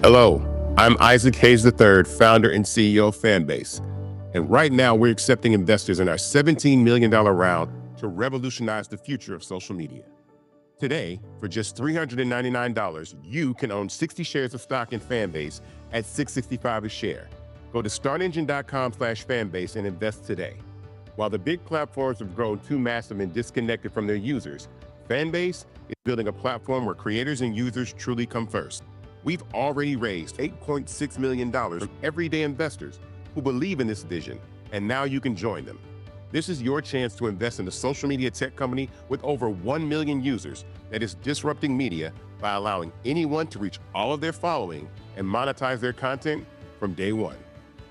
Hello, I'm Isaac Hayes III, founder and CEO of Fanbase. And right now, we're accepting investors in our $17 million round to revolutionize the future of social media. Today, for just $399, you can own 60 shares of stock in Fanbase at $665 a share. Go to startengine.com/fanbase and invest today. While the big platforms have grown too massive and disconnected from their users, Fanbase is building a platform where creators and users truly come first. We've already raised $8.6 million from everyday investors who believe in this vision, and now you can join them. This is your chance to invest in a social media tech company with over 1 million users that is disrupting media by allowing anyone to reach all of their following and monetize their content from day one.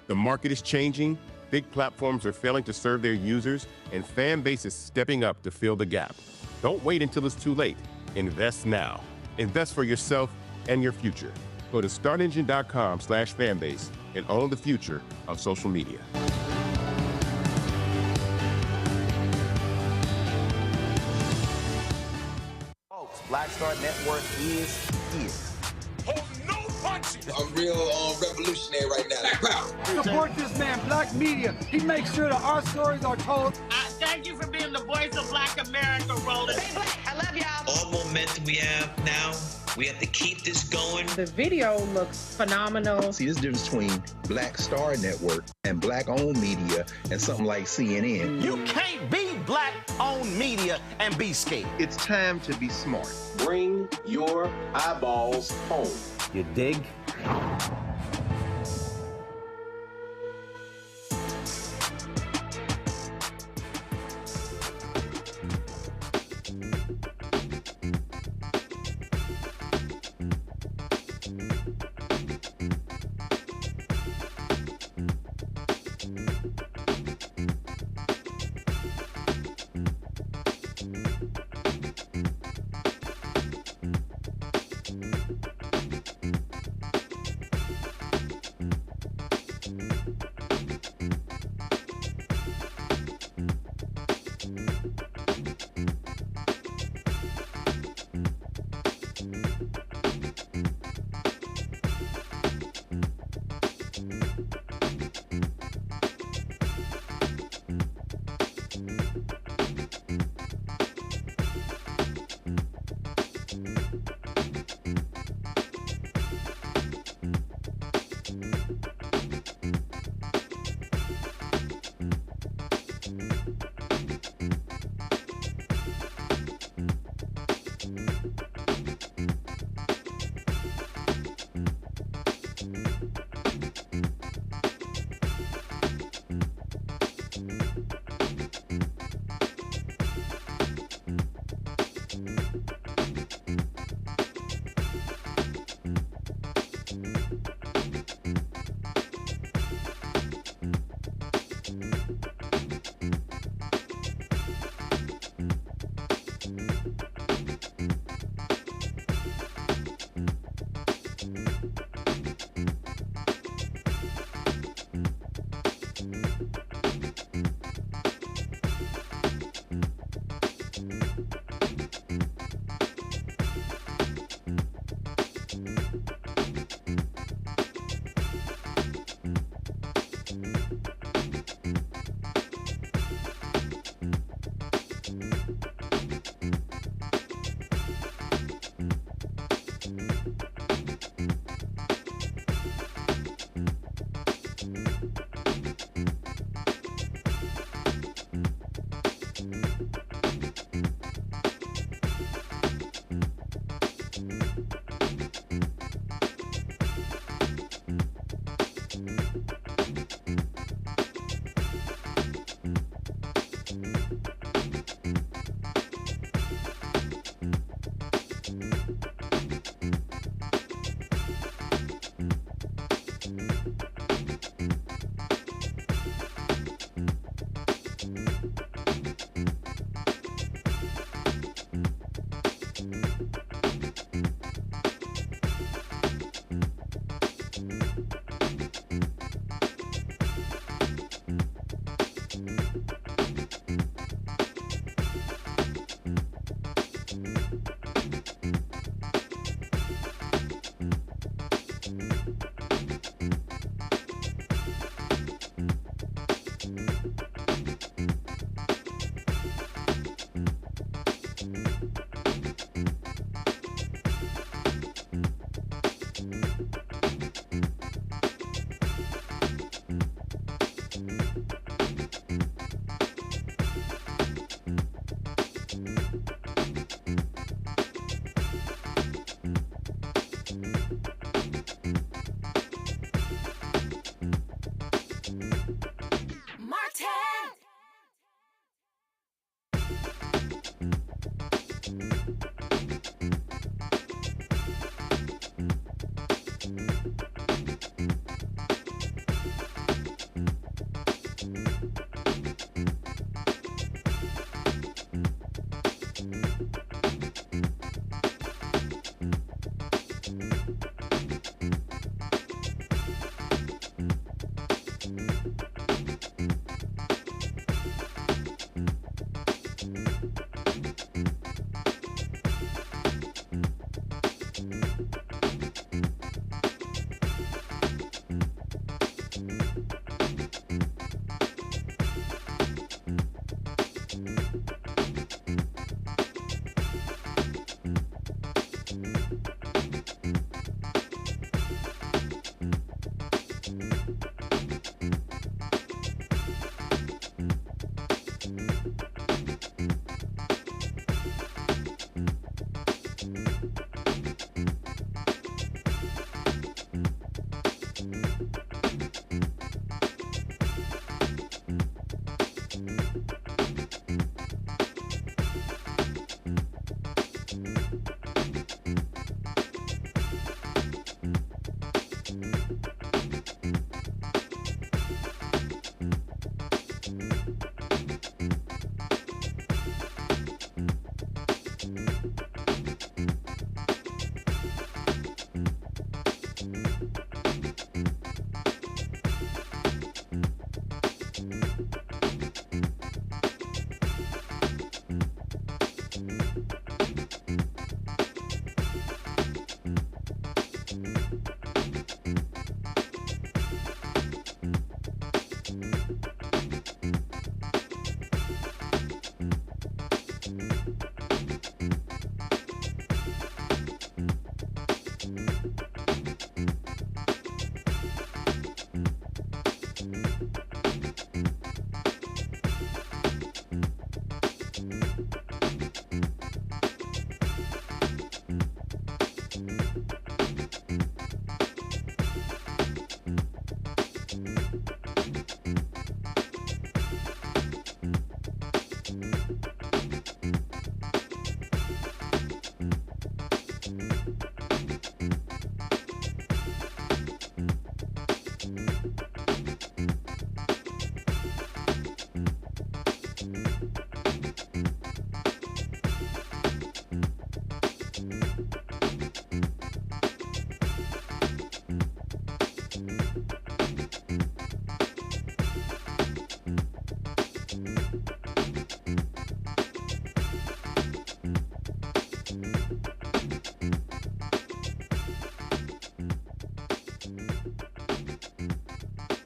The market is changing, big platforms are failing to serve their users, and Fanbase is stepping up to fill the gap. Don't wait until it's too late. Invest now. Invest for yourself and your future. Go to startengine.com/fanbase and own the future of social media. Folks, Black Star Network is here. Hold no punches. I'm real revolutionary right now. Support this man, Black Media. He makes sure that our stories are told. Thank you for being the voice of Black America, Roland. Stay black. I love y'all. All momentum we have now, we have to keep this going. The video looks phenomenal. See, there's a difference between Black Star Network and Black-owned media and something like CNN. You can't be Black-owned media and be scared. It's time to be smart. Bring your eyeballs home. You dig?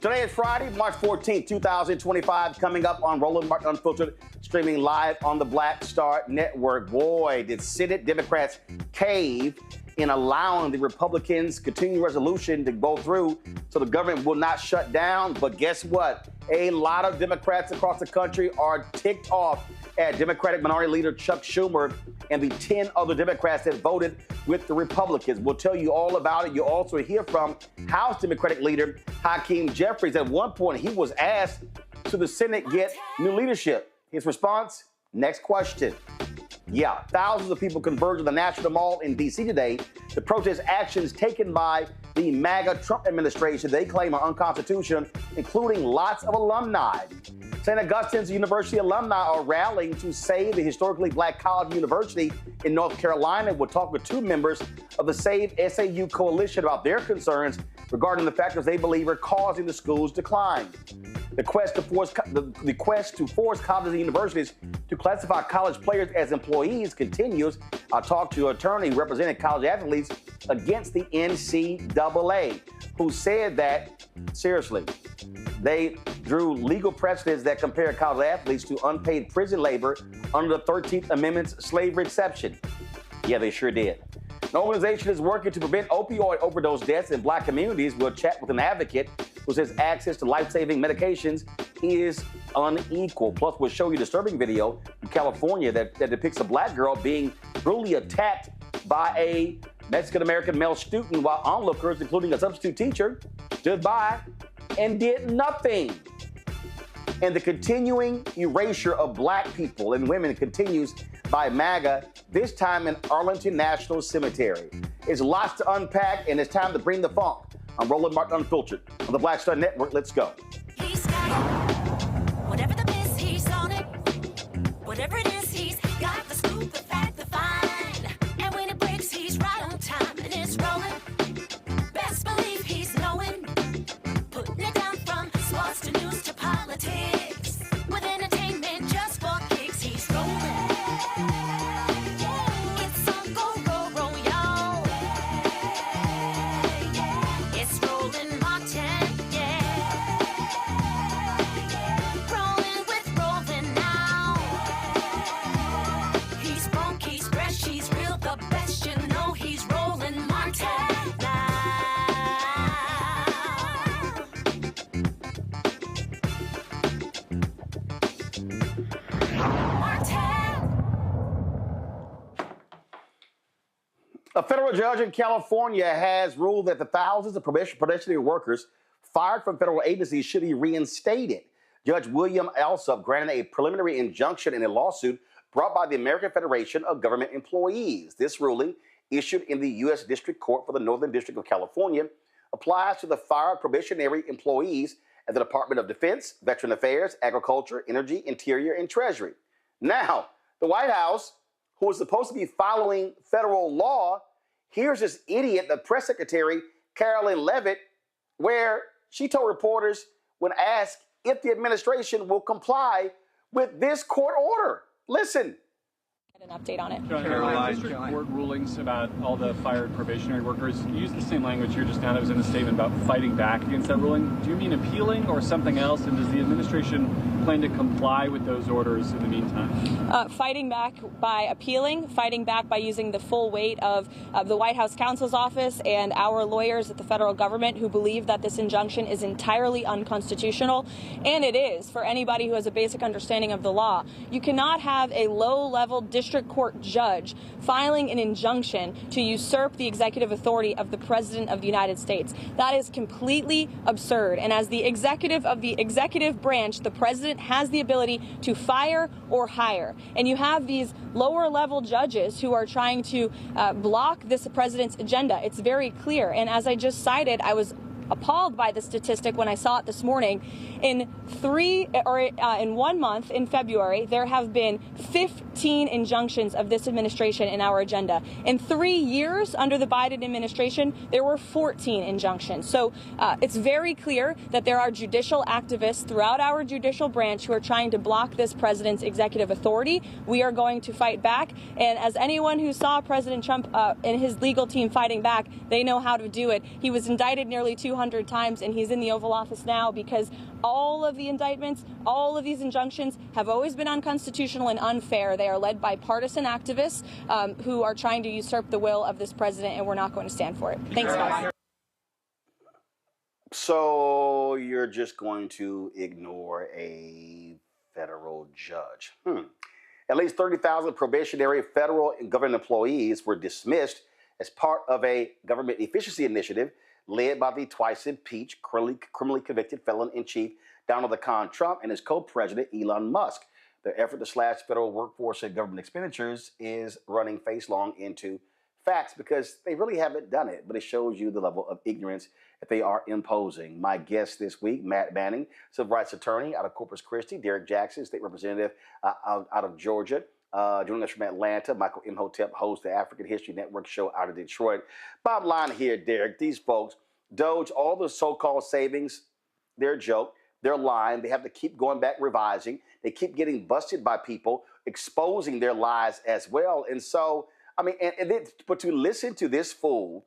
Today is Friday, March 14th, 2025, coming up on Roland Martin Unfiltered, streaming live on the Black Star Network. Boy, did Senate Democrats cave in allowing the Republicans' continuing resolution to go through so the government will not shut down. But guess what? A lot of Democrats across the country are ticked off at Democratic Minority Leader Chuck Schumer and the 10 other Democrats that voted with the Republicans. We'll tell you all about it. You'll also hear from House Democratic Leader Hakeem Jeffries. At one point, he was asked, should the Senate get new leadership? His response, next question. Yeah, thousands of people converged on the National Mall in D.C. today to protest actions taken by the MAGA Trump administration they claim are unconstitutional, including lots of alumni. St. Augustine's University alumni are rallying to save the historically black college university in North Carolina. We'll talk with two members of the Save SAU coalition about their concerns regarding the factors they believe are causing the school's decline. The quest to force colleges and universities to classify college players as employees continues. I'll talk to an attorney representing college athletes against the NCAA, who said that, seriously, they drew legal precedents that compare college athletes to unpaid prison labor under the 13th Amendment's slavery exception. Yeah, they sure did. An organization is working to prevent opioid overdose deaths in black communities. We'll chat with an advocate who says access to life-saving medications is unequal. Plus, we'll show you a disturbing video in California that depicts a black girl being brutally attacked by a Mexican-American male student while onlookers, including a substitute teacher, stood by and did nothing. And the continuing erasure of black people and women continues by MAGA, this time in Arlington National Cemetery. It's lots to unpack, and it's time to bring the funk. I'm Roland Martin Unfiltered on the Black Star Network. Let's go. He's got it. Whatever the best, he's on it. Whatever it is, he's got the scoop, the fact, the find. And when it breaks, he's right on time and it's rolling. Best believe he's knowing. Putting it down from sports to news to politics. With entertainment just for kicks, he's rolling. It's on go, roll, y'all. It's Roland Martin, rolling with Roland now. He's funky, he's fresh, he's real, the best, you know he's Roland Martin now. A federal judge in California has ruled that the thousands of probationary workers fired from federal agencies should be reinstated. Judge William Alsup granted a preliminary injunction in a lawsuit brought by the American Federation of Government Employees. This ruling, issued in the U.S. District Court for the Northern District of California, applies to the fired probationary employees at the Department of Defense, Veteran Affairs, Agriculture, Energy, Interior, and Treasury. Now, the White House, who is supposed to be following federal law, here's this idiot, the press secretary, Carolyn Levitt, where she told reporters when asked if the administration will comply with this court order. Listen. An update on it. Caroline, district court rulings about all the fired probationary workers use the same language here just now that was in the statement about fighting back against that ruling. Do you mean appealing or something else? And does the administration plan to comply with those orders in the meantime? Fighting back by appealing, fighting back by using the full weight of the White House counsel's office and our lawyers at the federal government who believe that this injunction is entirely unconstitutional. And it is, for anybody who has a basic understanding of the law. You cannot have a low-level district court judge filing an injunction to usurp the executive authority of the President of the United States. That is completely absurd. And as the executive of the executive branch, the President has the ability to fire or hire. And you have these lower-level judges who are trying to block this President's agenda. It's very clear. And as I just cited, I was appalled by the statistic when I saw it this morning. In 1 month, in February, there have been 15 injunctions of this administration in our agenda. In 3 years under the Biden administration, there were 14 injunctions. So it's very clear that there are judicial activists throughout our judicial branch who are trying to block this president's executive authority. We are going to fight back. And as anyone who saw President Trump and his legal team fighting back, they know how to do it. He was indicted nearly 200 times, and he's in the Oval Office now because all of the indictments, all of these injunctions have always been unconstitutional and unfair. They are led by partisan activists who are trying to usurp the will of this president, and we're not going to stand for it. Thanks, guys. So you're just going to ignore a federal judge? At least 30,000 probationary federal and government employees were dismissed as part of a government efficiency initiative led by the twice-impeached, criminally convicted felon-in-chief Donald Trump and his co-president Elon Musk. Their effort to slash federal workforce and government expenditures is running face-long into facts because they really haven't done it, but it shows you the level of ignorance that they are imposing. My guest this week, Matt Manning, civil rights attorney out of Corpus Christi, Derek Jackson, state representative out of Georgia, joining us from Atlanta, Michael Imhotep, host the African History Network show out of Detroit. Bottom line here, Derek, these folks, Doge, all the so-called savings, they're a joke. They're lying. They have to keep going back revising. They keep getting busted by people, exposing their lies as well. And so, I mean, but to listen to this fool,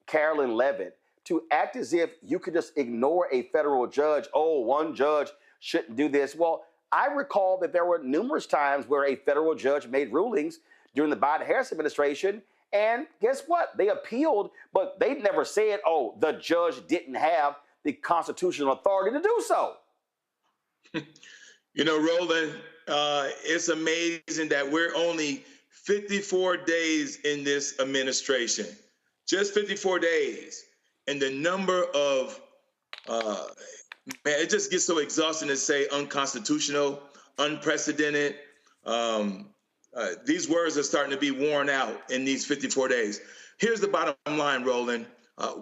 Carolyn Levitt, to act as if you could just ignore a federal judge, oh, one judge shouldn't do this. Well, I recall that there were numerous times where a federal judge made rulings during the Biden-Harris administration, and guess what? They appealed, but they never said, oh, the judge didn't have the constitutional authority to do so. You know, Roland, it's amazing that we're only 54 days in this administration, just 54 days. And the number of Man, it just gets so exhausting to say unconstitutional, unprecedented. These words are starting to be worn out in these 54 days. Here's the bottom line, Roland.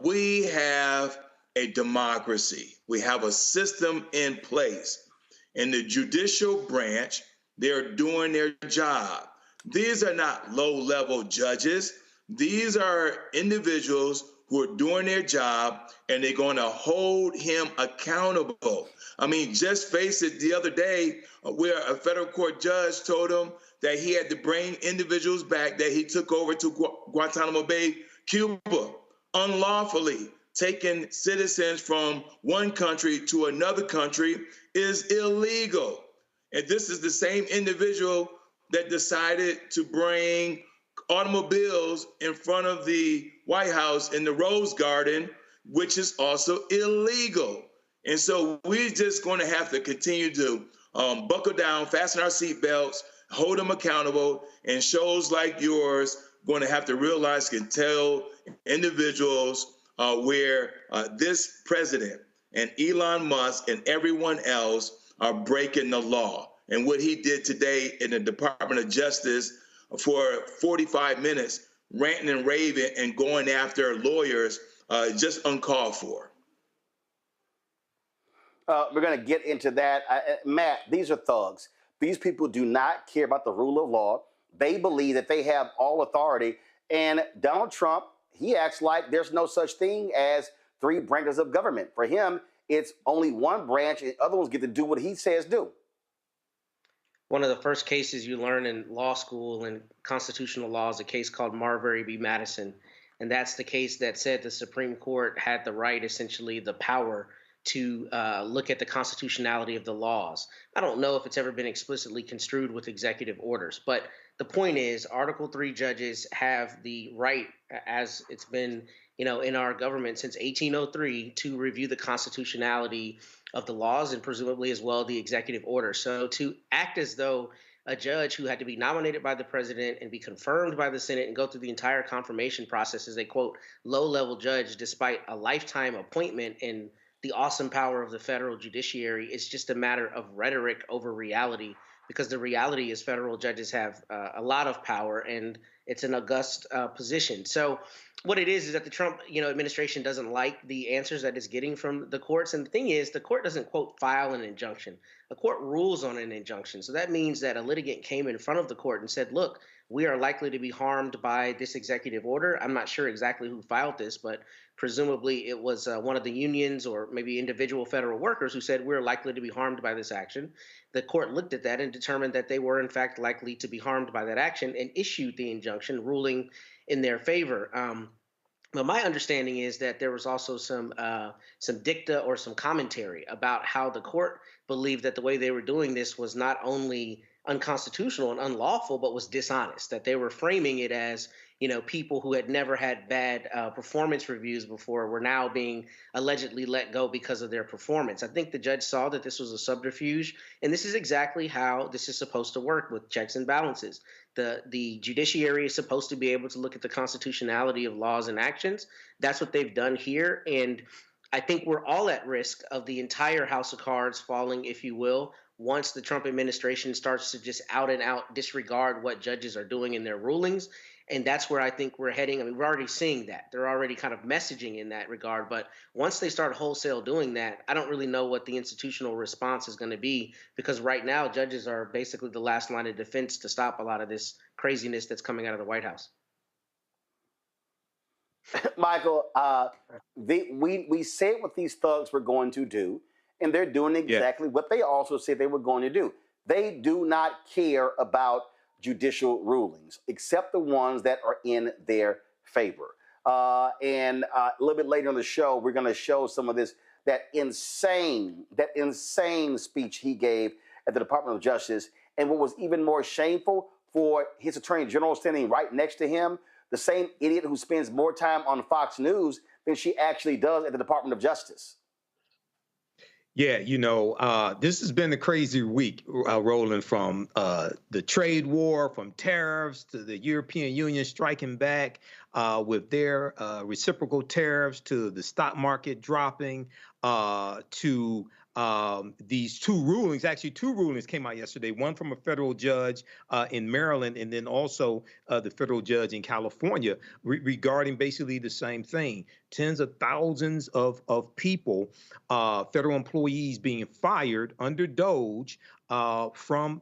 We have a democracy. We have a system in place. In the judicial branch, they're doing their job. These are not low-level judges. These are individuals who are doing their job, and they're going to hold him accountable. I mean, just face it, the other day, where a federal court judge told him that he had to bring individuals back that he took over to Guantanamo Bay, Cuba, unlawfully. Taking citizens from one country to another country is illegal. And this is the same individual that decided to bring automobiles in front of the White House in the Rose Garden, which is also illegal. And so we're just going to have to continue to buckle down, fasten our seatbelts, hold them accountable, and shows like yours going to have to realize, can tell individuals where this president and Elon Musk and everyone else are breaking the law. And what he did today in the Department of Justice for 45 minutes, ranting and raving and going after lawyers, just uncalled for. We're going to get into that. Matt, these are thugs. These people do not care about the rule of law. They believe that they have all authority. And Donald Trump, he acts like there's no such thing as three branches of government. For him, it's only one branch, and other ones get to do what he says do. One of the first cases you learn in law school and constitutional law is a case called Marbury v. Madison. And that's the case that said the Supreme Court had the right, essentially the power, to look at the constitutionality of the laws. I don't know if it's ever been explicitly construed with executive orders, but the point is Article 3 judges have the right, as it's been, in our government since 1803, to review the constitutionality of the laws and presumably as well the executive order. So to act as though a judge who had to be nominated by the president and be confirmed by the Senate and go through the entire confirmation process as a, quote, low-level judge despite a lifetime appointment in the awesome power of the federal judiciary is just a matter of rhetoric over reality, because the reality is federal judges have a lot of power and it's an august position. So what it is that the Trump administration doesn't like the answers that it's getting from the courts. And the thing is, the court doesn't, quote, file an injunction. A court rules on an injunction. So that means that a litigant came in front of the court and said, look, we are likely to be harmed by this executive order. I'm not sure exactly who filed this, but presumably it was one of the unions or maybe individual federal workers who said we're likely to be harmed by this action. The court looked at that and determined that they were in fact likely to be harmed by that action and issued the injunction, ruling in their favor. But my understanding is that there was also some dicta or some commentary about how the court believed that the way they were doing this was not only unconstitutional and unlawful, but was dishonest, that they were framing it as, people who had never had bad performance reviews before were now being allegedly let go because of their performance. I think the judge saw that this was a subterfuge, and this is exactly how this is supposed to work with checks and balances. The judiciary is supposed to be able to look at the constitutionality of laws and actions. That's what they've done here, and I think we're all at risk of the entire house of cards falling, if you will, once the Trump administration starts to just out and out disregard what judges are doing in their rulings. And that's where I think we're heading. I mean, we're already seeing that. They're already kind of messaging in that regard. But once they start wholesale doing that, I don't really know what the institutional response is going to be, because right now judges are basically the last line of defense to stop a lot of this craziness that's coming out of the White House. Michael, we said what these thugs were going to do, and they're doing exactly what they also said they were going to do. They do not care about judicial rulings, except the ones that are in their favor. And a little bit later in the show, we're going to show some of this, that insane speech he gave at the Department of Justice. And what was even more shameful, for his attorney general standing right next to him, the same idiot who spends more time on Fox News than she actually does at the Department of Justice. Yeah, this has been a crazy week, Roland, from the trade war, from tariffs to the European Union striking back with their reciprocal tariffs, to the stock market dropping. to these two rulings. Actually, two rulings came out yesterday, one from a federal judge in Maryland, and then also the federal judge in California regarding basically the same thing. Tens of thousands of people, federal employees being fired under DOGE from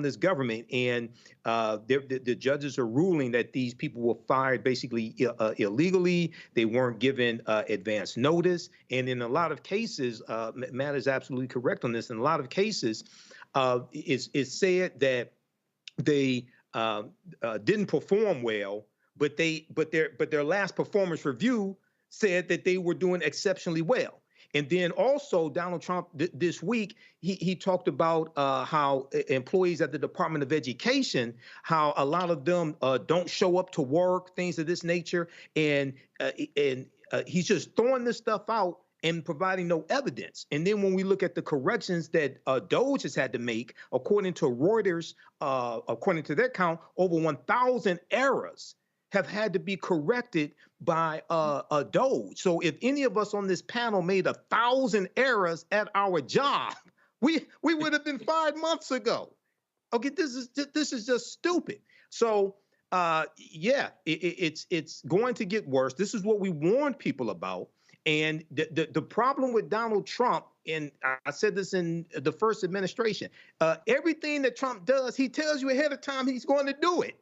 this government, and the judges are ruling that these people were fired basically illegally. They weren't given advance notice, and in a lot of cases, Matt is absolutely correct on this. In a lot of cases, it's said that they didn't perform well, but their last performance review said that they were doing exceptionally well. And then also Donald Trump this week, he talked about how employees at the Department of Education, how a lot of them don't show up to work, things of this nature. And he's just throwing this stuff out and providing no evidence. And then when we look at the corrections that DOGE has had to make, according to Reuters, according to their count, over 1,000 errors have had to be corrected by a DOGE. So if any of us on this panel made 1,000 errors at our job, we would have been fired months ago. Okay, this is just stupid. So yeah, it's going to get worse. This is what we warned people about. And the problem with Donald Trump, and I said this in the first administration, everything that Trump does, he tells you ahead of time he's going to do it.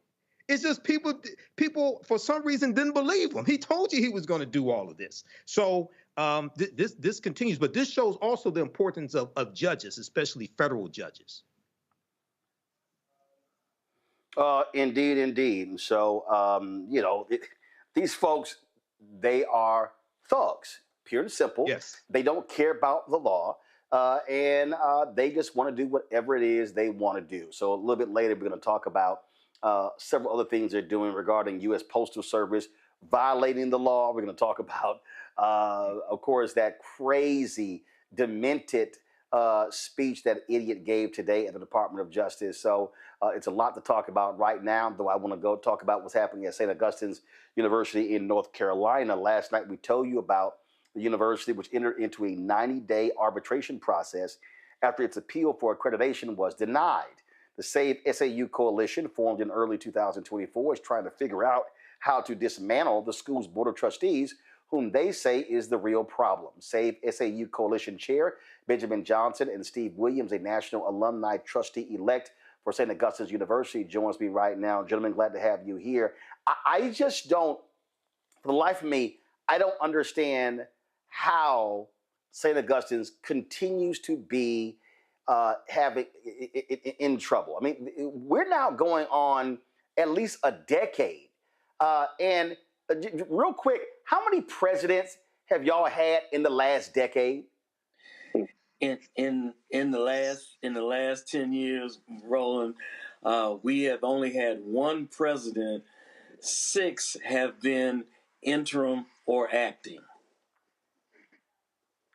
It's just people for some reason didn't believe him. He told you he was going to do all of this. So this continues, but this shows also the importance of judges, especially federal judges. Indeed, indeed. So, you know, these folks, they are thugs, pure and simple. Yes. They don't care about the law, and they just want to do whatever it is they want to do. So a little bit later, we're going to talk about several other things they're doing regarding U.S. Postal Service violating the law. We're going to talk about, of course, that crazy, demented speech that idiot gave today at the Department of Justice. So it's a lot to talk about right now, though I want to go talk about what's happening at St. Augustine's University in North Carolina. Last night, we told you about the university, which entered into a 90-day arbitration process after its appeal for accreditation was denied. The Save SAU coalition, formed in early 2024, is trying to figure out how to dismantle the school's board of trustees, whom they say is the real problem. Save SAU coalition chair Benjamin Johnson and Steve Williams, a national alumni trustee-elect for St. Augustine's University, joins me right now. Gentlemen, glad to have you here. I just don't, for the life of me, I don't understand how St. Augustine's continues to be having in trouble. I mean, we're now going on at least a decade. And real quick, how many presidents have y'all had in the last decade? In the last 10 years, Roland, we have only had one president. 6 have been interim or acting.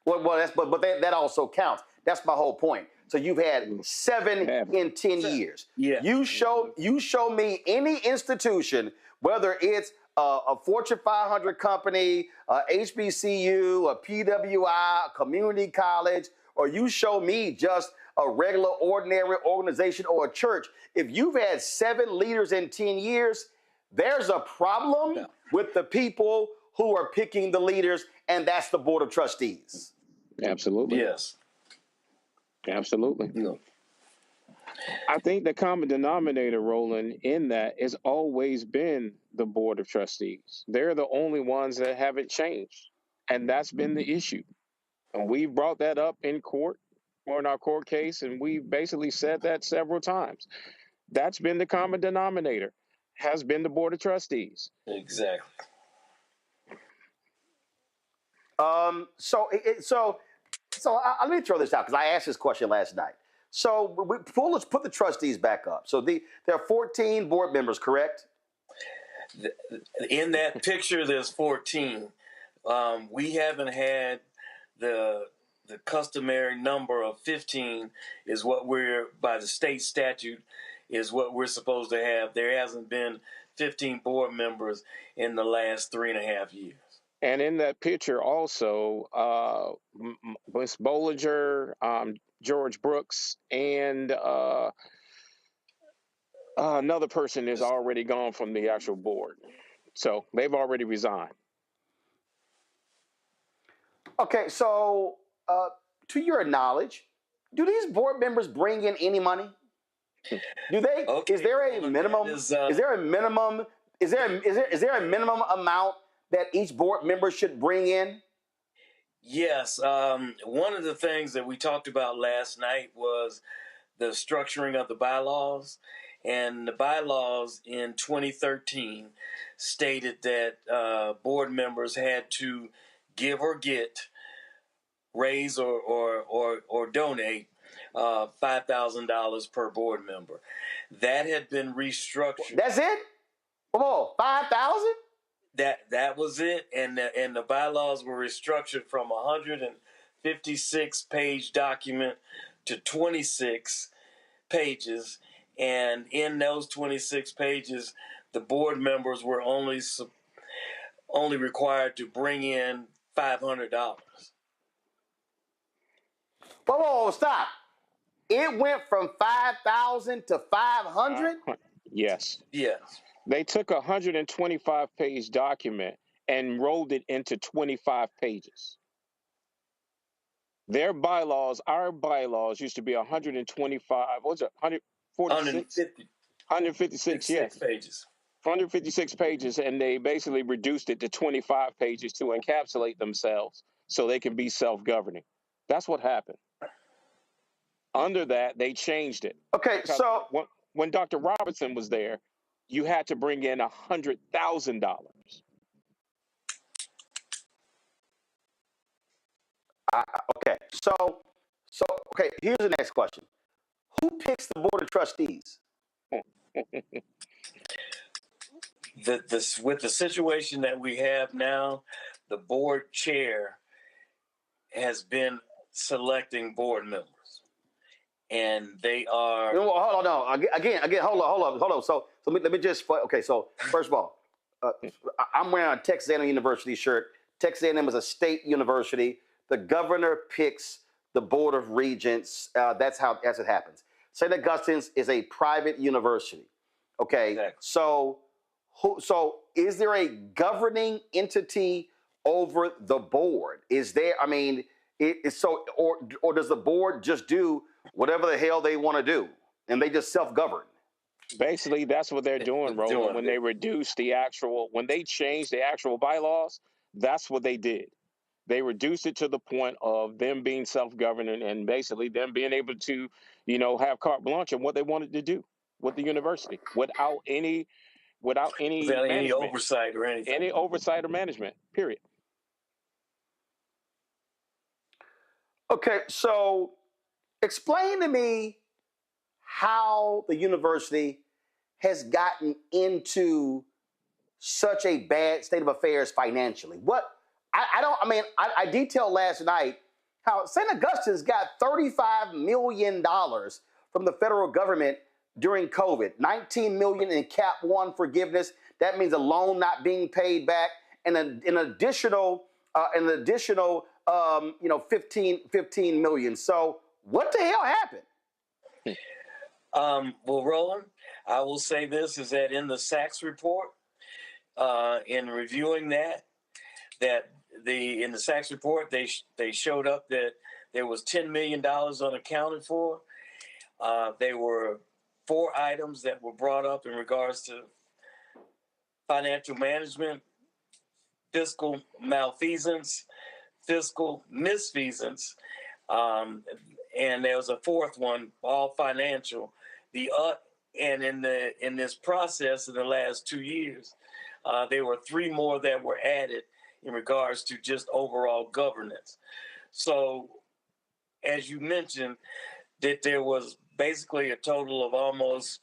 Well, but that also counts. That's my whole point. So you've had 7 in 10 years. Yeah. You show me any institution, whether it's a Fortune 500 company, a HBCU, a PWI, a community college, or you show me just a regular, ordinary organization or a church. If you've had 7 leaders in 10 years, there's a problem with the people who are picking the leaders, and that's the Board of Trustees. Absolutely. Yes. Absolutely. Yeah. I think the common denominator, Roland, in that has always been the Board of Trustees. They're the only ones that haven't changed. And that's been the issue. And we've brought that up in court or in our court case, and we've basically said that several times. That's been the common denominator, has been the Board of Trustees. Exactly. So let me throw this out, because I asked this question last night. So let's put the trustees back up. So there are 14 board members, correct? In that picture, there's 14. We haven't had the customary number of 15 is what we're, by the state statute, is what we're supposed to have. There hasn't been 15 board members in the last 3.5 years. And in that picture also, Miss Bollinger, George Brooks, and another person is already gone from the actual board. So they've already resigned. Okay, so to your knowledge, do these board members bring in any money? Do they? Okay, is there a minimum? Is there a minimum? Is there a minimum amount that each board member should bring in? Yes. One of the things that we talked about last night was the structuring of the bylaws. And the bylaws in 2013 stated that board members had to give or get, raise or donate $5,000 per board member. That had been restructured. That's it? Come on, 5,000? That was it, and the bylaws were restructured from 156-page document to 26 pages, and in those 26 pages, the board members were only required to bring in $500. Whoa, stop! It went from 5,000 to 500. Yes. Yes. They took a 125-page document and rolled it into 25 pages. Their bylaws, our bylaws, used to be 125. What's it? 146? 156. Yes. Pages. 156 pages, and they basically reduced it to 25 pages to encapsulate themselves so they can be self-governing. That's what happened. Under that, they changed it. Okay, because so when Dr. Robertson was there, you had to bring in $100,000. Okay, so okay. Here's the next question: who picks the board of trustees? With the situation that we have now, the board chair has been selecting board members, and they are. Hold on, no. Again. Hold on. So let me just. Okay, so first of all, I'm wearing a Texas A&M University shirt. Texas A&M is a state university. The governor picks the board of regents. That's how it happens. St. Augustine's is a private university. Okay, exactly. So is there a governing entity over the board? Is there? I mean, or does the board just do whatever the hell they want to do, and they just self-govern? Basically, that's what they're doing, Roland. When they reduced when they changed the actual bylaws, that's what they did. They reduced it to the point of them being self-governing and basically them being able to, have carte blanche on what they wanted to do with the university without any oversight or anything. Any oversight or management, period. Okay, so explain to me how the university has gotten into such a bad state of affairs financially. I detailed last night how St. Augustine's got $35 million from the federal government during COVID, $19 million in Cap 1 forgiveness. That means a loan not being paid back, and an additional 15 million. So what the hell happened? Well, Roland, I will say this is that in the Sachs report, in reviewing in the Sachs report, they showed up that there was $10 million unaccounted for. There were 4 items that were brought up in regards to financial management, fiscal malfeasance, fiscal misfeasance, and there was a 4th one, all financial. And in this process in the last 2 years, there were 3 more that were added in regards to just overall governance. So, as you mentioned, that there was basically a total of almost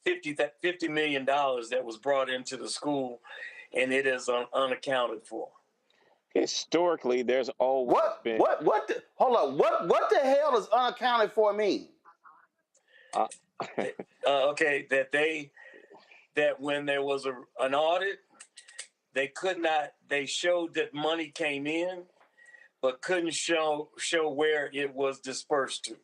$50 million that was brought into the school, and it is unaccounted for. Historically, there's always been. Hold on. What the hell does unaccounted for mean? Okay, that when there was an audit, they could not. They showed that money came in, but couldn't show where it was dispersed to.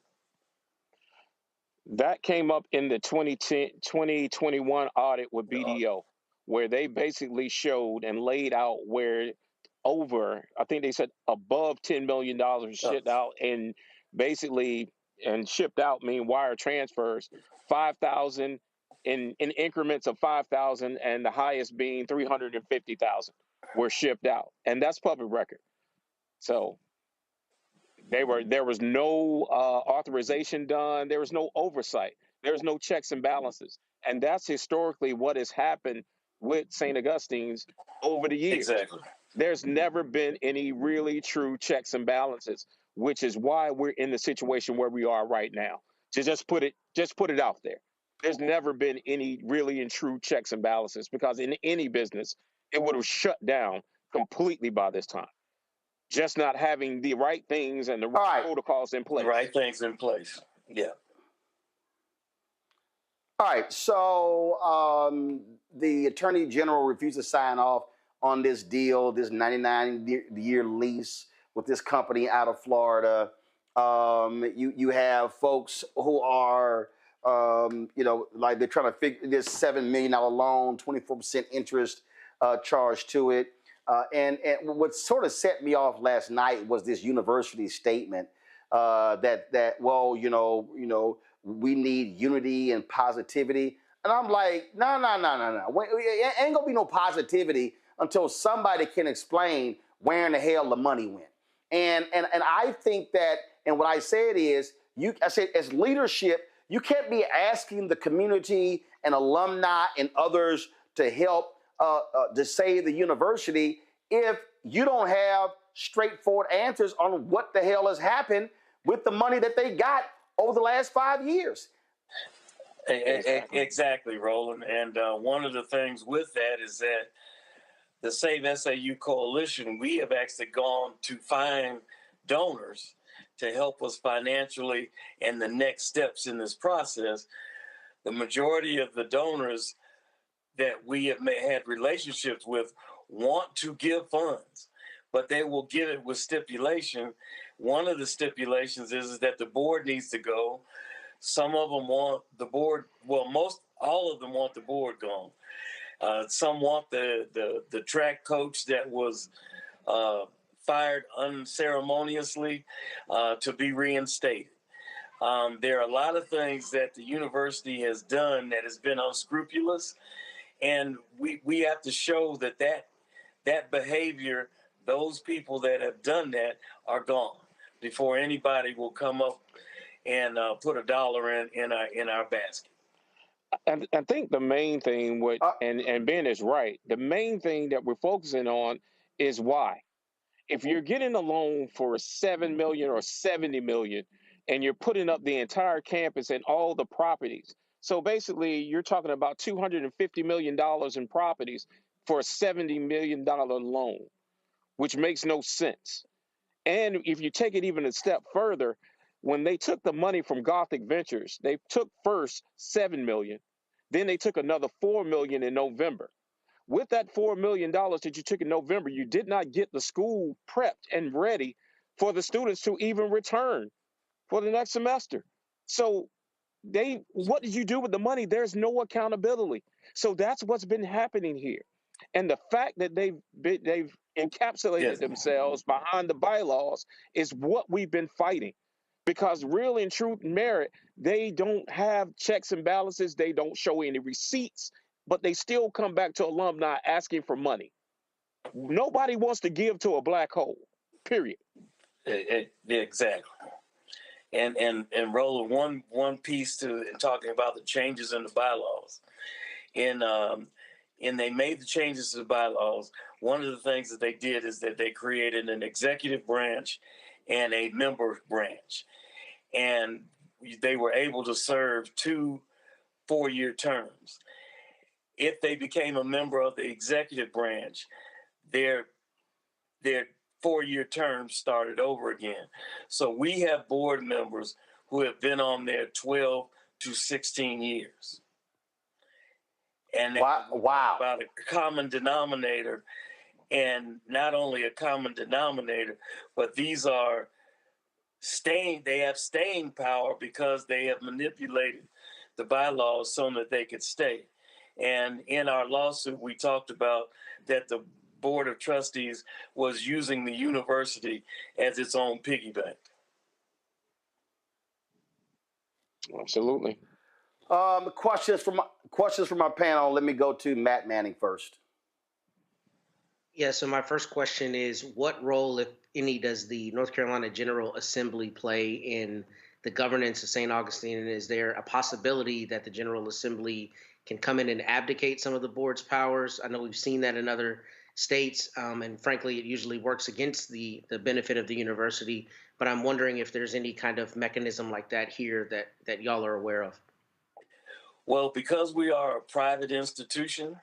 That came up in the 2021 audit with BDO, where they basically showed and laid out where over, I think they said above $10 million shipped out, and basically, and shipped out mean wire transfers, 5,000 in increments of 5,000, and the highest being 350,000 were shipped out, and that's public record. So there was no authorization done. There was no oversight. There was no checks and balances. And that's historically what has happened with St. Augustine's over the years. Exactly. There's never been any really true checks and balances, which is why we're in the situation where we are right now. To just put it out there. There's never been any really and true checks and balances, because in any business, it would have shut down completely by this time. Just not having the right things and the right protocols in place. Right things in place. Yeah. All right. So the Attorney General refused to sign off on this deal, this 99-year lease with this company out of Florida. You have folks who are, like they're trying to figure this $7 million loan, 24% interest charged to it. And what sort of set me off last night was this university statement that we need unity and positivity. And I'm like, no. Ain't gonna be no positivity until somebody can explain where in the hell the money went. And I think that, and what I said is, I said as leadership, you can't be asking the community and alumni and others to help to save the university if you don't have straightforward answers on what the hell has happened with the money that they got over the last 5 years. Exactly, Roland. And one of the things with that is that the Save SAU Coalition, we have actually gone to find donors to help us financially and the next steps in this process. The majority of the donors that we have had relationships with want to give funds, but they will give it with stipulation. One of the stipulations is that the board needs to go. Some of them want the board, all of them want the board gone. Some want the track coach that was fired unceremoniously to be reinstated. There are a lot of things that the university has done that has been unscrupulous, and we have to show that behavior, those people that have done that are gone before anybody will come up and put a dollar in our basket. And I think the main thing, and Ben is right, the main thing that we're focusing on is why. If you're getting a loan for $7 million or $70 million, and you're putting up the entire campus and all the properties, so basically you're talking about $250 million in properties for a $70 million loan, which makes no sense. And if you take it even a step further, when they took the money from Gothic Ventures, they took first $7 million, then they took another $4 million in November. With that $4 million that you took in November, you did not get the school prepped and ready for the students to even return for the next semester. So what did you do with the money? There's no accountability. So that's what's been happening here. And the fact that they've encapsulated themselves behind the bylaws is what we've been fighting. Because real and true merit, they don't have checks and balances. They don't show any receipts, but they still come back to alumni asking for money. Nobody wants to give to a black hole, period. Exactly. And Roland, one piece in talking about the changes in the bylaws. And they made the changes to the bylaws. One of the things that they did is that they created an executive branch and a member branch. And they were able to serve 2 4-year terms. If they became a member of the executive branch, their 4-year terms started over again. So we have board members who have been on there 12 to 16 years. And wow. About a common denominator, and not only a common denominator, but these are they have staying power because they have manipulated the bylaws so that they could stay. And in our lawsuit, we talked about that the Board of Trustees was using the university as its own piggy bank. Absolutely. Questions from our panel. Let me go to Matt Manning first. Yeah, so my first question is, what role, if any, does the North Carolina General Assembly play in the governance of St. Augustine? And is there a possibility that the General Assembly can come in and abdicate some of the board's powers? I know we've seen that in other states, and frankly, it usually works against the benefit of the university. But I'm wondering if there's any kind of mechanism like that here that y'all are aware of. Well, because we are a private institution,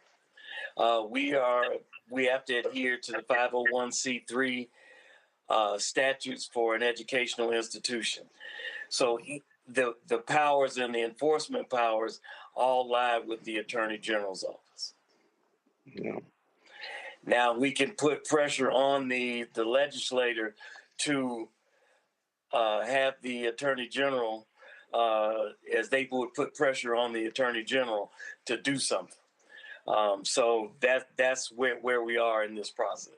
we have to adhere to the 501c3 statutes for an educational institution. So the powers and the enforcement powers all lie with the Attorney General's office. Yeah. Now we can put pressure on the legislator to have the Attorney General, as they would put pressure on the Attorney General to do something. So that's where we are in this process.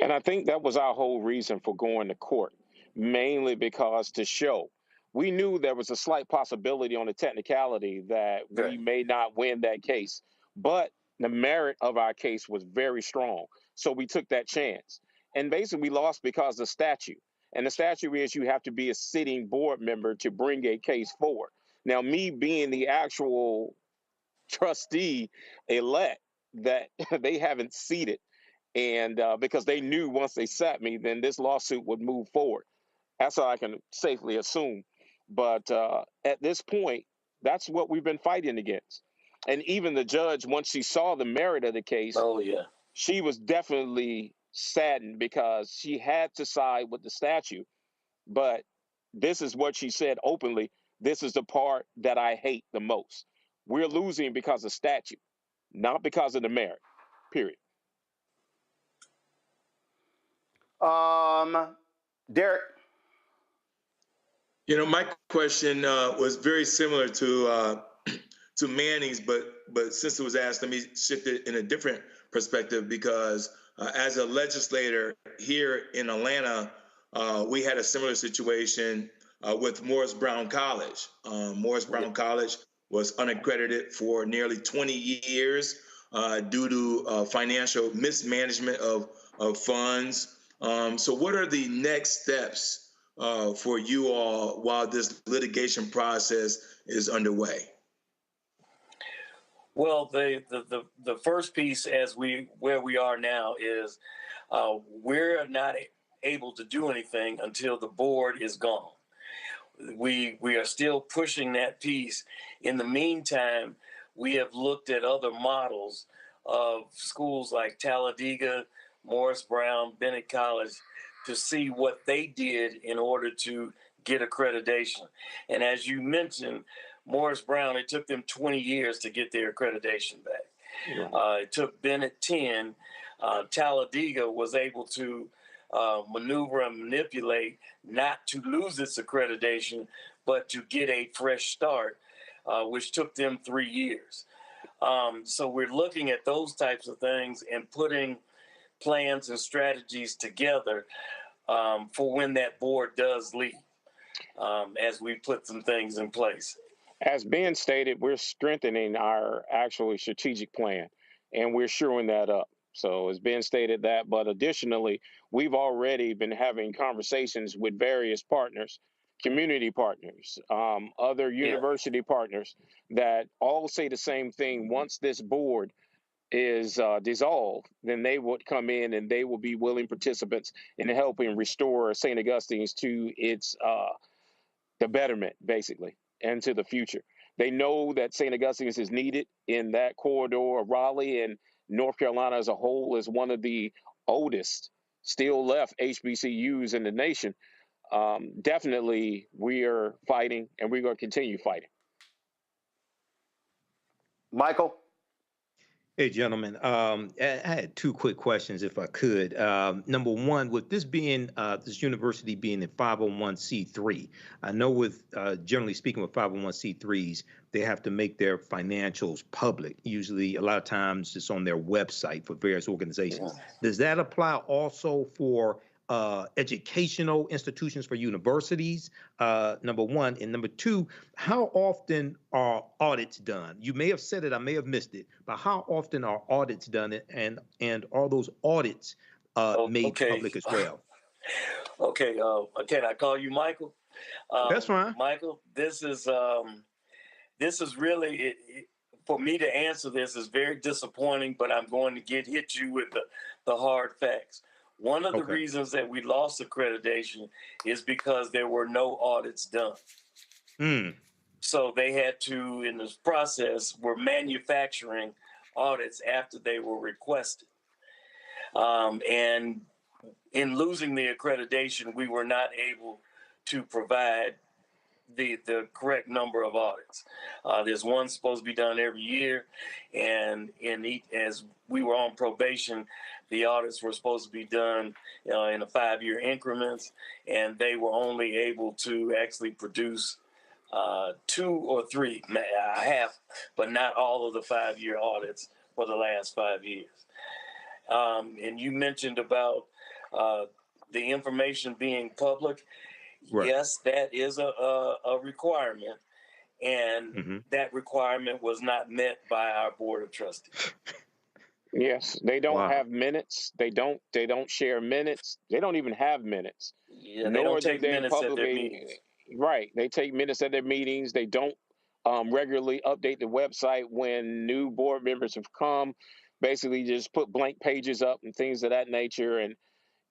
And I think that was our whole reason for going to court, mainly because to show we knew there was a slight possibility on the technicality that we may not win that case, but the merit of our case was very strong. So we took that chance. And basically we lost because of statute. And the statute is you have to be a sitting board member to bring a case forward. Now, me being the actual trustee elect that they haven't seated, and because they knew once they sat me, then this lawsuit would move forward. That's all I can safely assume. But at this point, that's what we've been fighting against. And even the judge, once she saw the merit of the case, she was definitely saddened because she had to side with the statute. But this is what she said openly. This is the part that I hate the most. We're losing because of statute, not because of the merit, period. Derek. You know, my question was very similar to Manning's, but since it was asked, let me shift it in a different perspective because as a legislator here in Atlanta, we had a similar situation with Morris Brown College. Morris Brown College was unaccredited for nearly 20 years due to financial mismanagement of funds. So what are the next steps for you all while this litigation process is underway? Well, the first piece where we are now is we're not able to do anything until the board is gone. We are still pushing that piece. In the meantime, we have looked at other models of schools like Talladega, Morris Brown, Bennett College, to see what they did in order to get accreditation. And as you mentioned, Morris Brown, it took them 20 years to get their accreditation back. It took Bennett 10. Talladega was able to maneuver and manipulate not to lose its accreditation, but to get a fresh start, which took them 3 years. So we're looking at those types of things and putting plans and strategies together for when that board does leave, as we put some things in place. As Ben stated, we're strengthening our actual strategic plan, and we're shoring that up. So as Ben stated that, but additionally, we've already been having conversations with various partners, community partners, other university partners that all say the same thing. Once this board is dissolved, then they would come in and they will be willing participants in helping restore St. Augustine's to its the betterment, basically, and to the future. They know that St. Augustine's is needed in that corridor of Raleigh, and North Carolina as a whole is one of the oldest still left HBCUs in the nation. Definitely, we are fighting, and we're going to continue fighting. Michael? Hey, gentlemen. I had two quick questions, if I could. Number one, with this being this university being a 501c3, I know with generally speaking with 501c3s, they have to make their financials public. Usually, a lot of times, it's on their website for various organizations. Yeah. Does that apply also for educational institutions, for universities? Number one, and number two, how often are audits done? You may have said it, I may have missed it, but how often are audits done, and are those audits made Okay. public as well? Okay. Can I call you Michael? That's fine. Michael, this is really for me to answer this is very disappointing, but I'm going to hit you with the hard facts. One of the reasons that we lost accreditation is because there were no audits done. So they had to, in this process, were manufacturing audits after they were requested. And in losing the accreditation, we were not able to provide the correct number of audits. There's one supposed to be done every year, and as we were on probation, the audits were supposed to be done in a 5-year increments, and they were only able to actually produce 2 or 3, half, but not all of the 5-year audits for the last 5 years. And you mentioned about the information being public. Right. Yes, that is a requirement, and that requirement was not met by our board of trustees. Yes, they don't have minutes. They don't share minutes. They don't even have minutes. Yeah, they don't take minutes at their meetings. Right, they take minutes at their meetings. They don't regularly update the website when new board members have come. Basically, just put blank pages up and things of that nature. And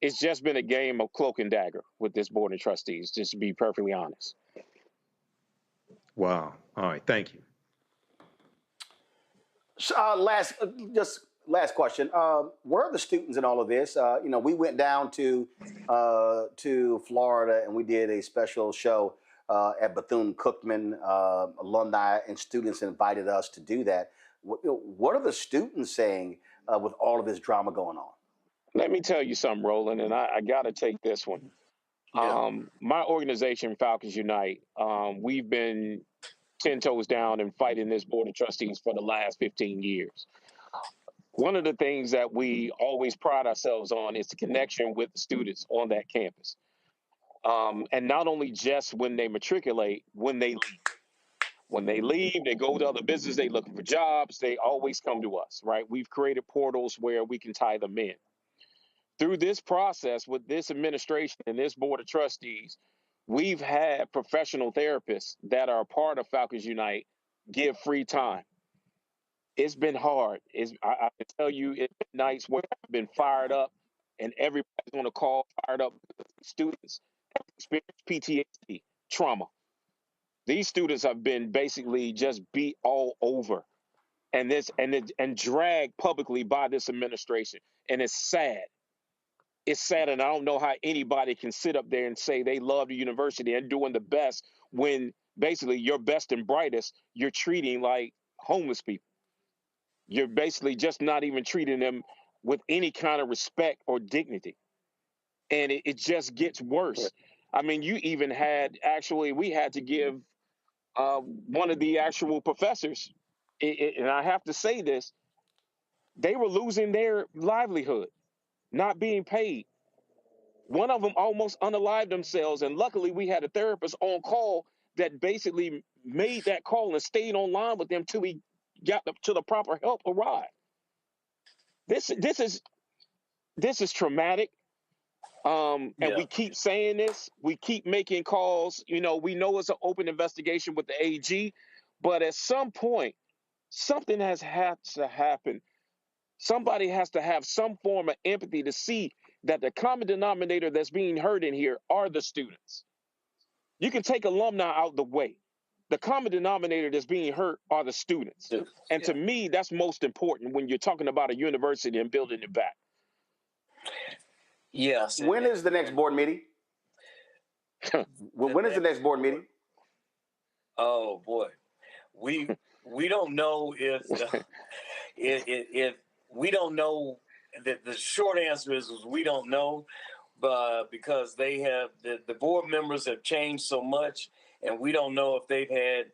it's just been a game of cloak and dagger with this board of trustees, just to be perfectly honest. Wow. All right. Thank you. Last question. Where are the students in all of this? We went down to Florida and we did a special show at Bethune-Cookman. Alumni and students invited us to do that. What are the students saying with all of this drama going on? Let me tell you something, Roland, and I got to take this one. Yeah. My organization, Falcons Unite, we've been 10 toes down and fighting this board of trustees for the last 15 years. One of the things that we always pride ourselves on is the connection with the students on that campus. And not only just when they matriculate, when they leave. When they leave, they go to other businesses, they look for jobs, they always come to us, right? We've created portals where we can tie them in. Through this process with this administration and this board of trustees, we've had professional therapists that are a part of Falcons Unite give free time. It's been hard. I can tell you, it's been nights where I've been fired up and everybody's on a call fired up. Students have experienced PTSD, trauma. These students have been basically just beat all over and dragged publicly by this administration. And it's sad. It's sad, and I don't know how anybody can sit up there and say they love the university and doing the best when basically your best and brightest you're treating like homeless people. You're basically just not even treating them with any kind of respect or dignity. And it just gets worse. I mean, you even we had to give one of the actual professors, and I have to say this, they were losing their livelihood, not being paid. One of them almost unalived themselves, and luckily we had a therapist on call that basically made that call and stayed online with them till he got to the proper help arrive. This is traumatic, and we keep saying this. We keep making calls. We know it's an open investigation with the AG, but at some point, something has had to happen. Somebody has to have some form of empathy to see that the common denominator that's being hurt in here are the students. You can take alumni out the way. The common denominator that's being hurt are the students. And to me, that's most important when you're talking about a university and building it back. Yes. When is the next board meeting? When is the next board meeting? Oh boy, we don't know if if we don't know, the short answer is we don't know, but because they have the board members have changed so much, and we don't know if they've had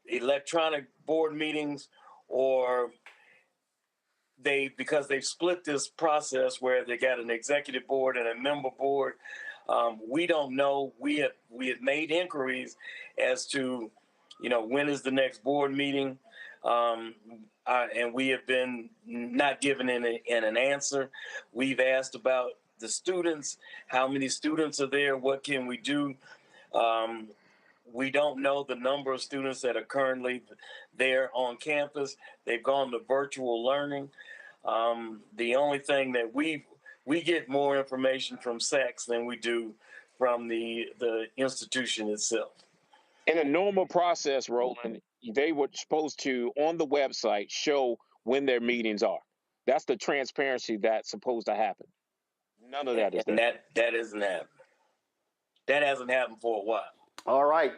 electronic board meetings or because they've split this process where they got an executive board and a member board. We don't know. We have made inquiries as to, when is the next board meeting, and we have been not given an answer. We've asked about the students, how many students are there, what can we do? We don't know the number of students that are currently there on campus. They've gone to virtual learning. The only thing that we get more information from SACS than we do from the institution itself. In a normal process, Roland, they were supposed to, on the website, show when their meetings are. That's the transparency that's supposed to happen. None of that is there. And that isn't happening. That hasn't happened for a while. All right.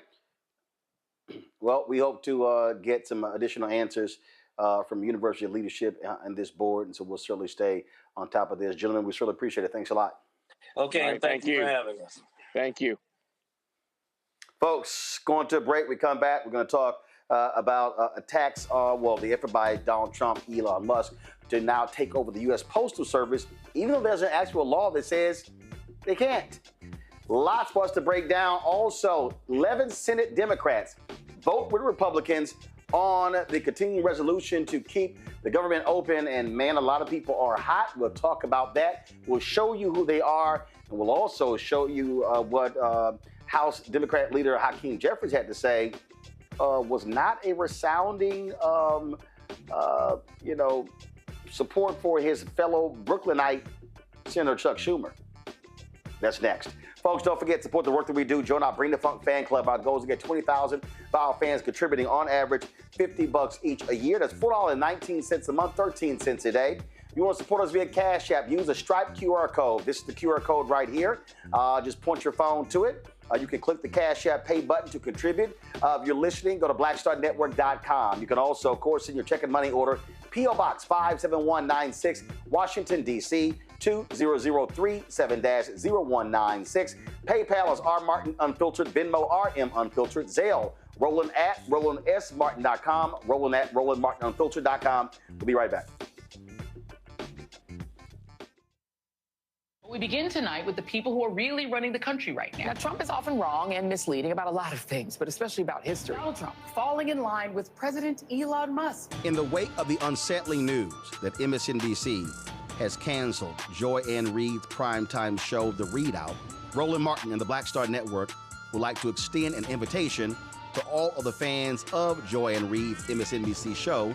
Well, we hope to get some additional answers from university leadership and this board, and so we'll certainly stay on top of this. Gentlemen, we certainly appreciate it. Thanks a lot. Okay, right, and thank you for having us. Thank you. Folks, going to a break. We come back. We're going to talk about attacks, the effort by Donald Trump, Elon Musk, to now take over the U.S. Postal Service, even though there's an actual law that says they can't. Lots for us to break down. Also, 11 Senate Democrats vote with Republicans on the continuing resolution to keep the government open. And man, a lot of people are hot. We'll talk about that. We'll show you who they are. And we'll also show you what House Democrat leader Hakeem Jeffries had to say. Was not a resounding, support for his fellow Brooklynite Senator Chuck Schumer. That's next. Folks, don't forget to support the work that we do. Join our Bring the Funk fan club. Our goal is to get 20,000 of our fans contributing on average $50 each a year. That's $4.19 a month, 13 cents a day. You want to support us via Cash App, use a striped QR code. This is the QR code right here. Just point your phone to it. You can click the Cash App pay button to contribute. If you're listening, go to blackstarnetwork.com. You can also, of course, send your check and money order, P.O. Box 57196, Washington, D.C., 20037-0196. PayPal is R Martin Unfiltered, Venmo RM Unfiltered, Zelle, Roland at RolandSMartin.com, Roland at RolandMartinUnfiltered.com. We'll be right back. We begin tonight with the people who are really running the country right now. Now, Trump is often wrong and misleading about a lot of things, but especially about history. Donald Trump falling in line with President Elon Musk. In the wake of the unsettling news that MSNBC has canceled Joy Ann Reid's primetime show, The Readout, Roland Martin and the Black Star Network would like to extend an invitation to all of the fans of Joy Ann Reid's MSNBC show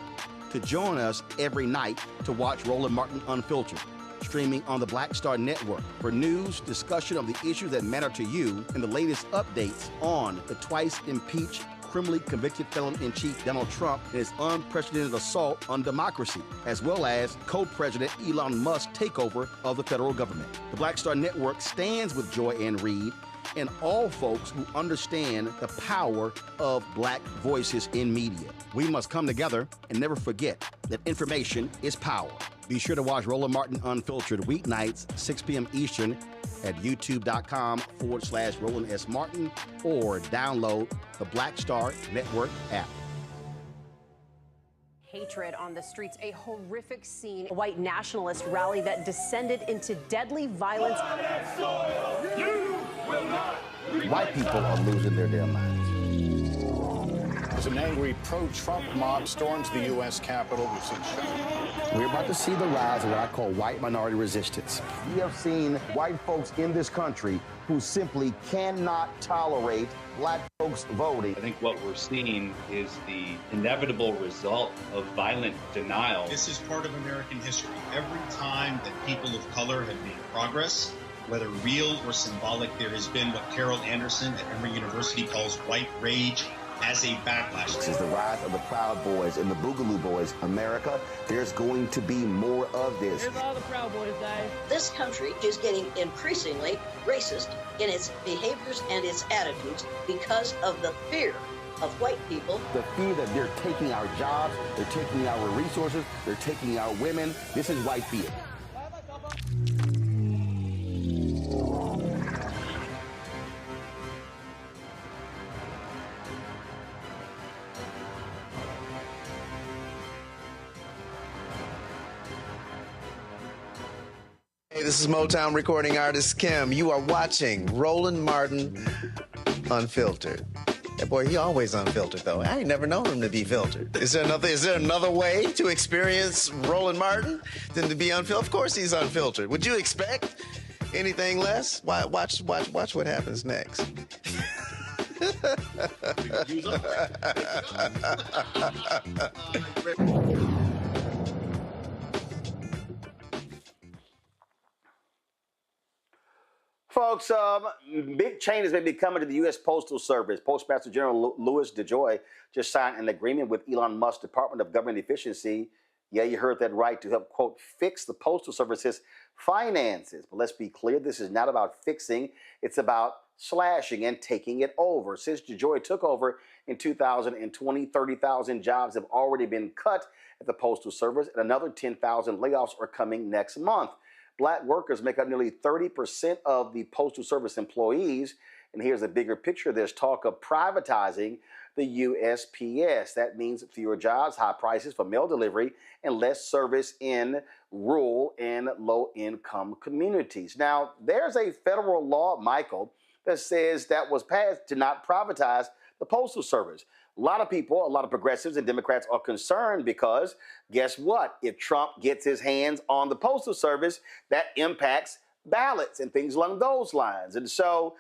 to join us every night to watch Roland Martin Unfiltered, streaming on the Black Star Network for news, discussion of the issues that matter to you, and the latest updates on the twice impeached, criminally convicted felon-in-chief Donald Trump and his unprecedented assault on democracy, as well as co-president Elon Musk's takeover of the federal government. The Black Star Network stands with Joy Ann Reid and all folks who understand the power of black voices in media. We must come together and never forget that information is power. Be sure to watch Roland Martin Unfiltered weeknights, 6 p.m. Eastern at youtube.com/Roland S. Martin or download the Black Star Network app. Hatred on the streets, a horrific scene, a white nationalist rally that descended into deadly violence. White people are losing their damn minds. As an angry pro-Trump mob storms the U.S. Capitol, we're about to see the rise of what I call white minority resistance. We have seen white folks in this country who simply cannot tolerate black folks voting. I think what we're seeing is the inevitable result of violent denial. This is part of American history. Every time that people of color have made progress, whether real or symbolic, there has been what Carol Anderson at Emory University calls white rage as a backlash. This is the rise of the Proud Boys and the Boogaloo Boys. America, there's going to be more of this. Here's all the Proud Boys, guys. This country is getting increasingly racist in its behaviors and its attitudes because of the fear of white people. The fear that they're taking our jobs, they're taking our resources, they're taking our women. This is white fear. Hey, this is Motown recording artist Kim. You are watching Roland Martin Unfiltered. That boy, he always unfiltered though. I ain't never known him to be filtered. Is there another way to experience Roland Martin than to be unfiltered? Of course he's unfiltered. Would you expect anything less? Watch what happens next. Folks, big changes may be coming to the U.S. Postal Service. Postmaster General Louis DeJoy just signed an agreement with Elon Musk's Department of Government Efficiency. Yeah, you heard that right, to help, quote, fix the Postal Service's finances. But let's be clear, this is not about fixing. It's about slashing and taking it over. Since DeJoy took over in 2020, 30,000 jobs have already been cut at the Postal Service, and another 10,000 layoffs are coming next month. Black workers make up nearly 30% of the Postal Service employees. And here's a bigger picture. There's talk of privatizing the USPS. That means fewer jobs, high prices for mail delivery, and less service in rural and low-income communities. Now, there's a federal law, Michael, that says that was passed to not privatize the Postal Service. A lot of people, a lot of progressives and Democrats are concerned because guess what? If Trump gets his hands on the Postal Service, that impacts ballots and things along those lines. And so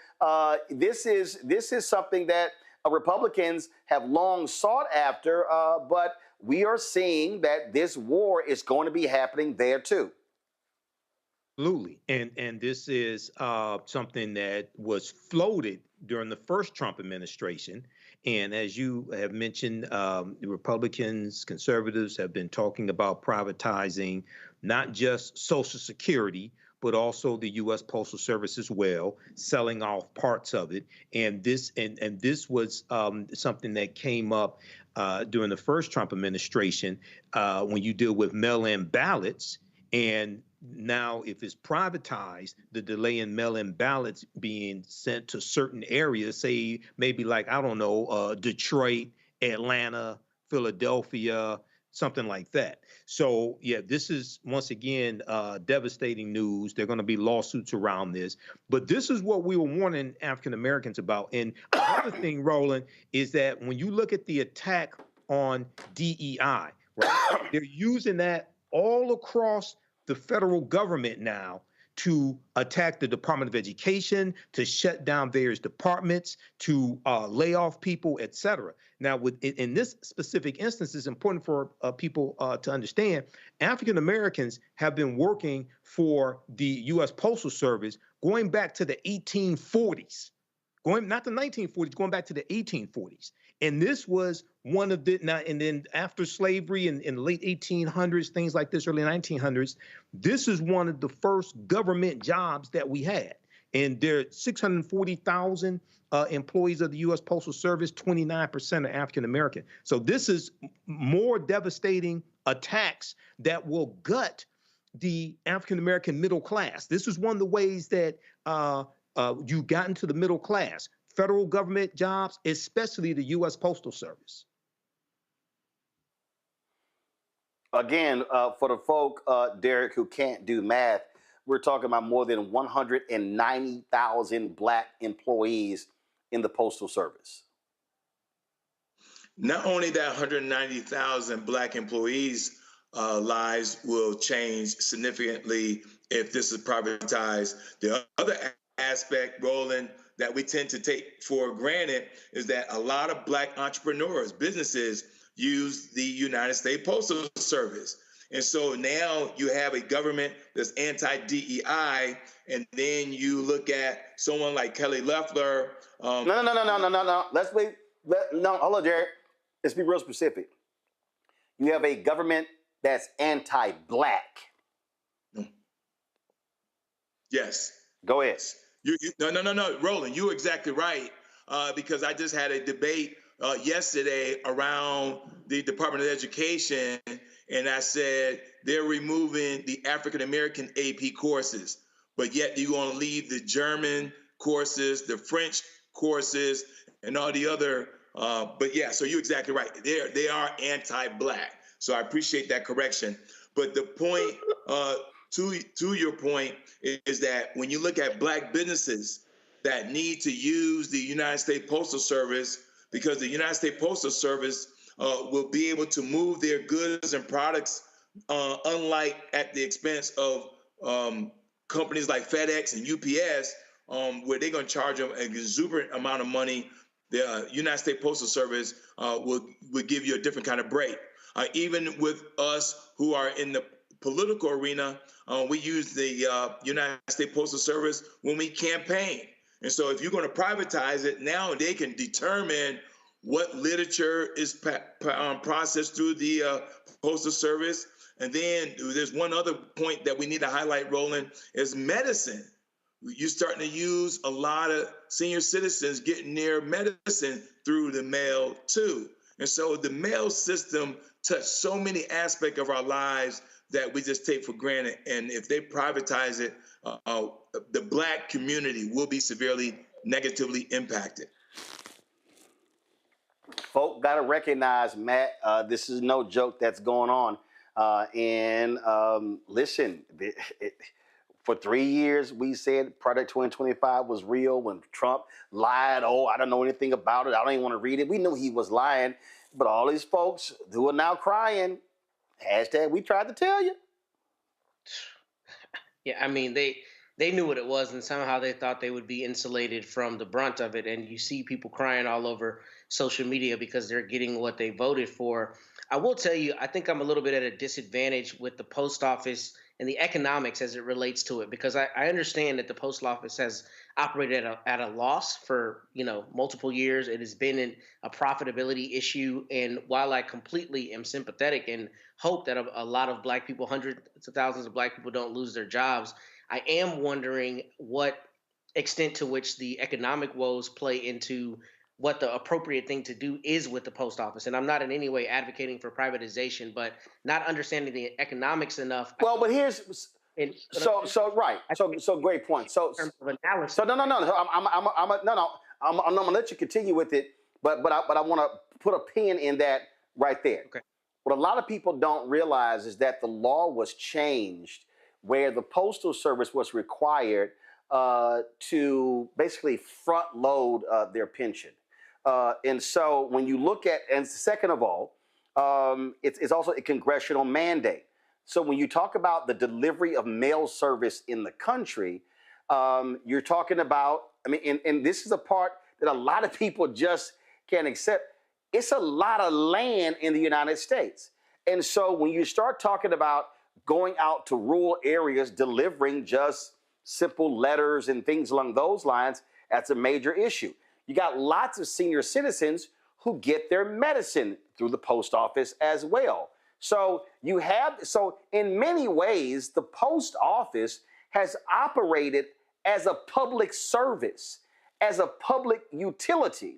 this is something that Republicans have long sought after, but we are seeing that this war is going to be happening there too. Absolutely. And this is something that was floated during the first Trump administration. And as you have mentioned, the Republicans, conservatives have been talking about privatizing not just Social Security, but also the U.S. Postal Service as well, selling off parts of it. And this was something that came up during the first Trump administration when you deal with mail-in ballots. And now, if it's privatized, the delay in mail-in ballots being sent to certain areas, say maybe like, I don't know, Detroit, Atlanta, Philadelphia, something like that. So, yeah, this is, once again, devastating news. There are going to be lawsuits around this. But this is what we were warning African Americans about. And another thing, Roland, is that when you look at the attack on DEI, right, they're using that all across the federal government now to attack the Department of Education, to shut down various departments, to lay off people, et cetera. Now, in this specific instance, it's important for people to understand, African Americans have been working for the U.S. Postal Service going back to the 1840s. Not the 1940s, going back to the 1840s. And this was one of the, and then after slavery in the late 1800s, things like this, early 1900s, this is one of the first government jobs that we had. And there are 640,000 employees of the U.S. Postal Service, 29% are African American. So this is more devastating attacks that will gut the African American middle class. This is one of the ways that you got into the middle class, federal government jobs, especially the U.S. Postal Service. Again, for the folk, Derek, who can't do math, we're talking about more than 190,000 Black employees in the Postal Service. Not only that, 190,000 Black employees' lives will change significantly if this is privatized. The other aspect, Roland, that we tend to take for granted is that a lot of Black entrepreneurs, businesses, use the United States Postal Service. And so now you have a government that's anti-DEI, and then you look at someone like Kelly Loeffler. No. Let's wait. No, hold on, Jared. Let's be real specific. You have a government that's anti-Black. Yes. Go ahead. No, Roland, you're exactly right. Because I just had a debate yesterday around the Department of Education, and I said they're removing the African American AP courses, but yet you're going to leave the German courses, the French courses, and all the other. But yeah, so you're exactly right. They are anti-Black. So I appreciate that correction. But the point, to your point, is that when you look at Black businesses that need to use the United States Postal Service, because the United States Postal Service will be able to move their goods and products, unlike at the expense of companies like FedEx and UPS, where they're going to charge them an exuberant amount of money. The United States Postal Service will give you a different kind of break. Even with us who are in the political arena, we use the United States Postal Service when we campaign. And so if you're going to privatize it, now they can determine what literature is processed through the Postal Service. And then there's one other point that we need to highlight, Roland, is medicine. You're starting to use a lot of senior citizens getting their medicine through the mail too. And so the mail system touched so many aspects of our lives that we just take for granted. And if they privatize it, the Black community will be severely negatively impacted. Folk got to recognize, Matt, this is no joke that's going on. Listen, for 3 years, we said Project 2025 was real. When Trump lied, I don't know anything about it, I don't even want to read it. We knew he was lying. But all these folks who are now crying, hashtag we tried to tell you. Yeah, I mean, they knew what it was, and somehow they thought they would be insulated from the brunt of it. And you see people crying all over social media because they're getting what they voted for. I will tell you, I think I'm a little bit at a disadvantage with the post office and the economics as it relates to it, because I understand that the post office has operated at a loss for multiple years. It has been a profitability issue, and while I completely am sympathetic and hope that a lot of Black people, hundreds of thousands of Black people, don't lose their jobs, I am wondering what extent to which the economic woes play into what the appropriate thing to do is with the post office. And I'm not in any way advocating for privatization, but not understanding the economics enough. Well, but here's right. So great point. So no. I'm gonna let you continue with it, but I want to put a pin in that right there. Okay. What a lot of people don't realize is that the law was changed where the Postal Service was required to basically front load their pension. And so when you look at, and second of all, it's also a congressional mandate. So when you talk about the delivery of mail service in the country, you're talking about, and this is a part that a lot of people just can't accept. It's a lot of land in the United States. And so when you start talking about going out to rural areas, delivering just simple letters and things along those lines, that's a major issue. You got lots of senior citizens who get their medicine through the post office as well. So in many ways, the post office has operated as a public service, as a public utility.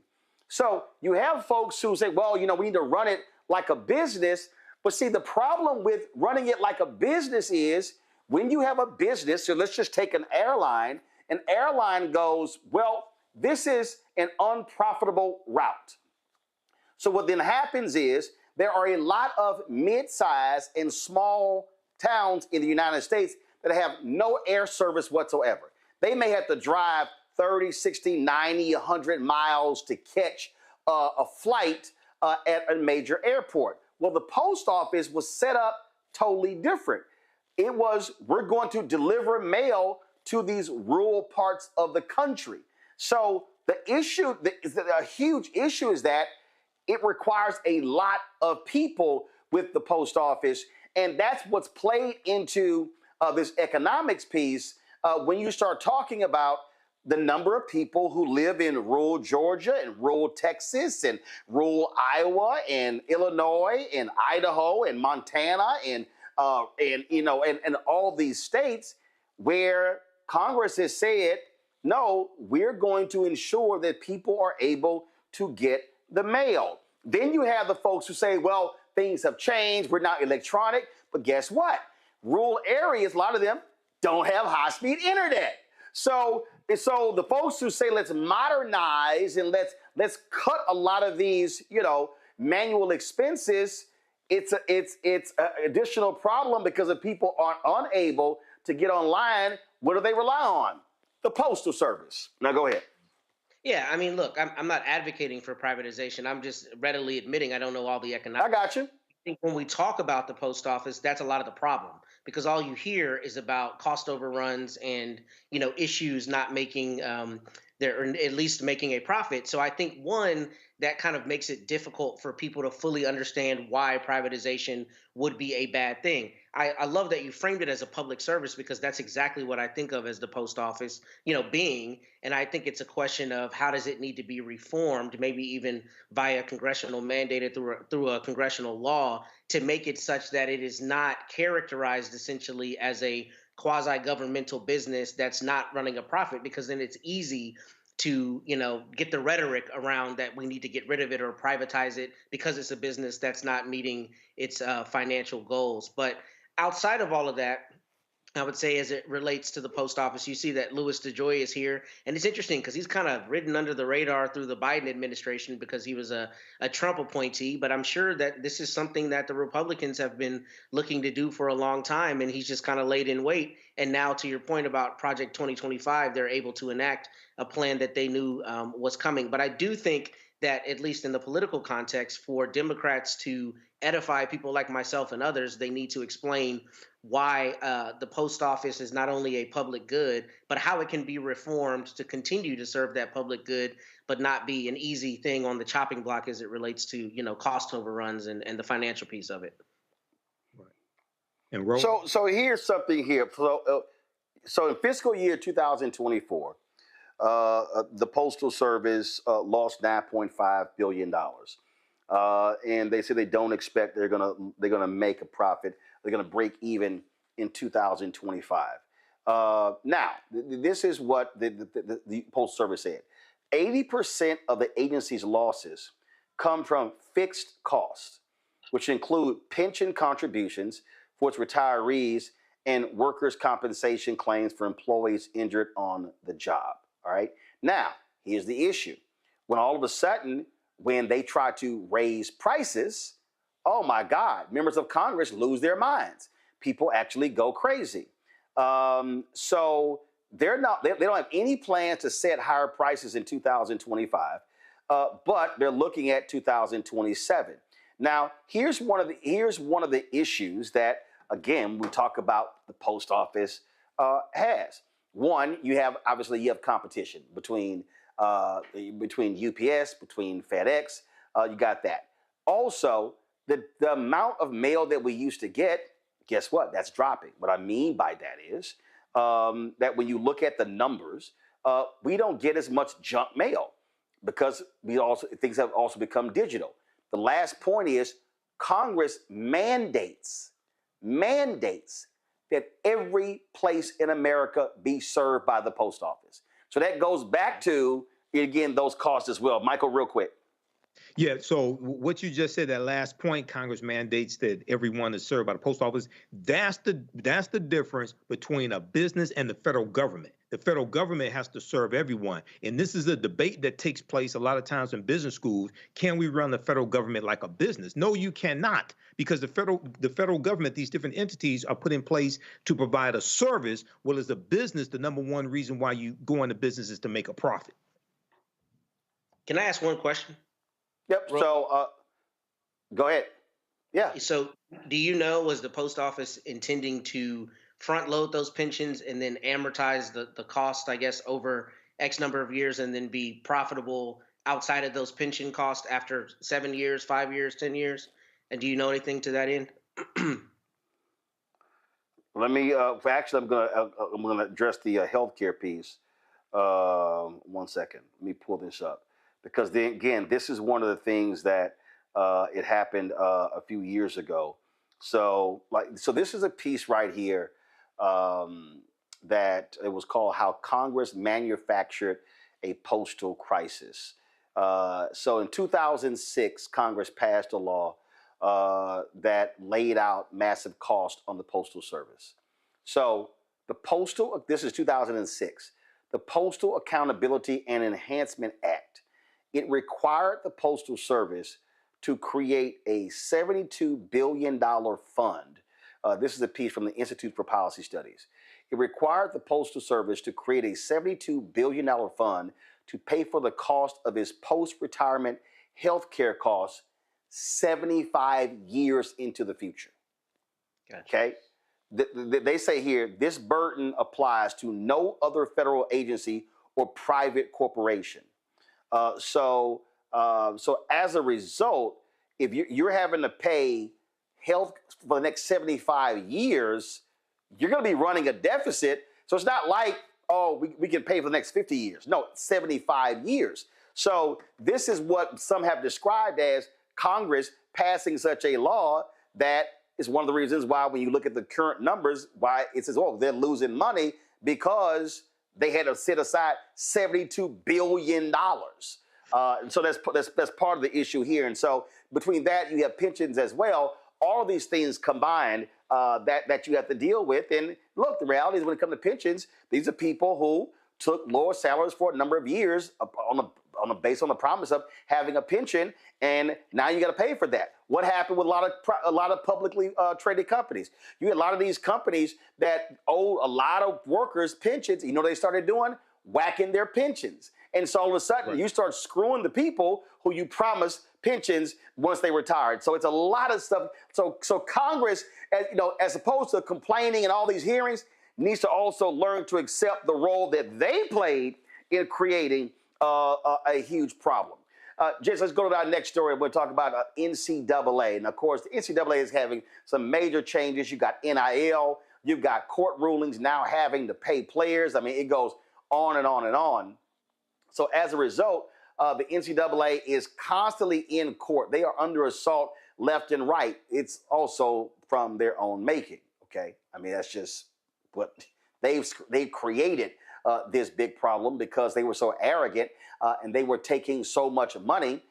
So you have folks who say, well, we need to run it like a business. But see, the problem with running it like a business is when you have a business, so let's just take an airline goes, well, this is an unprofitable route. So what then happens is there are a lot of mid-sized and small towns in the United States that have no air service whatsoever. They may have to drive 30, 60, 90, 100 miles to catch a flight at a major airport. Well, the post office was set up totally different. It was, we're going to deliver mail to these rural parts of the country. So the issue, a huge issue is that it requires a lot of people with the post office. And that's what's played into this economics piece when you start talking about the number of people who live in rural Georgia and rural Texas and rural Iowa and Illinois and Idaho and Montana and all these states where Congress has said, no, we're going to ensure that people are able to get the mail. Then you have the folks who say, well, things have changed. We're not electronic. But guess what? Rural areas, a lot of them don't have high-speed internet. So the folks who say let's modernize and let's cut a lot of these, manual expenses, it's an additional problem because if people are unable to get online, what do they rely on? The Postal Service. Now go ahead. Yeah, I mean, look, I'm not advocating for privatization. I'm just readily admitting I don't know all the economics. I got you. I think when we talk about the post office, that's a lot of the problem because all you hear is about cost overruns and issues not making or at least making a profit. So I think one that kind of makes it difficult for people to fully understand why privatization would be a bad thing. I love that you framed it as a public service because that's exactly what I think of as the post office, being. And I think it's a question of how does it need to be reformed, maybe even via congressional mandated through a congressional law to make it such that it is not characterized essentially as a quasi-governmental business that's not running a profit, because then it's easy to get the rhetoric around that we need to get rid of it or privatize it because it's a business that's not meeting its financial goals. But outside of all of that, I would say as it relates to the post office, you see that Louis DeJoy is here. And it's interesting because he's kind of ridden under the radar through the Biden administration because he was a Trump appointee. But I'm sure that this is something that the Republicans have been looking to do for a long time. And he's just kind of laid in wait. And now to your point about Project 2025, they're able to enact a plan that they knew was coming. But I do think that, at least in the political context, for Democrats to edify people like myself and others, they need to explain why the post office is not only a public good, but how it can be reformed to continue to serve that public good, but not be an easy thing on the chopping block as it relates to, cost overruns and the financial piece of it. And so here's something here. So in fiscal year 2024, the Postal Service lost $9.5 billion. And they say they don't expect they're gonna make a profit. They're gonna break even in 2025. Now, this is what the Postal Service said. 80% of the agency's losses come from fixed costs, which include pension contributions for its retirees and workers' compensation claims for employees injured on the job. All right. Now, here's the issue. When all of a sudden, when they try to raise prices, oh my God, members of Congress lose their minds. People actually go crazy. So they don't have any plans to set higher prices in 2025, but they're looking at 2027. Now, here's one of the issues that, again, we talk about the post office has. One, you have competition between UPS, between FedEx. You got that. Also, the amount of mail that we used to get, guess what? That's dropping. What I mean by that is that when you look at the numbers, we don't get as much junk mail because things have also become digital. The last point is Congress mandates that every place in America be served by the post office. So that goes back to, again, those costs as well. Michael, real quick. Yeah, so what you just said, that last point, Congress mandates that everyone is served by the post office. That's the difference between a business and the federal government. The federal government has to serve everyone. And this is a debate that takes place a lot of times in business schools. Can we run the federal government like a business? No, you cannot, because the federal government, these different entities are put in place to provide a service. Well, as a business, the number one reason why you go into business is to make a profit. Can I ask one question? Yep. So go ahead. Yeah. So do you know, was the post office intending to front load those pensions and then amortize the cost, I guess, over X number of years and then be profitable outside of those pension costs after 7 years, 5 years, 10 years? And do you know anything to that end? Let me, actually, I'm gonna address the healthcare piece. 1 second. Let me pull this up. Because then again, this is one of the things that it happened a few years ago. So this is a piece right here that it was called "How Congress Manufactured a Postal Crisis," So in 2006, Congress passed a law that laid out massive cost on the Postal Service. So this is 2006, the Postal Accountability and Enhancement Act, it required the Postal Service to create a $72 billion fund. This is a piece from the Institute for Policy Studies. It required the Postal Service to create a $72 billion fund to pay for the cost of its post-retirement health care costs 75 years into the future. Gotcha. Okay? They say here, this burden applies to no other federal agency or private corporation. So as a result, if you're having to pay health for the next 75 years, you're going to be running a deficit. So it's not like, oh, we can pay for the next 50 years. No, 75 years. So this is what some have described as Congress passing such a law that is one of the reasons why when you look at the current numbers, why it says, oh, they're losing money because they had to set aside $72 billion. And so that's part of the issue here. And so between that, you have pensions as well. All of these things combined that you have to deal with. And look, the reality is when it comes to pensions, these are people who took lower salaries for a number of years based on the promise of having a pension, and now you got to pay for that. What happened with a lot of publicly traded companies? You had a lot of these companies that owe a lot of workers pensions. You know what they started doing? Whacking their pensions. And so all of a sudden, you start screwing the people who you promised pensions once they retired. So it's a lot of stuff. So Congress, as opposed to complaining and all these hearings, needs to also learn to accept the role that they played in creating a huge problem. Jason, let's go to our next story. We'll talk about NCAA. And of course, the NCAA is having some major changes. You got NIL, you've got court rulings now having to pay players. I mean, it goes on and on and on. So as a result, the NCAA is constantly in court. They are under assault left and right. It's also from their own making. Okay, I mean that's just what they've created this big problem because they were so arrogant and they were taking so much money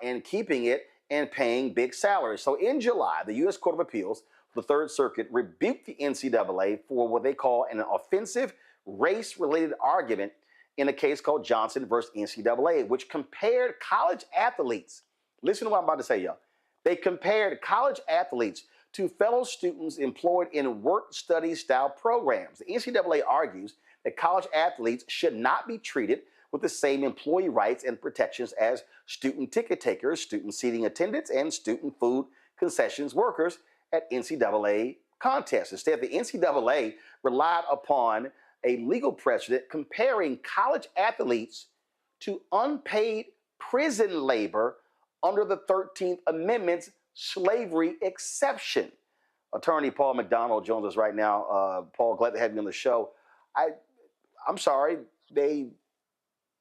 and keeping it and paying big salaries. So in July, the U.S. Court of Appeals, the Third Circuit, rebuked the NCAA for what they call an offensive race-related argument in a case called Johnson versus NCAA, which compared college athletes. Listen to what I'm about to say, y'all. They compared college athletes to fellow students employed in work-study style programs. The NCAA argues that college athletes should not be treated with the same employee rights and protections as student ticket takers, student seating attendants, and student food concessions workers at NCAA contests. Instead, the NCAA relied upon a legal precedent comparing college athletes to unpaid prison labor under the 13th Amendment's slavery exception. Attorney Paul McDonald joins us right now. Paul, glad to have you on the show. I'm sorry, they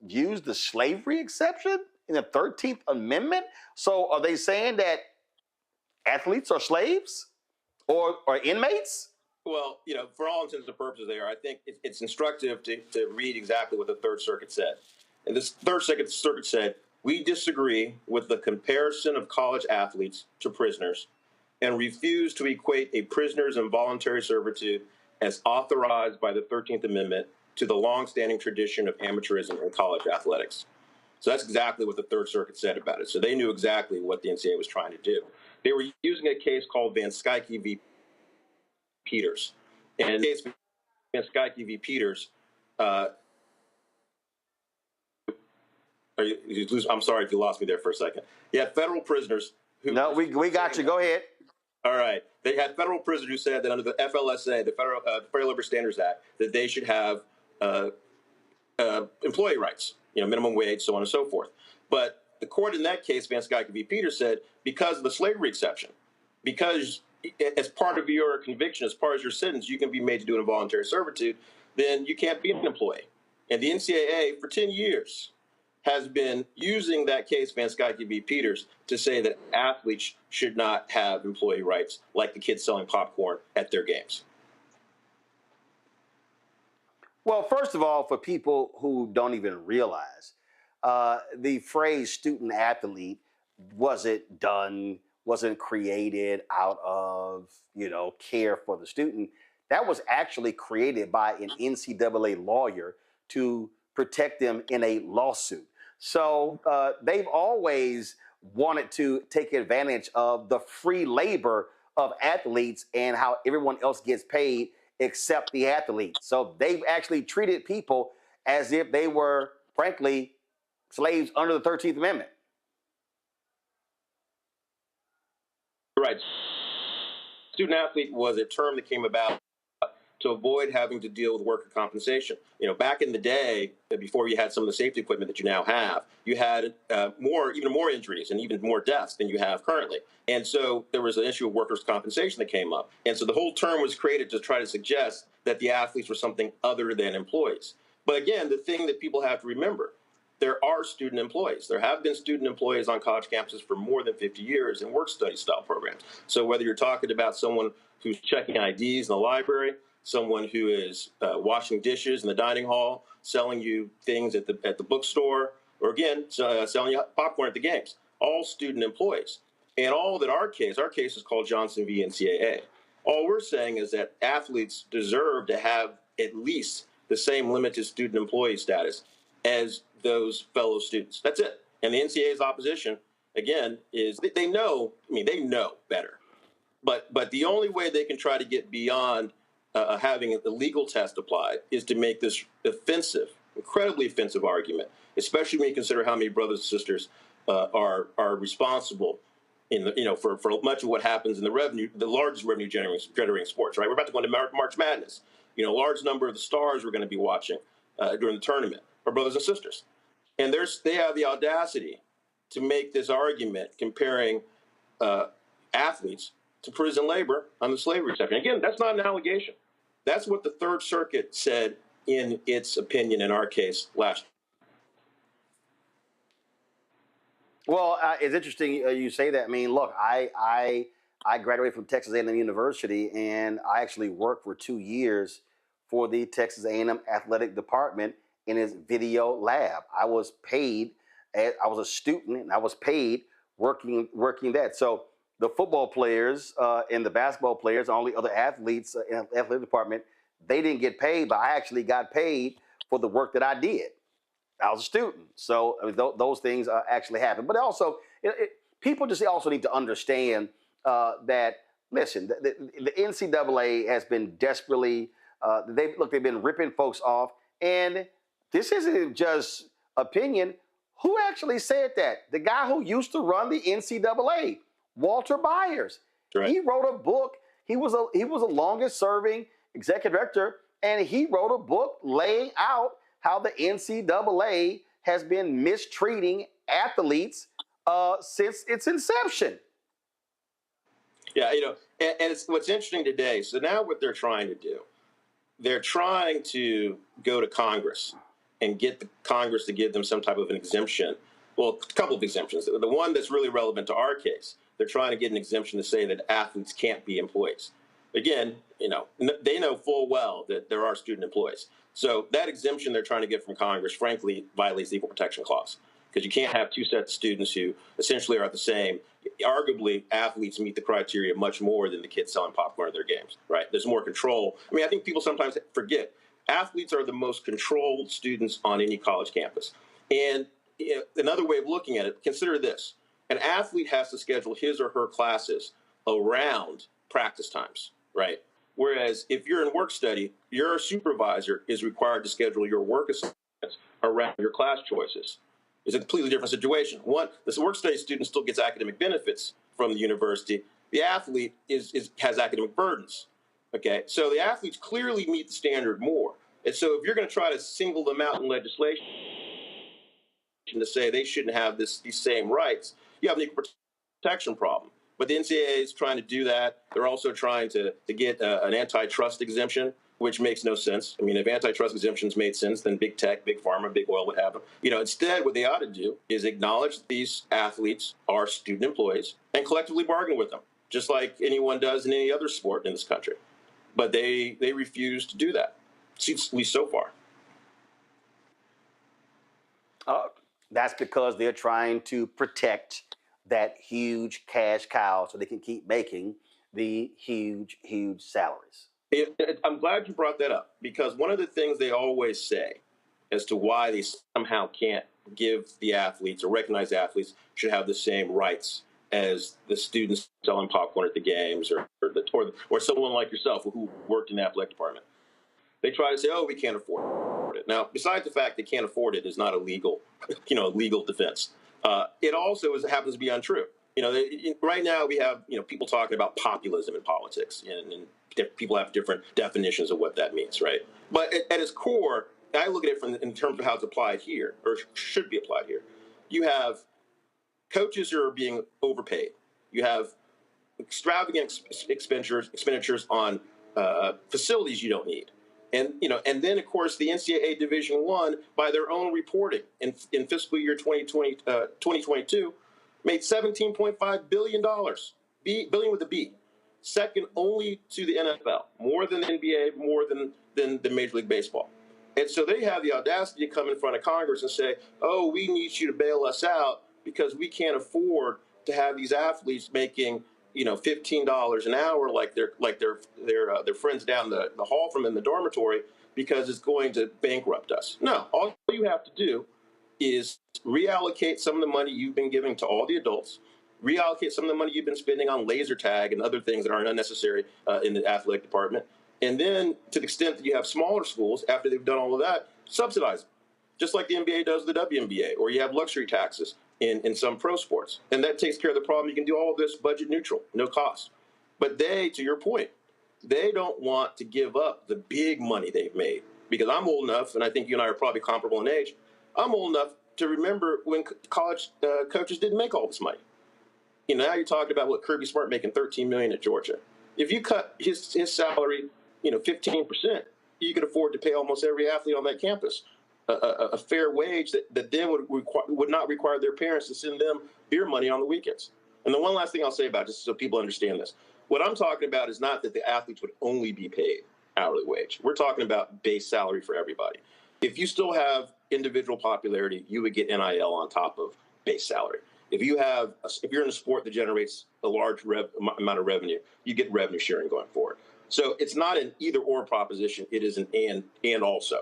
used the slavery exception in the 13th Amendment? So are they saying that athletes are slaves or inmates? Well, for all intents and purposes there, I think it's instructive to read exactly what the Third Circuit said. And this Third Circuit said, we disagree with the comparison of college athletes to prisoners and refuse to equate a prisoner's involuntary servitude as authorized by the 13th Amendment to the longstanding tradition of amateurism in college athletics. So that's exactly what the Third Circuit said about it. So they knew exactly what the NCAA was trying to do. They were using a case called Van Skyke v. Peters. And in the case of Van Skyke v. Peters, I'm sorry if you lost me there for a second. You had federal prisoners who... No, we got you. Go ahead. All right. They had federal prisoners who said that under the FLSA, the Fair Labor Standards Act, that they should have employee rights, minimum wage, so on and so forth. But the court in that case, Van Skyke v. Peters, said because of the slavery exception, because as part of your conviction, as part of your sentence, you can be made to do an involuntary servitude, then you can't be an employee. And the NCAA, for 10 years, has been using that case, Van Skyke v. Peters, to say that athletes should not have employee rights like the kids selling popcorn at their games. Well, first of all, for people who don't even realize, the phrase student athlete wasn't created out of, care for the student. That was actually created by an NCAA lawyer to protect them in a lawsuit. So they've always wanted to take advantage of the free labor of athletes and how everyone else gets paid except the athletes. So they've actually treated people as if they were, frankly, slaves under the 13th Amendment. Right. Student athlete was a term that came about to avoid having to deal with worker compensation. Back in the day, before you had some of the safety equipment that you now have, you had even more injuries and even more deaths than you have currently. And so there was an issue of workers' compensation that came up. And so the whole term was created to try to suggest that the athletes were something other than employees. But again, the thing that people have to remember, there are student employees. There have been student employees on college campuses for more than 50 years in work-study style programs. So whether you're talking about someone who's checking IDs in the library, someone who is washing dishes in the dining hall, selling you things at the bookstore, or again, selling you popcorn at the games, all student employees. And all that our case is called Johnson v. NCAA. All we're saying is that athletes deserve to have at least the same limited student employee status as those fellow students. That's it. And the NCAA's opposition, again, is they know better. But the only way they can try to get beyond having the legal test applied is to make this incredibly offensive argument, especially when you consider how many brothers and sisters are responsible for much of what happens in the largest revenue generating sports. Right, we're about to go into March Madness. A large number of the stars we're going to be watching during the tournament are brothers and sisters, and they have the audacity to make this argument comparing athletes to prison labor on the slavery exception. Again, that's not an allegation. That's what the Third Circuit said in its opinion in our case last year. Well, it's interesting you say that. I mean, look, I graduated from Texas A&M University, and I actually worked for 2 years for the Texas A&M athletic department in its video lab. I was paid. I was a student, and I was paid working that. So the football players and the basketball players, all the other athletes in the athletic department, they didn't get paid, but I actually got paid for the work that I did. I was a student. So I mean, those things actually happen. But also, people just also need to understand that, listen, the NCAA has been desperately, they've been ripping folks off. And this isn't just opinion. Who actually said that? The guy who used to run the NCAA, Walter Byers. Right. He wrote a book. He was the longest serving executive director, and he wrote a book laying out how the NCAA has been mistreating athletes since its inception. Yeah, and it's what's interesting today. So now what they're trying to do, they're trying to go to Congress and get the Congress to give them some type of an exemption. Well, a couple of exemptions. The one that's really relevant to our case, they're trying to get an exemption to say that athletes can't be employees. Again, they know full well that there are student employees. So that exemption they're trying to get from Congress, frankly, violates the Equal Protection Clause, because you can't have two sets of students who essentially are the same. Arguably, athletes meet the criteria much more than the kids selling popcorn at their games, right? There's more control. I mean, I think people sometimes forget athletes are the most controlled students on any college campus. And another way of looking at it, consider this. An athlete has to schedule his or her classes around practice times, right? Whereas if you're in work study, your supervisor is required to schedule your work assignments around your class choices. It's a completely different situation. One, this work study student still gets academic benefits from the university. The athlete has academic burdens. Okay, so the athletes clearly meet the standard more. And so if you're going to try to single them out in legislation to say they shouldn't have these same rights, you have an equal protection problem. But the NCAA is trying to do that. They're also trying to get an antitrust exemption, which makes no sense. I mean, if antitrust exemptions made sense, then big tech, big pharma, big oil would have them. Instead, what they ought to do is acknowledge that these athletes are student employees and collectively bargain with them, just like anyone does in any other sport in this country. But they refuse to do that, at least so far. That's because they're trying to protect that huge cash cow so they can keep making the huge, huge salaries. I'm glad you brought that up, because one of the things they always say as to why they somehow can't give the athletes or recognize athletes should have the same rights as the students selling popcorn at the games or someone like yourself who worked in the athletic department. They try to say, oh, we can't afford it. Now, besides the fact they can't afford it is not a legal, legal defense. It also happens to be untrue. Right now we have, people talking about populism in politics, and people have different definitions of what that means, right? But at its core, I look at it in terms of how it's applied here, or should be applied here. You have coaches who are being overpaid. You have extravagant expenditures on facilities you don't need. And then of course the NCAA Division I, by their own reporting in fiscal year 2022, made $17.5 billion, billion with a B, second only to the NFL, more than the NBA, more than the Major League Baseball. And so they have the audacity to come in front of Congress and say, oh, we need you to bail us out because we can't afford to have these athletes making $15 an hour like their friends down the hall from in the dormitory, because it's going to bankrupt us. No, all you have to do is reallocate some of the money you've been giving to all the adults, reallocate some of the money you've been spending on laser tag and other things that aren't unnecessary in the athletic department, and then to the extent that you have smaller schools, after they've done all of that, subsidize them, just like the NBA does the WNBA, or you have luxury taxes in some pro sports. And that takes care of the problem. You can do all of this budget neutral, no cost. But they, to your point, they don't want to give up the big money they've made. Because I'm old enough, and I think you and I are probably comparable in age, I'm old enough to remember when college coaches didn't make all this money. Now you're talking about what Kirby Smart making $13 million at Georgia. If you cut his salary, 15%, you could afford to pay almost every athlete on that campus a fair wage that then would not require their parents to send them beer money on the weekends. And the one last thing I'll say about it, just so people understand this, what I'm talking about is not that the athletes would only be paid hourly wage. We're talking about base salary for everybody. If you still have individual popularity, you would get NIL on top of base salary. If you're in a sport that generates a large amount of revenue, you get revenue sharing going forward. So it's not an either or proposition. It is an and also.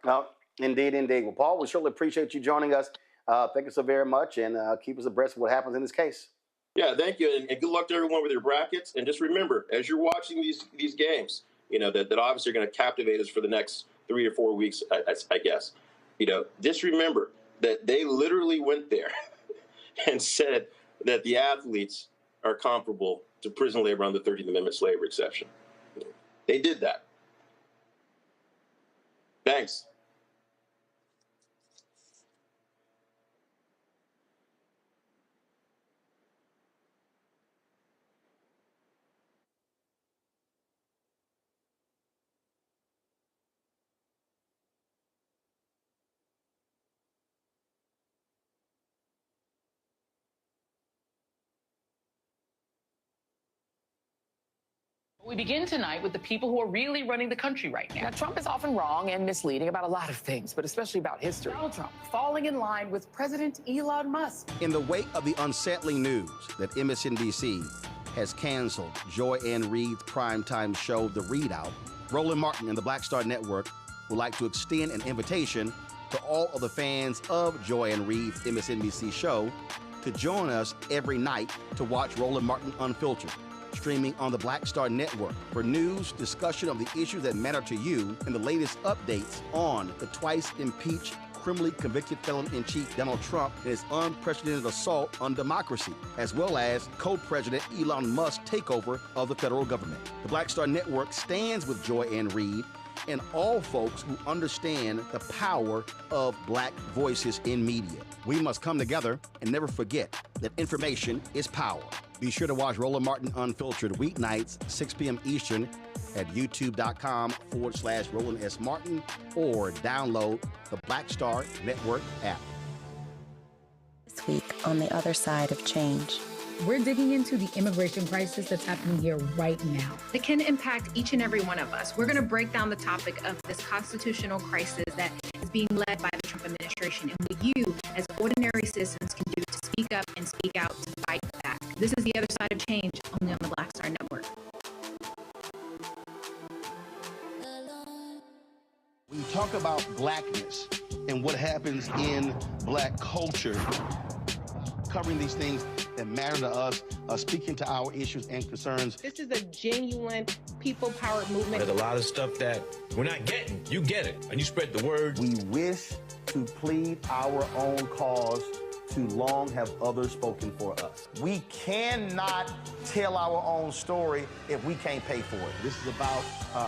Well, indeed. Well, Paul, we surely appreciate you joining us. Thank you so very much, and keep us abreast of what happens in this case. Yeah, thank you, and good luck to everyone with your brackets. And just remember, as you're watching these games, that obviously are going to captivate us for the next 3 or 4 weeks, I guess. Just remember that they literally went there and said that the athletes are comparable to prison labor under the 13th Amendment slavery exception. They did that. Thanks. We begin tonight with the people who are really running the country right now. Now, Trump is often wrong and misleading about a lot of things, but especially about history. Donald Trump falling in line with President Elon Musk. In the wake of the unsettling news that MSNBC has canceled Joy Ann Reid's primetime show, The Readout, Roland Martin and the Black Star Network would like to extend an invitation to all of the fans of Joy Ann Reid's MSNBC show to join us every night to watch Roland Martin Unfiltered, streaming on the Black Star Network for news, discussion of the issues that matter to you, and the latest updates on the twice impeached, criminally convicted felon-in-chief Donald Trump and his unprecedented assault on democracy, as well as co-president Elon Musk's takeover of the federal government. The Black Star Network stands with Joy Ann Reid and all folks who understand the power of black voices in media. We must come together and never forget that information is power. Be sure to watch Roland Martin Unfiltered weeknights, 6 p.m. Eastern at youtube.com/Roland S. Martin, or download the Black Star Network app. This week on the other side of change. We're digging into the immigration crisis that's happening here right now. It can impact each and every one of us. We're going to break down the topic of this constitutional crisis that is being led by the Trump administration and what you, as ordinary citizens, can do to speak up and speak out to fight back. This is The Other Side of Change, only on the Black Star Network. When you talk about blackness and what happens in black culture, covering these things that matter to us, speaking to our issues and concerns. This is a genuine people-powered movement. There's a lot of stuff that we're not getting. You get it, and you spread the word. We wish to plead our own cause. Too long have others spoken for us. We cannot tell our own story if we can't pay for it. This is about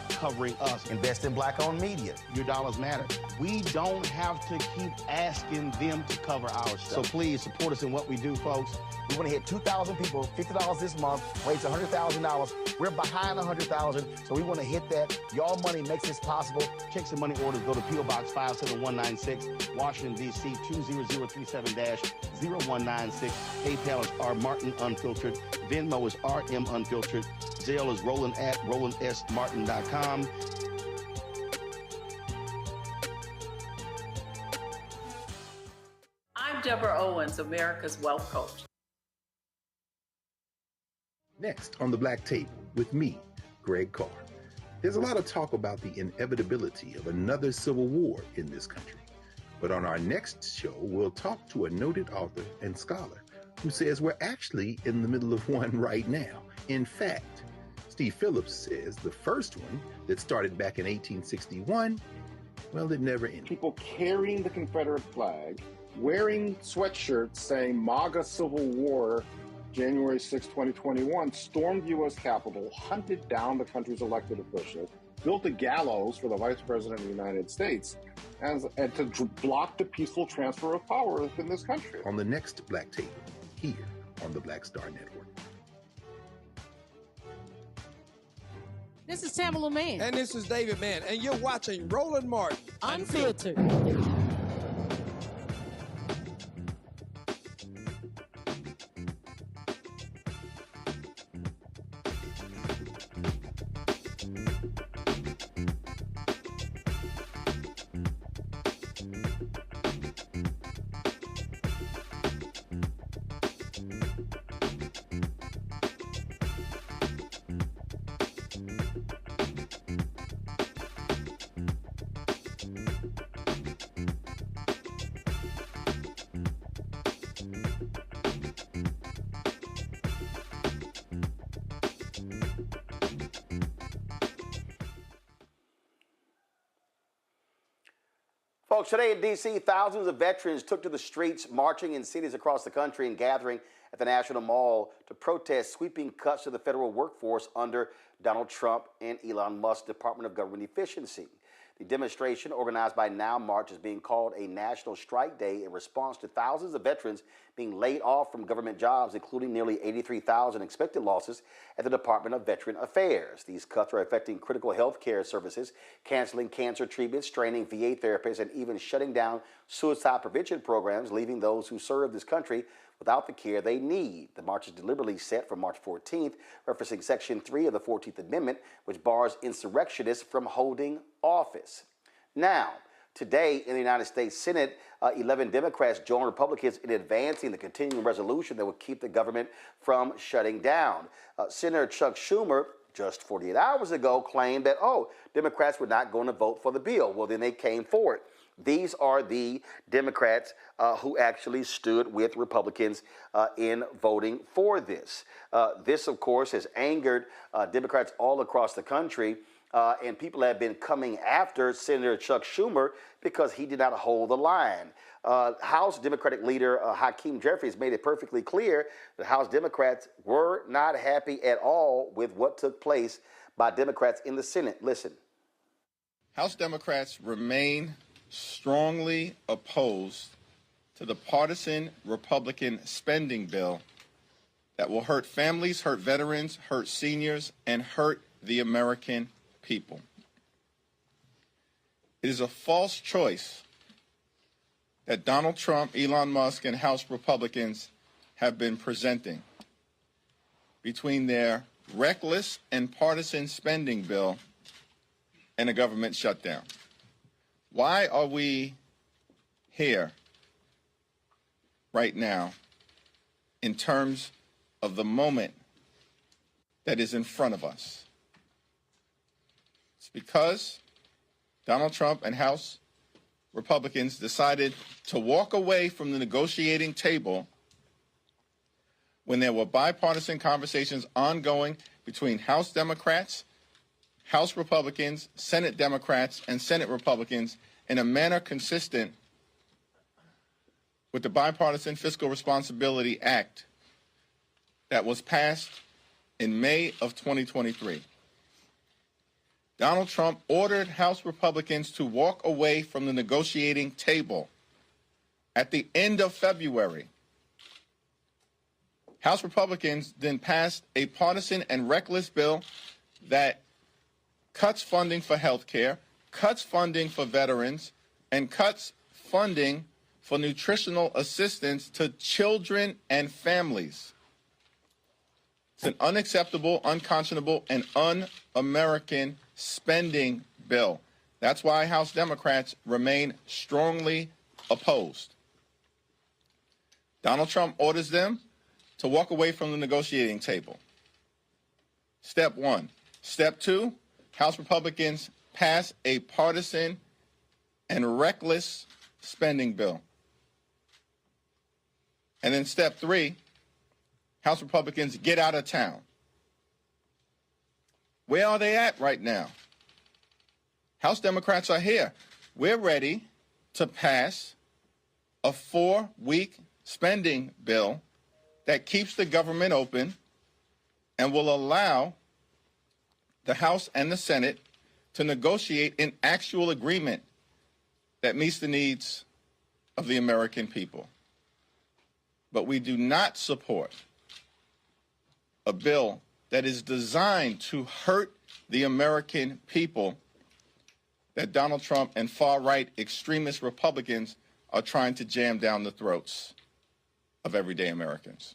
covering us. Invest in black-owned media. Your dollars matter. We don't have to keep asking them to cover our stuff. So please support us in what we do, folks. We want to hit 2,000 people, $50 this month, raise $100,000. We're behind 100,000, so we want to hit that. Y'all money makes this possible. Checks and money orders go to P.O. Box 57196, Washington, D.C. 20037-0196. PayPal is R Martin Unfiltered. Venmo is RM Unfiltered. Zelle is Roland at RolandSMartin.com. I'm Deborah Owens, America's Wealth Coach. Next on The Black Tape with me, Greg Carr. There's a lot of talk about the inevitability of another civil war in this country. But on our next show, we'll talk to a noted author and scholar who says we're actually in the middle of one right now. In fact, Steve Phillips says the first one that started back in 1861, well, it never ended. People carrying the Confederate flag, wearing sweatshirts saying MAGA Civil War, January 6, 2021, stormed the U.S. Capitol, hunted down the country's elected officials, built a gallows for the Vice President of the United States, and to block the peaceful transfer of power within this country. On the next Black Tape, here on the Black Star Network. This is Tamala Mann. And this is David Mann. And you're watching Roland Martin Unfiltered. Folks, today in D.C., thousands of veterans took to the streets, marching in cities across the country and gathering at the National Mall to protest sweeping cuts to the federal workforce under Donald Trump and Elon Musk's Department of Government Efficiency. The demonstration, organized by Now March, is being called a National Strike Day in response to thousands of veterans being laid off from government jobs, including nearly 83,000 expected losses at the Department of Veteran Affairs. These cuts are affecting critical health care services, canceling cancer treatments, straining VA therapists, and even shutting down suicide prevention programs, leaving those who serve this country without the care they need. The march is deliberately set for March 14th, referencing Section 3 of the 14th Amendment, which bars insurrectionists from holding office. Now, today in the United States Senate, 11 Democrats joined Republicans in advancing the continuing resolution that would keep the government from shutting down. Senator Chuck Schumer, just 48 hours ago, claimed that, Democrats were not going to vote for the bill. Well, then they came for it. These are the Democrats who actually stood with Republicans in voting for this. This, of course, has angered Democrats all across the country, and people have been coming after Senator Chuck Schumer because he did not hold the line. House Democratic leader Hakeem Jeffries made it perfectly clear that House Democrats were not happy at all with what took place by Democrats in the Senate. Listen. House Democrats remain strongly opposed to the partisan Republican spending bill that will hurt families, hurt veterans, hurt seniors, and hurt the American people. It is a false choice that Donald Trump, Elon Musk, and House Republicans have been presenting between their reckless and partisan spending bill and a government shutdown. Why are we here right now in terms of the moment that is in front of us? It's because Donald Trump and House Republicans decided to walk away from the negotiating table when there were bipartisan conversations ongoing between House Democrats, House Republicans, Senate Democrats, and Senate Republicans in a manner consistent with the Bipartisan Fiscal Responsibility Act that was passed in May of 2023. Donald Trump ordered House Republicans to walk away from the negotiating table at the end of February. House Republicans then passed a partisan and reckless bill that cuts funding for health care, cuts funding for veterans, and cuts funding for nutritional assistance to children and families. It's an unacceptable, unconscionable, and un-American spending bill. That's why House Democrats remain strongly opposed. Donald Trump orders them to walk away from the negotiating table. Step one. Step two, House Republicans pass a partisan and reckless spending bill. And then step three, House Republicans get out of town. Where are they at right now? House Democrats are here. We're ready to pass a 4-week spending bill that keeps the government open and will allow the House and the Senate to negotiate an actual agreement that meets the needs of the American people. But we do not support a bill that is designed to hurt the American people that Donald Trump and far-right extremist Republicans are trying to jam down the throats of everyday Americans.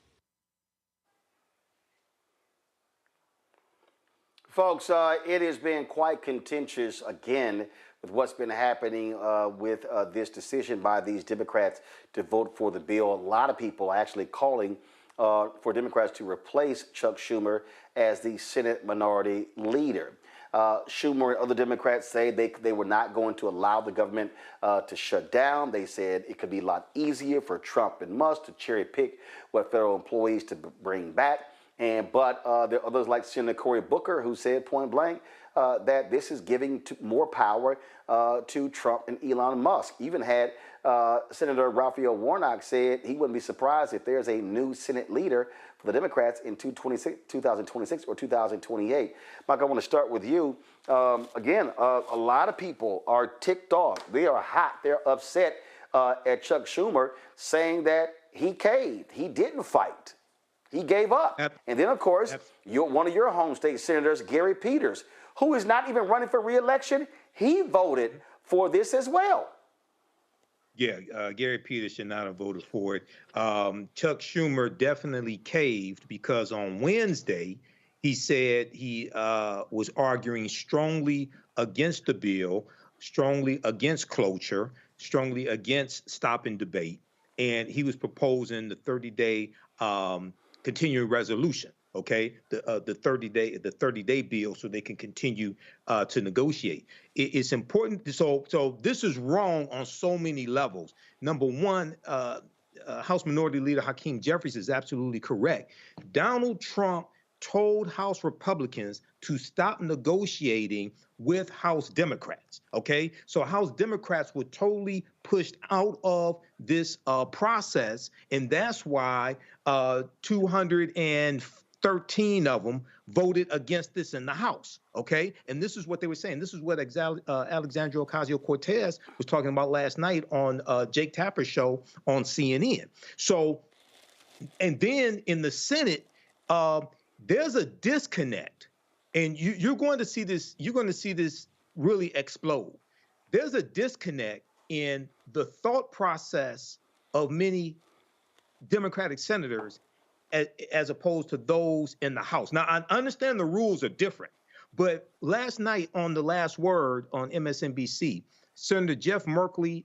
Folks, it has been quite contentious again with what's been happening with this decision by these Democrats to vote for the bill. A lot of people are actually calling for Democrats to replace Chuck Schumer as the Senate Minority Leader. Schumer and other Democrats say they were not going to allow the government to shut down. They said it could be a lot easier for Trump and Musk to cherry pick what federal employees to bring back. But there are others like Senator Cory Booker who said point blank that this is giving more power to Trump and Elon Musk. Even had Senator Raphael Warnock said he wouldn't be surprised if there's a new Senate leader for the Democrats in 2026 or 2028. Mike, I want to start with you. Again, a lot of people are ticked off. They are hot. They're upset at Chuck Schumer, saying that he caved. He didn't fight. He gave up. And then, of course, one of your home state senators, Gary Peters, who is not even running for re-election, he voted for this as well. Yeah, Gary Peters should not have voted for it. Chuck Schumer definitely caved because on Wednesday, he said he was arguing strongly against the bill, strongly against cloture, strongly against stopping debate. And he was proposing the 30-day continuing resolution, okay, the 30-day bill, so they can continue to negotiate. It's important. So this is wrong on so many levels. Number one, House Minority Leader Hakeem Jeffries is absolutely correct. Donald Trump told House Republicans to stop negotiating with House Democrats, okay? So House Democrats were totally pushed out of this process, and that's why 213 of them voted against this in the House, okay? And this is what they were saying. This is what Alexandria Ocasio-Cortez was talking about last night on Jake Tapper's show on CNN. So, and then in the Senate, there's a disconnect, and you're going to see this. You're going to see this really explode. There's a disconnect in the thought process of many Democratic senators as opposed to those in the House. Now, I understand the rules are different, but last night on The Last Word on MSNBC, Senator Jeff Merkley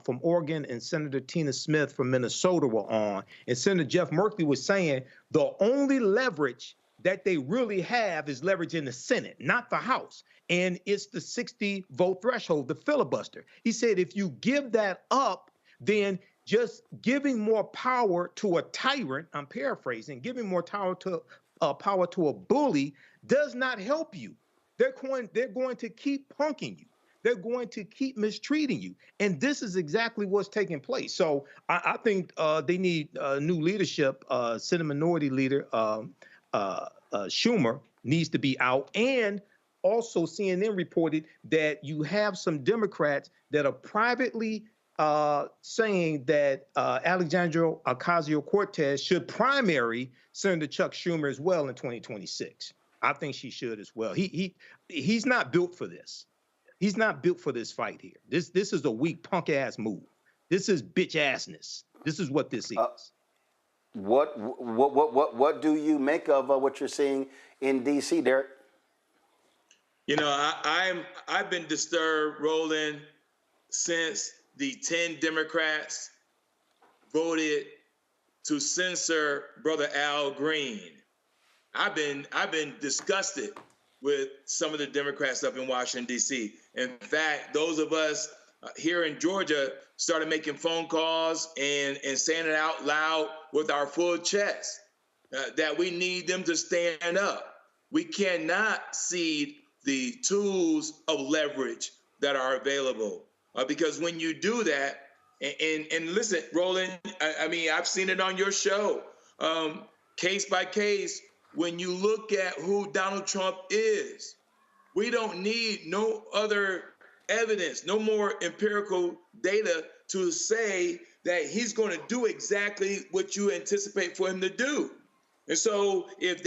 from Oregon and Senator Tina Smith from Minnesota were on. And Senator Jeff Merkley was saying the only leverage that they really have is leverage in the Senate, not the House. And it's the 60 vote threshold, the filibuster. He said if you give that up, then just giving more power to a tyrant, I'm paraphrasing, giving more power to a bully does not help you. They're going to keep punking you. They're going to keep mistreating you. And this is exactly what's taking place. So I think they need new leadership. Senate Minority Leader Schumer needs to be out. And also CNN reported that you have some Democrats that are privately saying that Alexandria Ocasio-Cortez should primary Senator Chuck Schumer as well in 2026. I think she should as well. He's not built for this. He's not built for this fight here. This is a weak punk ass move. This is bitch assness. This is what this is. What do you make of what you're seeing in D.C., Derek? You know, I've been disturbed, Roland, since the 10 Democrats voted to censor Brother Al Green. I've been disgusted with some of the Democrats up in Washington, D.C. In fact, those of us here in Georgia started making phone calls and saying it out loud with our full chest that we need them to stand up. We cannot cede the tools of leverage that are available because when you do that, and listen, Roland, I mean, I've seen it on your show, case by case, when you look at who Donald Trump is, we don't need no other evidence, no more empirical data to say that he's going to do exactly what you anticipate for him to do. And so if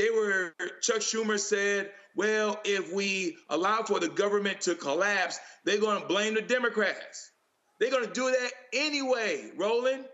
Chuck Schumer said, well, if we allow for the government to collapse, they're going to blame the Democrats. They're going to do that anyway, Roland.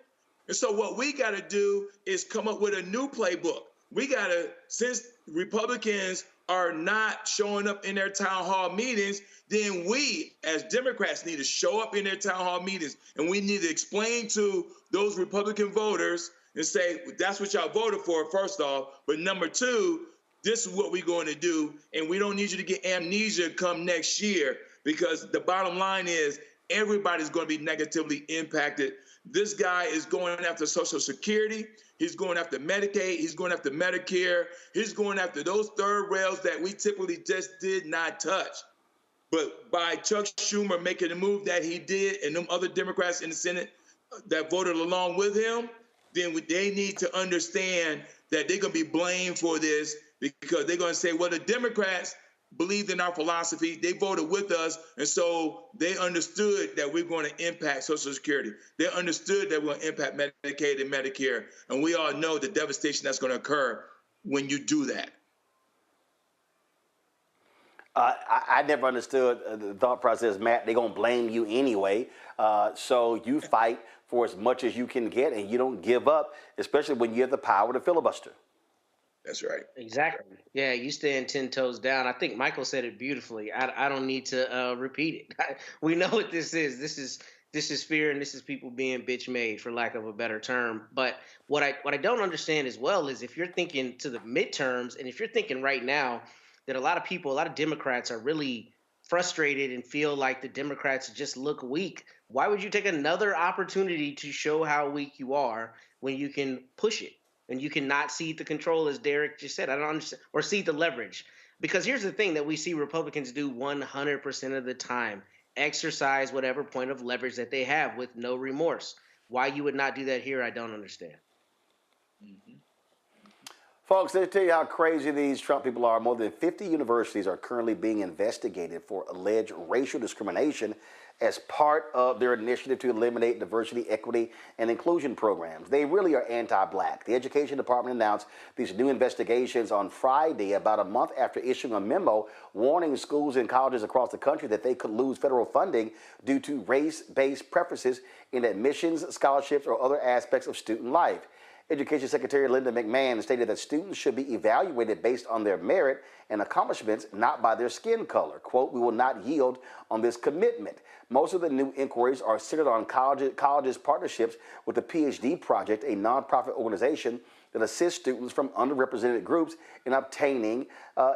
And so what we got to do is come up with a new playbook. We got to, since Republicans are not showing up in their town hall meetings, then we as Democrats need to show up in their town hall meetings. And we need to explain to those Republican voters and say, that's what y'all voted for, first off. But number two, this is what we're going to do. And we don't need you to get amnesia come next year, because the bottom line is everybody's going to be negatively impacted. This guy is going after Social Security. He's going after Medicaid. He's going after Medicare. He's going after those third rails that we typically just did not touch. But by Chuck Schumer making the move that he did and them other Democrats in the Senate that voted along with him, then they need to understand that they're going to be blamed for this, because they're going to say, well, the Democrats believed in our philosophy. They voted with us. And so they understood that we're going to impact Social Security. They understood that we're going to impact Medicaid and Medicare. And we all know the devastation that's going to occur when you do that. I never understood the thought process, Matt. They're going to blame you anyway. So you fight for as much as you can get, and you don't give up, especially when you have the power to filibuster. That's right. Exactly. Yeah, you stand 10 toes down. I think Michael said it beautifully. I don't need to repeat it. We know what this is. This is fear, and this is people being bitch made, for lack of a better term. But what I don't understand as well is if you're thinking to the midterms, and if you're thinking right now that a lot of Democrats are really frustrated and feel like the Democrats just look weak, why would you take another opportunity to show how weak you are when you can push it? And you cannot cede the control, as Derek just said. I don't understand, or cede the leverage. Because here's the thing that we see Republicans do 100% of the time: exercise whatever point of leverage that they have with no remorse. Why you would not do that here, I don't understand. Mm-hmm. Folks, let me tell you how crazy these Trump people are. More than 50 universities are currently being investigated for alleged racial discrimination as part of their initiative to eliminate diversity, equity, and inclusion programs. They really are anti-black. The Education Department announced these new investigations on Friday, about a month after issuing a memo warning schools and colleges across the country that they could lose federal funding due to race-based preferences in admissions, scholarships, or other aspects of student life. Education Secretary Linda McMahon stated that students should be evaluated based on their merit and accomplishments, not by their skin color. Quote, we will not yield on this commitment. Most of the new inquiries are centered on colleges' partnerships with the PhD Project, a nonprofit organization that assists students from underrepresented groups in obtaining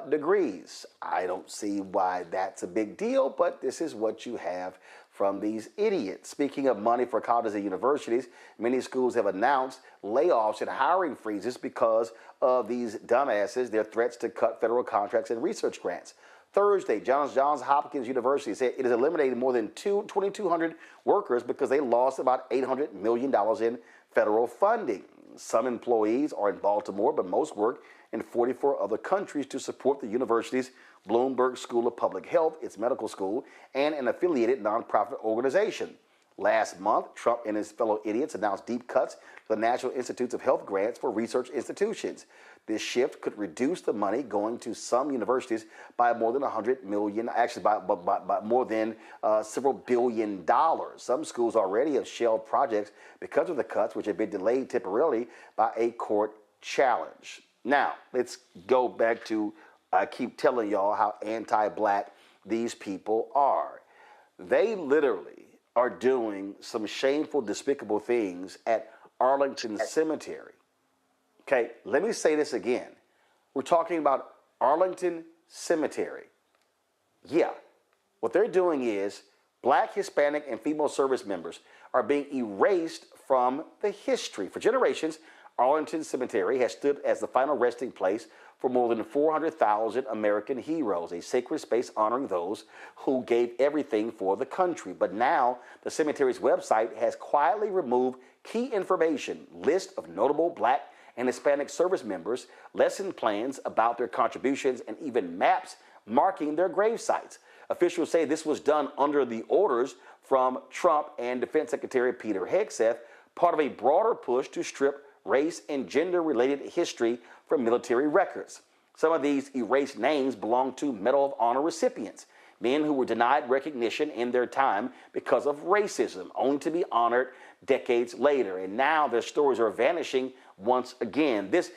degrees. I don't see why that's a big deal, but this is what you have from these idiots. Speaking of money for colleges and universities, many schools have announced layoffs and hiring freezes because of these dumbasses, their threats to cut federal contracts and research grants. Thursday, Johns Hopkins University said it has eliminated more than 2,200 workers because they lost about $800 million in federal funding. Some employees are in Baltimore, but most work in 44 other countries to support the university's Bloomberg School of Public Health, its medical school, and an affiliated nonprofit organization. Last month, Trump and his fellow idiots announced deep cuts to the National Institutes of Health grants for research institutions. This shift could reduce the money going to some universities by more than $100 million, actually by more than several billion dollars. Some schools already have shelved projects because of the cuts, which have been delayed temporarily by a court challenge. Now, let's go back to, I keep telling y'all how anti-black these people are. They literally are doing some shameful, despicable things at Arlington Cemetery. Okay, let me say this again. We're talking about Arlington Cemetery. Yeah, what they're doing is black, Hispanic, and female service members are being erased from the history. For generations, Arlington Cemetery has stood as the final resting place for more than 400,000 American heroes, a sacred space honoring those who gave everything for the country. But now, the cemetery's website has quietly removed key information, list of notable black and Hispanic service members, lesson plans about their contributions, and even maps marking their grave sites. Officials say this was done under the orders from Trump and Defense Secretary Peter Hegseth, part of a broader push to strip race and gender-related history from military records. Some of these erased names belong to Medal of Honor recipients, men who were denied recognition in their time because of racism, only to be honored decades later. And now their stories are vanishing once again. This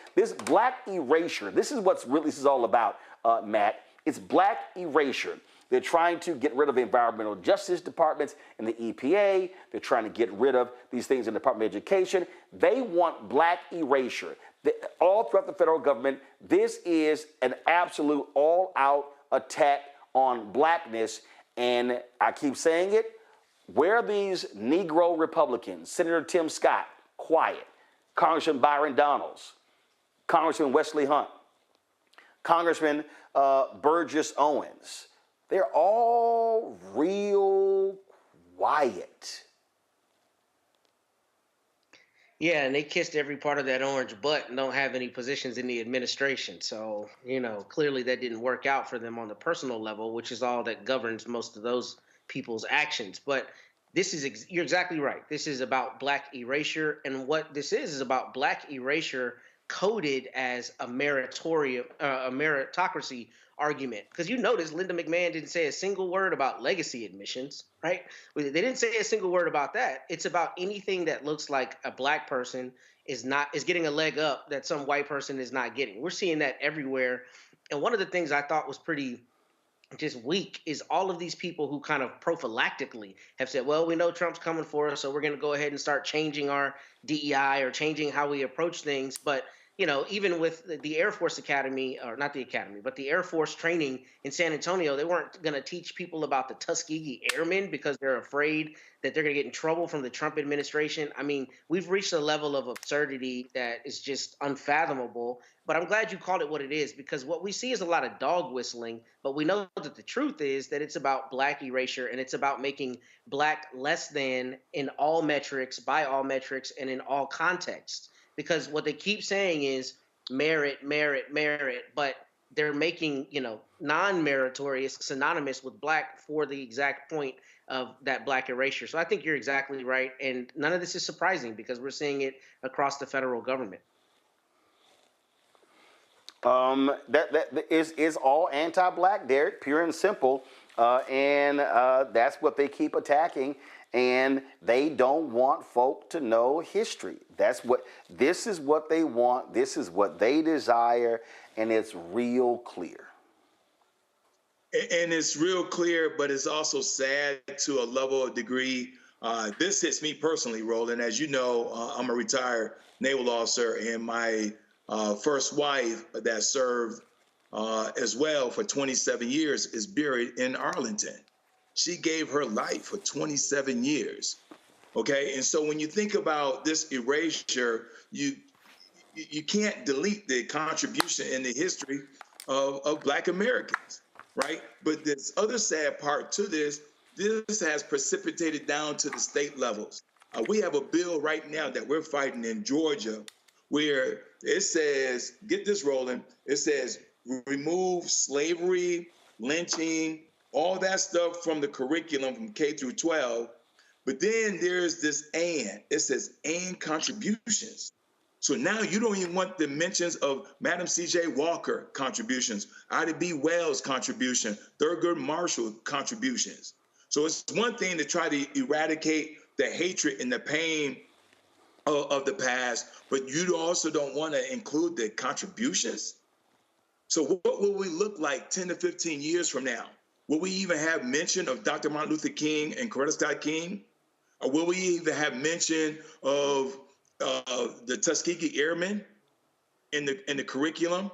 black erasure, this is what this is all about, Matt. It's black erasure. They're trying to get rid of the environmental justice departments and the EPA. They're trying to get rid of these things in the Department of Education. They want black erasure. All throughout the federal government, this is an absolute all-out attack on blackness. And I keep saying it, where are these Negro Republicans? Senator Tim Scott, quiet. Congressman Byron Donalds, Congressman Wesley Hunt, Congressman Burgess Owens. They're all real quiet. Yeah, and they kissed every part of that orange butt and don't have any positions in the administration. So, clearly that didn't work out for them on the personal level, which is all that governs most of those people's actions. But you're exactly right. This is about black erasure. And what this is about black erasure coded as a meritocracy argument. Because you notice Linda McMahon didn't say a single word about legacy admissions, right? They didn't say a single word about that. It's about anything that looks like a black person is getting a leg up that some white person is not getting. We're seeing that everywhere. And one of the things I thought was pretty just weak is all of these people who kind of prophylactically have said, well, we know Trump's coming for us, so we're going to go ahead and start changing our DEI or changing how we approach things. But even with the Air Force Academy, or not the Academy, but the Air Force training in San Antonio, they weren't going to teach people about the Tuskegee Airmen because they're afraid that they're going to get in trouble from the Trump administration. I mean, we've reached a level of absurdity that is just unfathomable. But I'm glad you called it what it is, because what we see is a lot of dog whistling. But we know that the truth is that it's about black erasure, and it's about making black less than in all metrics, by all metrics, and in all contexts. Because what they keep saying is merit, merit, merit, but they're making, non-meritorious synonymous with black for the exact point of that black erasure. So I think you're exactly right. And none of this is surprising because we're seeing it across the federal government. That is all anti-black, Derek, pure and simple. And that's what they keep attacking. and they don't want folk to know history. This is what they want. This is what they desire, and it's real clear. And it's real clear, but it's also sad to a level of degree. This hits me personally, Roland. As you know, I'm a retired naval officer, and my first wife that served as well for 27 years is buried in Arlington. She gave her life for 27 years. Okay, and so when you think about this erasure, you can't delete the contribution in the history of Black Americans, right? But this other sad part to this has precipitated down to the state levels. We have a bill right now that we're fighting in Georgia where it says, get this rolling, it says remove slavery, lynching, all that stuff from the curriculum from K through 12. But then there's this and. It says and contributions. So now you don't even want the mentions of Madam C.J. Walker contributions, Ida B. Wells contribution, Thurgood Marshall contributions. So it's one thing to try to eradicate the hatred and the pain of the past, but you also don't want to include the contributions. So what will we look like 10 to 15 years from now? Will we even have mention of Dr. Martin Luther King and Coretta Scott King? Or will we even have mention of the Tuskegee Airmen in the curriculum?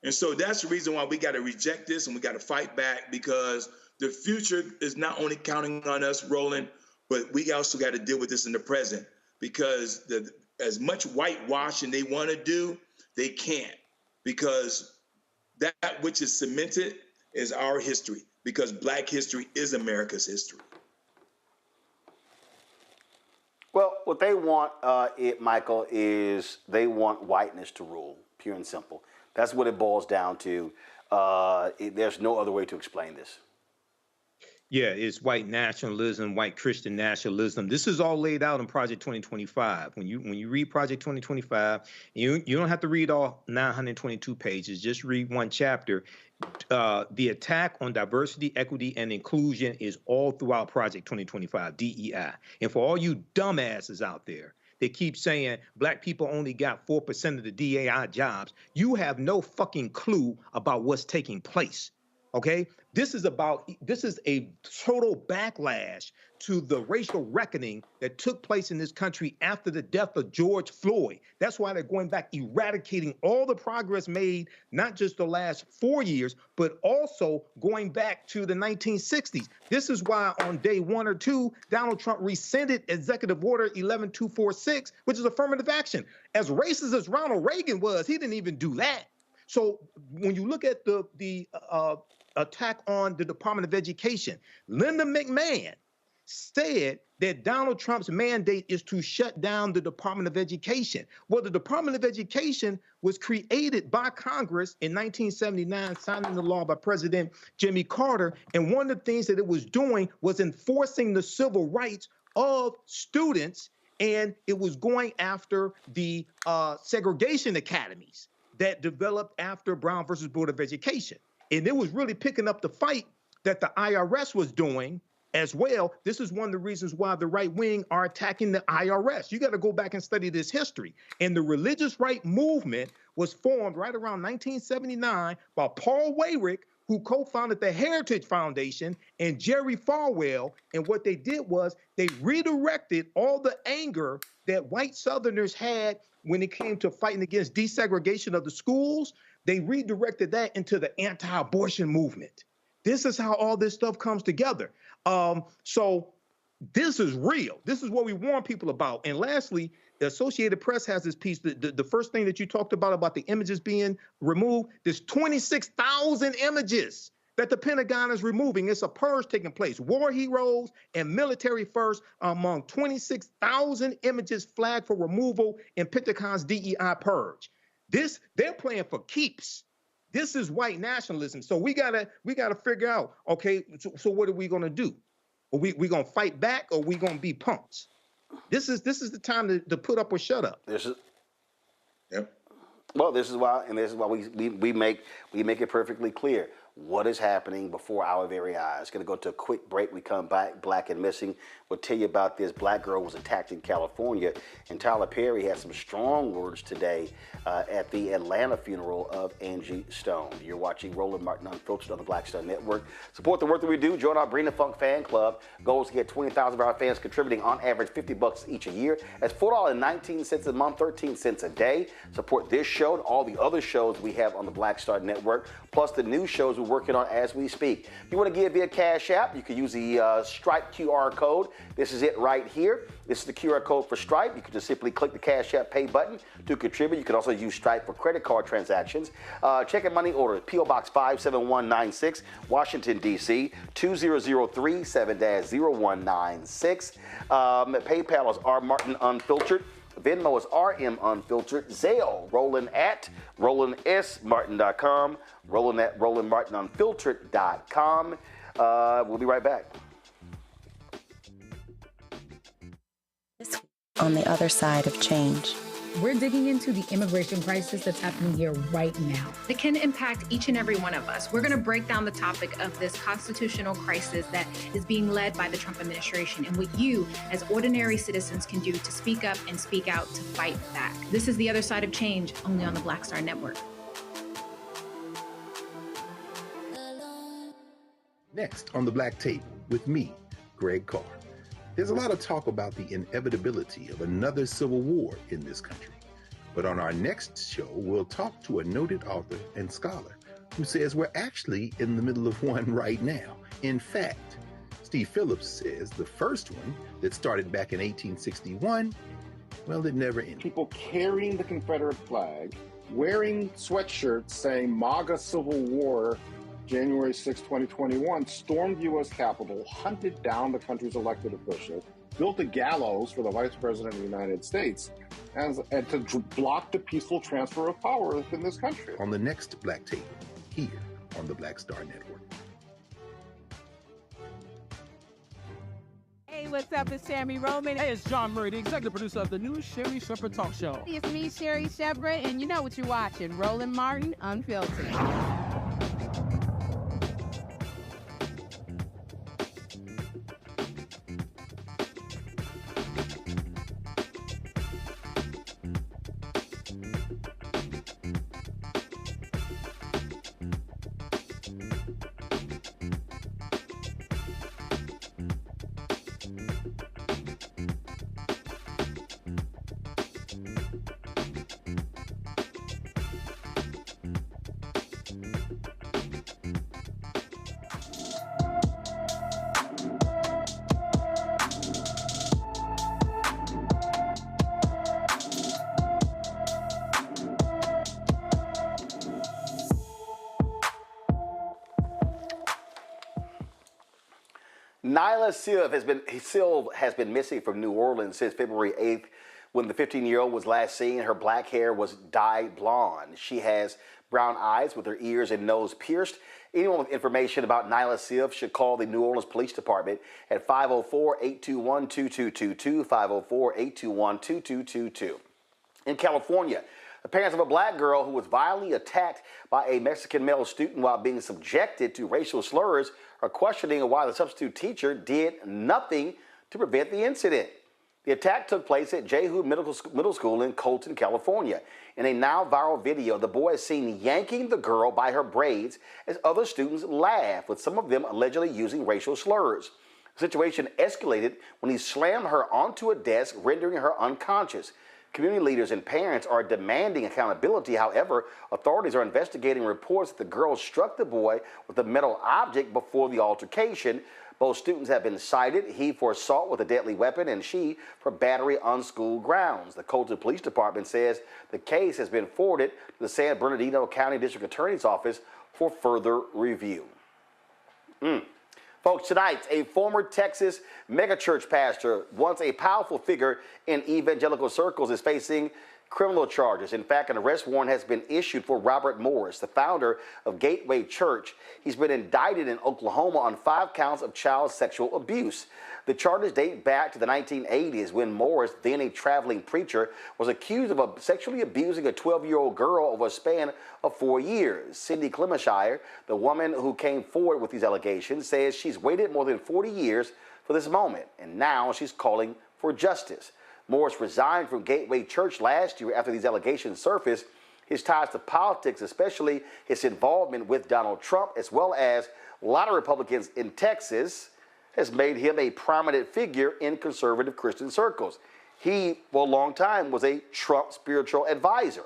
And so that's the reason why we got to reject this and we got to fight back, because the future is not only counting on us, Roland, but we also got to deal with this in the present, because as much whitewashing they want to do, they can't, because that which is cemented is our history, because Black history is America's history. Well, what they want, Michael, is they want whiteness to rule, pure and simple. That's what it boils down to. There's no other way to explain this. Yeah, it's white nationalism, white Christian nationalism. This is all laid out in Project 2025. When you read Project 2025, you don't have to read all 922 pages. Just read one chapter. The attack on diversity, equity, and inclusion is all throughout Project 2025, DEI. And for all you dumbasses out there, they keep saying Black people only got 4% of the DEI jobs. You have no fucking clue about what's taking place. Okay, this is a total backlash to the racial reckoning that took place in this country after the death of George Floyd. That's why they're going back, eradicating all the progress made, not just the last 4 years, but also going back to the 1960s. This is why on day 1 or 2, Donald Trump rescinded Executive Order 11246, which is affirmative action. As racist as Ronald Reagan was, he didn't even do that. So when you look at the attack on the Department of Education, Linda McMahon said that Donald Trump's mandate is to shut down the Department of Education. Well, the Department of Education was created by Congress in 1979, signing the law by President Jimmy Carter. And one of the things that it was doing was enforcing the civil rights of students, and it was going after the segregation academies that developed after Brown versus Board of Education. And it was really picking up the fight that the IRS was doing as well. This is one of the reasons why the right wing are attacking the IRS. You got to go back and study this history. And the religious right movement was formed right around 1979 by Paul Weyrich, who co-founded the Heritage Foundation, and Jerry Falwell. And what they did was they redirected all the anger that white Southerners had when it came to fighting against desegregation of the schools. They redirected that into the anti-abortion movement. This is how all this stuff comes together. So this is real. This is what we warn people about. And lastly, the Associated Press has this piece, the first thing that you talked about the images being removed. There's 26,000 images that the Pentagon is removing. It's a purge taking place. War heroes and military first among 26,000 images flagged for removal in Pentagon's DEI purge. They're playing for keeps. This is white nationalism. So we gotta figure out, okay, so what are we gonna do? Are we gonna fight back, or are we gonna be punks? This is the time to put up or shut up. Well, this is why we make it perfectly clear. what is happening before our very eyes. Going to go to a quick break. We come back, Black and Missing. We'll tell you about this. Black girl was attacked in California, and Tyler Perry had some strong words today at the Atlanta funeral of Angie Stone. You're watching Roland Martin Unfiltered on the Black Star Network. Support the work that we do. Join our Bring the Funk fan club. Goals to get 20,000 of our fans contributing on average $50 each a year. That's $4.19 a month, 13 cents a day. Support this show and all the other shows we have on the Black Star Network, plus the new shows we're working on as we speak. If you want to give via Cash App, you can use the Stripe QR code. This is it right here. This is the QR code for Stripe. You can just simply click the Cash App Pay button to contribute. You can also use Stripe for credit card transactions. Check and money order, P.O. Box 57196, Washington, D.C., 2003 7-0196. PayPal is R. Martin Unfiltered. Venmo is RM Unfiltered. Zelle, Roland at RolandSMartin.com. Roland at RolandMartinUnfiltered.com. We'll be right back. On the other side of change. We're digging into the immigration crisis that's happening here right now. That can impact each and every one of us. We're going to break down the topic of this constitutional crisis that is being led by the Trump administration and what you, as ordinary citizens, can do to speak up and speak out to fight back. This is The Other Side of Change, only on the Black Star Network. Next on the Black Table with me, Greg Carr. There's a lot of talk about the inevitability of another civil war in this country. But on our next show, we'll talk to a noted author and scholar who says we're actually in the middle of one right now. In fact, Steve Phillips says the first one that started back in 1861, well, it never ended. People carrying the Confederate flag, wearing sweatshirts saying MAGA Civil War, January 6, 2021, stormed U.S. Capitol, hunted down the country's elected officials, built a gallows for the Vice President of the United States, and to block the peaceful transfer of power within this country. On the next Black Table, here on the Black Star Network. Hey, what's up? It's Tammy Roman. Hey, it's John Murray, the executive producer of the new Sherry Shepherd Talk Show. It's me, Sherry Shepherd, and you know what you're watching, Roland Martin Unfiltered. Nyla Silv has been missing from New Orleans since February 8th, when the 15-year-old was last seen. Her black hair was dyed blonde. She has brown eyes with her ears and nose pierced. Anyone with information about Nyla Silv should call the New Orleans Police Department at 504-821-2222, 504-821-2222. In California, the parents of a black girl who was violently attacked by a Mexican male student while being subjected to racial slurs are questioning why the substitute teacher did nothing to prevent the incident. The attack took place at Jehu Middle School in Colton, California. In a now viral video, the boy is seen yanking the girl by her braids as other students laugh, with some of them allegedly using racial slurs. The situation escalated when he slammed her onto a desk, rendering her unconscious. Community leaders and parents are demanding accountability. However, authorities are investigating reports that the girl struck the boy with a metal object before the altercation. Both students have been cited, he for assault with a deadly weapon and she for battery on school grounds. The Colton Police Department says the case has been forwarded to the San Bernardino County District Attorney's Office for further review. Folks, tonight, a former Texas megachurch pastor, once a powerful figure in evangelical circles, is facing criminal charges. In fact, an arrest warrant has been issued for Robert Morris, the founder of Gateway Church. He's been indicted in Oklahoma on 5 counts of child sexual abuse. The charges date back to the 1980s when Morris, then a traveling preacher, was accused of sexually abusing a 12-year-old girl over a span of 4 years. Cindy Clemenshire, the woman who came forward with these allegations, says she's waited more than 40 years for this moment, and now she's calling for justice. Morris resigned from Gateway Church last year after these allegations surfaced. His ties to politics, especially his involvement with Donald Trump, as well as a lot of Republicans in Texas, has made him a prominent figure in conservative Christian circles. He, for a long time, was a Trump spiritual advisor.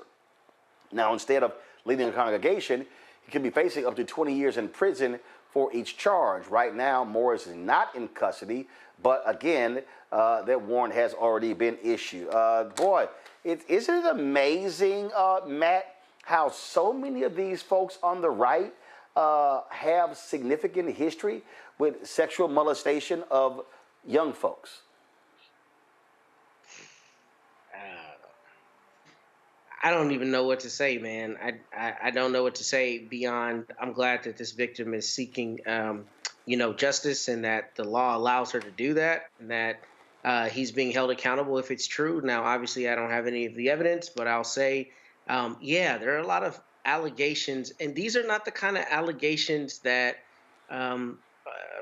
Now, instead of leading a congregation, he could be facing up to 20 years in prison for each charge. Right now, Morris is not in custody, but again, that warrant has already been issued. Boy, isn't it amazing, Matt, how so many of these folks on the right have significant history with sexual molestation of young folks? I don't even know what to say, man. I don't know what to say beyond I'm glad that this victim is seeking, justice, and that the law allows her to do that, and that he's being held accountable if it's true. Now, obviously, I don't have any of the evidence, but I'll say, there are a lot of allegations, and these are not the kind of allegations that,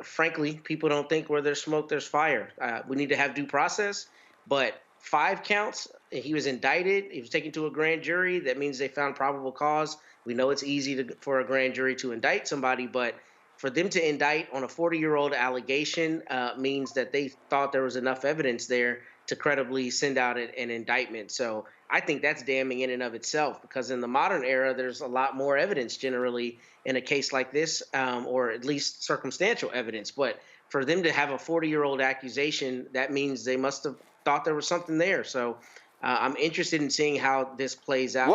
frankly, people don't think where there's smoke, there's fire. We need to have due process, but 5 counts. He was indicted. He was taken to a grand jury. That means they found probable cause. We know it's easy for a grand jury to indict somebody, but for them to indict on a 40-year-old allegation means that they thought there was enough evidence there to credibly send out an indictment. So I think that's damning in and of itself, because in the modern era, there's a lot more evidence generally in a case like this, or at least circumstantial evidence. But for them to have a 40-year-old accusation, that means they must have thought there was something there. So I'm interested in seeing how this plays out.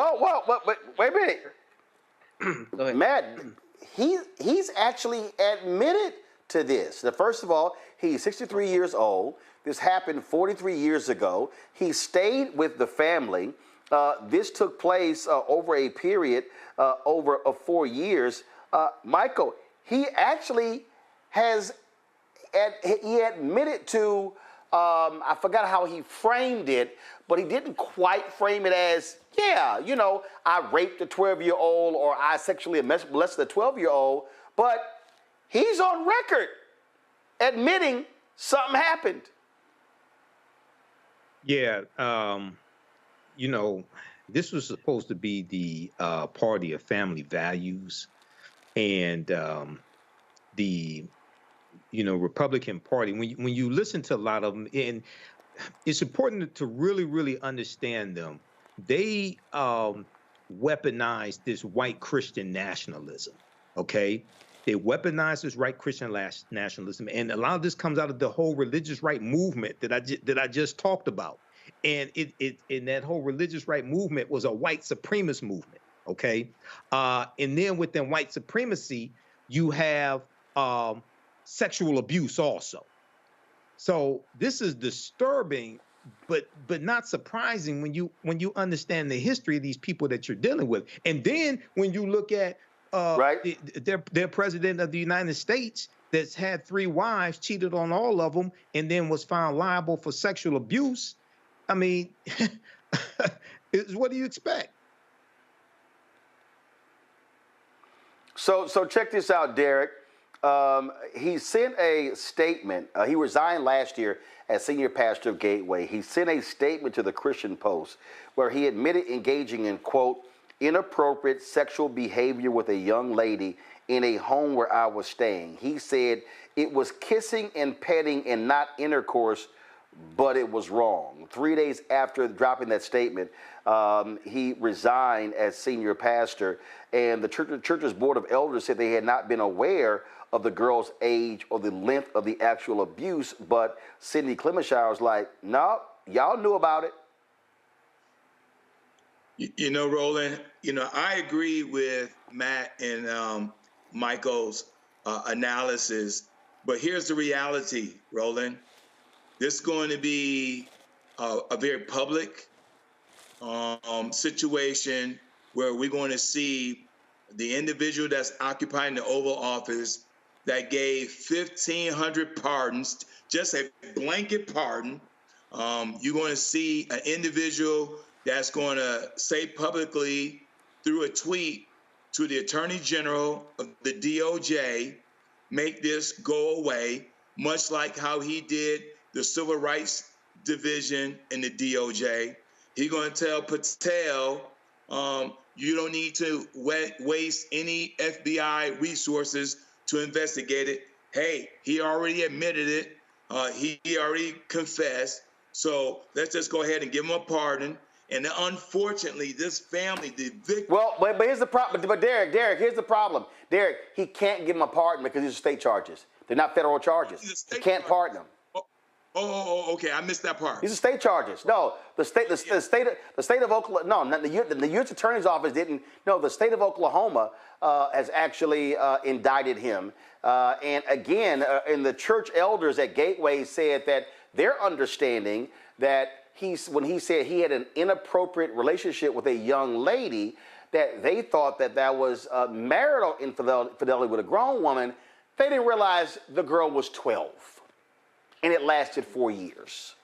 Wait a minute. Go ahead. Matt, he's actually admitted to this. Now, first of all, he's 63 years old. This happened 43 years ago. He stayed with the family. This took place over a period over 4 years. Michael, he actually he admitted to, I forgot how he framed it, but he didn't quite frame it as, I raped a 12-year-old or I sexually molested a 12-year-old, but he's on record admitting something happened. Yeah, this was supposed to be the party of family values, and the Republican Party. When you listen to a lot of them, and it's important to really, really understand them. They weaponize this white Christian nationalism. Okay. They weaponize this right Christian nationalism, and a lot of this comes out of the whole religious right movement that I just talked about. And in that whole religious right movement was a white supremacist movement. Okay, and then within white supremacy, you have sexual abuse also. So this is disturbing, but not surprising when you understand the history of these people that you're dealing with. And then when you look at their president of the United States that's had 3 wives, cheated on all of them, and then was found liable for sexual abuse. I mean, what do you expect? So check this out, Derek. He sent a statement. He resigned last year as senior pastor of Gateway. He sent a statement to the Christian Post where he admitted engaging in, quote, inappropriate sexual behavior with a young lady in a home where I was staying. He said it was kissing and petting and not intercourse, but it was wrong. 3 days after dropping that statement, he resigned as senior pastor, and the church's board of elders said they had not been aware of the girl's age or the length of the actual abuse, but Cindy Clemenshire was like, no, y'all knew about it. Roland, I agree with Matt and Michael's analysis, but here's the reality, Roland. This is going to be a very public situation where we're going to see the individual that's occupying the Oval Office that gave 1,500 pardons, just a blanket pardon. You're going to see an individual that's going to say publicly through a tweet to the Attorney General of the DOJ, make this go away, much like how he did the Civil Rights Division in the DOJ. He's going to tell Patel, you don't need to waste any FBI resources to investigate it. Hey, he already admitted it. He already confessed. So let's just go ahead and give him a pardon. And unfortunately, this family, the victim. Well, but here's the problem. But Derek, here's the problem. Derek, he can't give him a pardon because these are state charges. They're not federal charges. He can't pardon them. Okay. I missed that part. These are state charges. No, the state of Oklahoma. No, not the U.S. Attorney's Office didn't. No, the state of Oklahoma has actually indicted him. And again, and the church elders at Gateway said that their understanding that when he said he had an inappropriate relationship with a young lady, that they thought that was marital infidelity with a grown woman. They didn't realize the girl was 12. And it lasted 4 years.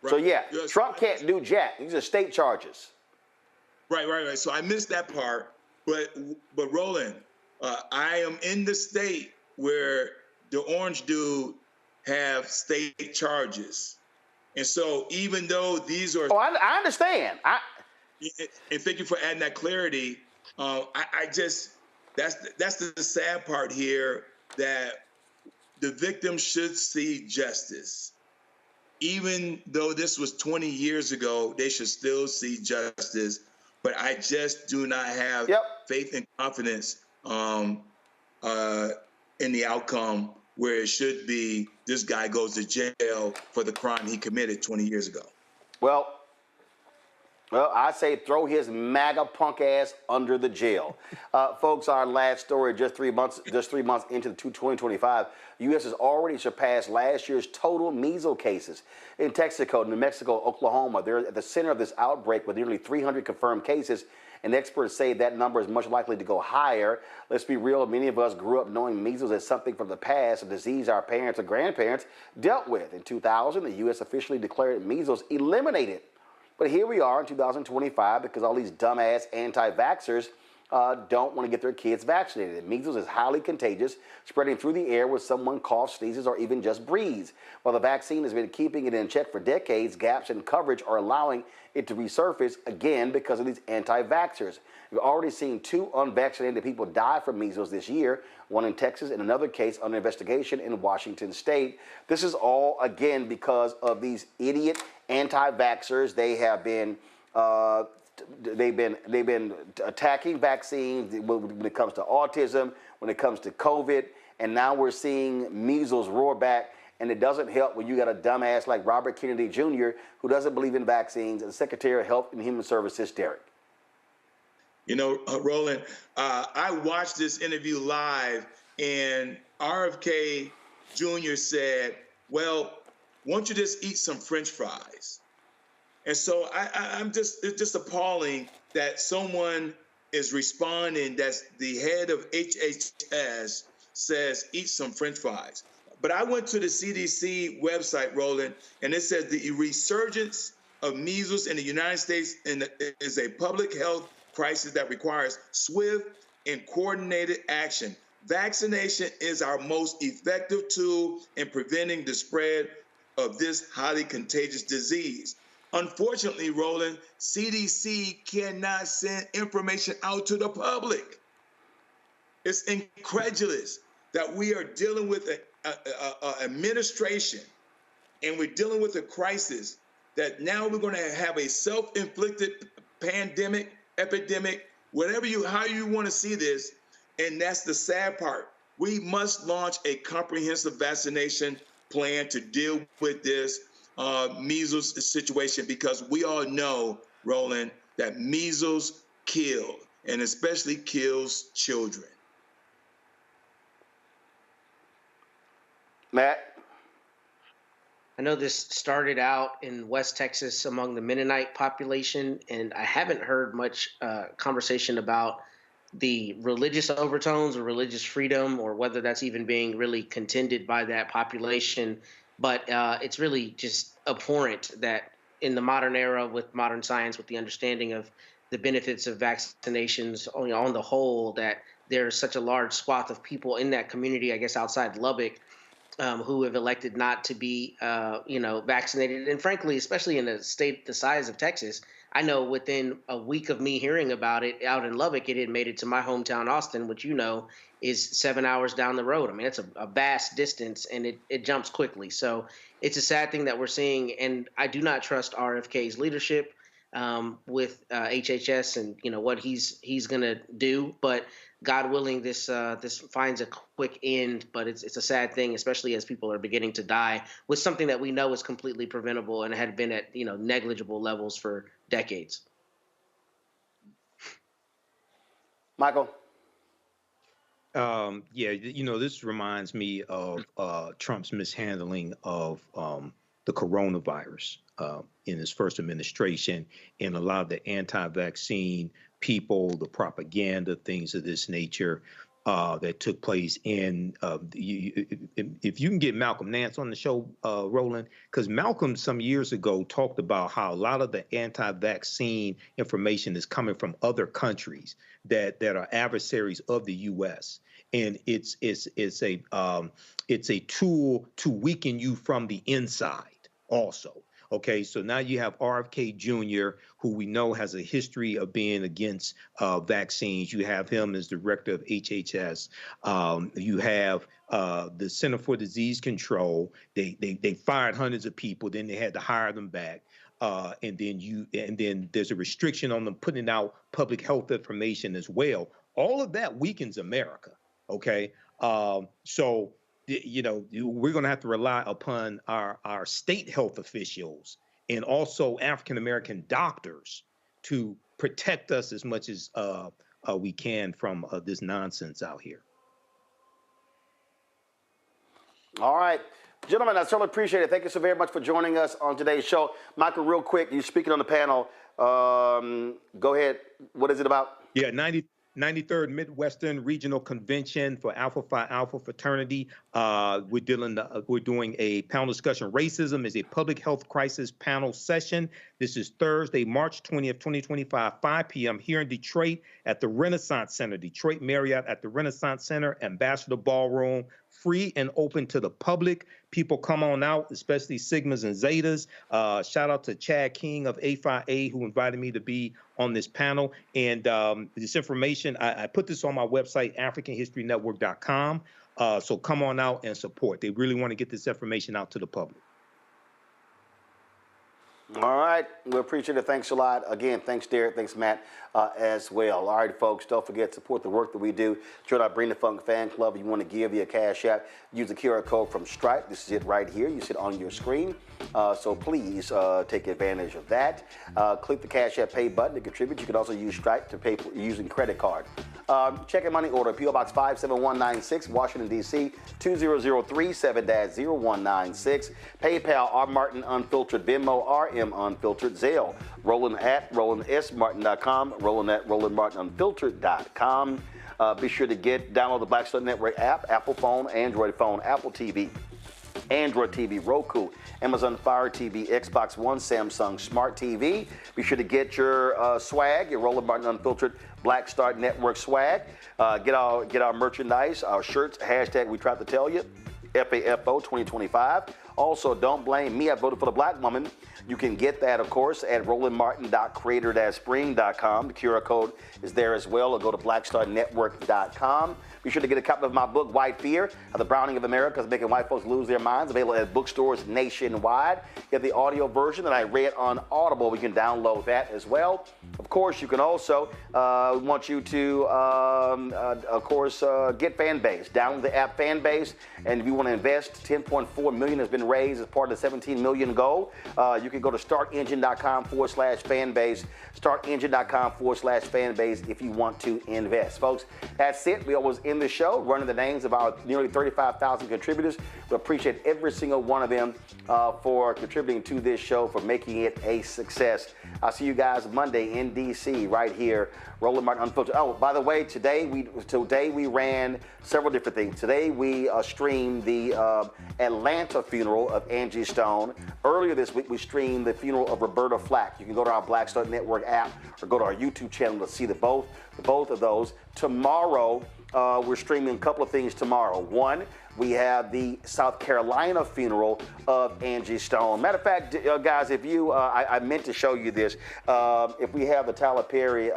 Right. So yeah, yes. Trump can't do jack. These are state charges. Right. So I missed that part. But Roland, I am in the state where the orange dude have state charges. And so even though these are... Oh, I understand. And thank you for adding that clarity. I just... That's the sad part here, that the victim should see justice. Even though this was 20 years ago, they should still see justice. But I just do not have faith and confidence in the outcome, where it should be this guy goes to jail for the crime he committed 20 years ago. Well, I say throw his MAGA punk ass under the jail. Folks, our last story, just 3 months into 2025, the U.S. has already surpassed last year's total measles cases. In Texaco, New Mexico, Oklahoma, they're at the center of this outbreak with nearly 300 confirmed cases, and experts say that number is much likely to go higher. Let's be real, many of us grew up knowing measles as something from the past, a disease our parents or grandparents dealt with. In 2000, the U.S. officially declared measles eliminated. But here we are in 2025 because all these dumbass anti-vaxxers don't want to get their kids vaccinated. Measles is highly contagious, spreading through the air when someone coughs, sneezes, or even just breathes. While the vaccine has been keeping it in check for decades, gaps in coverage are allowing it to resurface again because of these anti-vaxxers. We've already seen 2 unvaccinated people die from measles this year, one in Texas and another case under investigation in Washington State. This is all, again, because of these idiot anti-vaxxers. They have been they've been attacking vaccines when it comes to autism, when it comes to COVID, and now we're seeing measles roar back. And it doesn't help when you got a dumbass like Robert Kennedy Jr. who doesn't believe in vaccines, and Secretary of Health and Human Services, Derek. You know, Roland, I watched this interview live, and RFK Jr. said, well, won't you just eat some French fries? And so it's just appalling that someone is responding that's the head of HHS says, eat some French fries. But I went to the CDC website, Roland, and it says the resurgence of measles in the United States is a public health crisis that requires swift and coordinated action. Vaccination is our most effective tool in preventing the spread of this highly contagious disease. Unfortunately, Roland, CDC cannot send information out to the public. It's incredulous that we are dealing with an administration, and we're dealing with a crisis that now we're going to have a self-inflicted pandemic, epidemic, how you want to see this. And that's the sad part. We must launch a comprehensive vaccination plan to deal with this measles situation, because we all know, Roland, that measles kill, and especially kills children. Matt? I know this started out in West Texas among the Mennonite population, and I haven't heard much conversation about the religious overtones or religious freedom, or whether that's even being really contended by that population. But it's really just abhorrent that in the modern era, with modern science, with the understanding of the benefits of vaccinations on the whole, that there's such a large swath of people in that community, I guess outside Lubbock, who have elected not to be, vaccinated. And frankly, especially in a state the size of Texas, I know within a week of me hearing about it out in Lubbock, it had made it to my hometown, Austin, which is 7 hours down the road. I mean, it's a vast distance, and it jumps quickly. So it's a sad thing that we're seeing, and I do not trust RFK's leadership with HHS and what he's going to do. But God willing, this finds a quick end. But it's a sad thing, especially as people are beginning to die with something that we know is completely preventable and had been at negligible levels for decades. Michael. This reminds me of Trump's mishandling of the coronavirus in his first administration, and a lot of the anti-vaccine people, the propaganda, things of this nature that took place. And if you can get Malcolm Nance on the show, Roland, because Malcolm some years ago talked about how a lot of the anti-vaccine information is coming from other countries that are adversaries of the U.S. And it's a tool to weaken you from the inside also. Okay, so now you have RFK Jr., who we know has a history of being against vaccines. You have him as director of HHS. You have the Center for Disease Control. They fired hundreds of people, then they had to hire them back. And then there's a restriction on them putting out public health information as well. All of that weakens America. Okay, so we're going to have to rely upon our state health officials and also African-American doctors to protect us as much as we can from this nonsense out here. All right. Gentlemen, I certainly appreciate it. Thank you so very much for joining us on today's show. Michael, real quick, you're speaking on the panel. Go ahead. What is it about? Yeah, 93rd Midwestern Regional Convention for Alpha Phi Alpha Fraternity. We're doing a panel discussion. Racism is a public health crisis panel session. This is Thursday, March 20th, 2025, 5 p.m. here in Detroit at the Renaissance Center, Detroit Marriott at the Renaissance Center, Ambassador Ballroom, free and open to the public. People come on out, especially Sigmas and Zetas. Shout out to Chad King of A5A who invited me to be on this panel. And this information, I put this on my website, AfricanHistoryNetwork.com. So come on out and support. They really want to get this information out to the public. All right. We appreciate it. Thanks a lot. Again, thanks, Derek. Thanks, Matt, as well. All right, folks, don't forget to support the work that we do. Join our Bring the Funk fan club. If you want to give via Cash App, use the QR code from Stripe. This is it right here. You see it on your screen. So please take advantage of that. Click the Cash App pay button to contribute. You can also use Stripe to pay for using credit card. Check your money order, P.O. Box 57196, Washington, D.C., 20037-0196. PayPal, R. Martin Unfiltered. Venmo, RM Unfiltered. Zelle, Roland at RolandSMartin.com. Roland at RolandMartinUnfiltered.com. Be sure to download the Black Star Network app, Apple phone, Android phone, Apple TV, Android TV, Roku, Amazon Fire TV, Xbox One, Samsung Smart TV. Be sure to get your swag, your Roland Martin Unfiltered Black Star Network swag. Get our merchandise, our shirts, hashtag we tried to tell you, FAFO 2025. Also, don't blame me, I voted for the black woman. You can get that, of course, at rolandmartin.creator-spring.com. The QR code is there as well, or go to blackstarnetwork.com. Be sure to get a copy of my book, White Fear, How the Browning of America is Making White Folks Lose Their Minds, available at bookstores nationwide. Get the audio version that I read on Audible. We can download that as well. Of course, you can also, want you to, get Fanbase. Download the app Fanbase, and if you want to invest, $10.4 million has been raised as part of the $17 million goal. You can go to startengine.com/fanbase, startengine.com/fanbase if you want to invest. Folks, that's it. We always end the show running the names of our nearly 35,000 contributors. We appreciate every single one of them for contributing to this show, for making it a success. I'll see you guys Monday in D.C. right here Roland Martin Unfiltered. Oh, by the way, today we ran several different things. Today we streamed the Atlanta funeral of Angie Stone. Earlier this week we streamed the funeral of Roberta Flack. You can go to our Black Star Network app or go to our YouTube channel to see both of those. Tomorrow we're streaming a couple of things tomorrow. One, we have the South Carolina funeral of Angie Stone. Matter of fact, guys, if you, I meant to show you this. If we have the Tyler Perry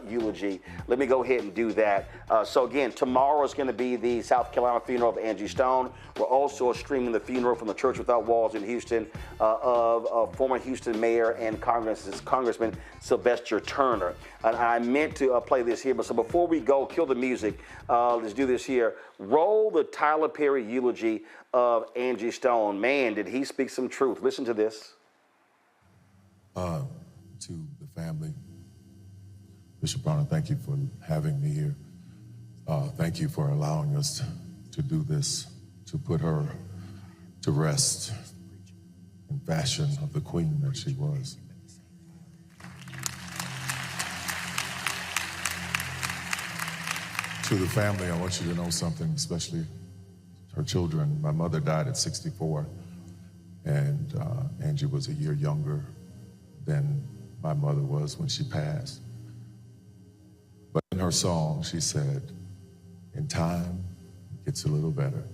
eulogy, let me go ahead and do that. So again, tomorrow is going to be the South Carolina funeral of Angie Stone. We're also streaming the funeral from the Church Without Walls in Houston of former Houston Mayor and Congressman Sylvester Turner. And I meant to play this here, but so before we go, kill the music, let's do this here. Roll the Tyler Perry eulogy of Angie Stone. Man, did he speak some truth. Listen to this. To the family, Bishop Brown, thank you for having me here. Thank you for allowing us to do this, to put her to rest in fashion of the queen that she was. To the family, I want you to know something, especially her children. My mother died at 64, and Angie was a year younger than my mother was when she passed. But in her song, she said, in time, it gets a little better.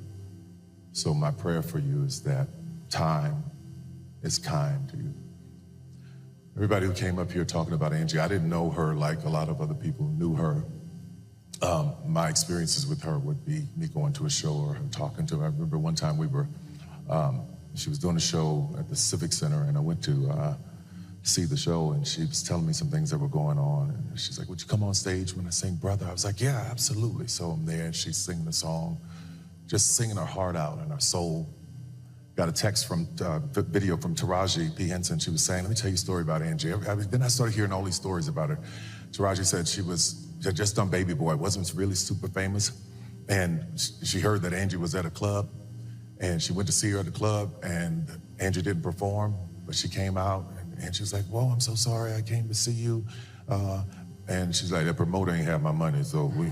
So my prayer for you is that time is kind to you. Everybody who came up here talking about Angie, I didn't know her like a lot of other people knew her. My experiences with her would be me going to a show or her talking to her. I remember one time she was doing a show at the Civic Center, and I went to see the show, and she was telling me some things that were going on. And she's like, would you come on stage when I sing Brother? I was like, yeah, absolutely. So I'm there, and she's singing the song, just singing her heart out and her soul. Got a text from video from Taraji P. Henson. She was saying, let me tell you a story about Angie. Then I started hearing all these stories about her. Taraji said she had just done Baby Boy, wasn't really super famous. And she heard that Angie was at a club, and she went to see her at the club, and Angie didn't perform, but she came out, and she was like, whoa, I'm so sorry, I came to see you. And she's like, that promoter ain't have my money, so we...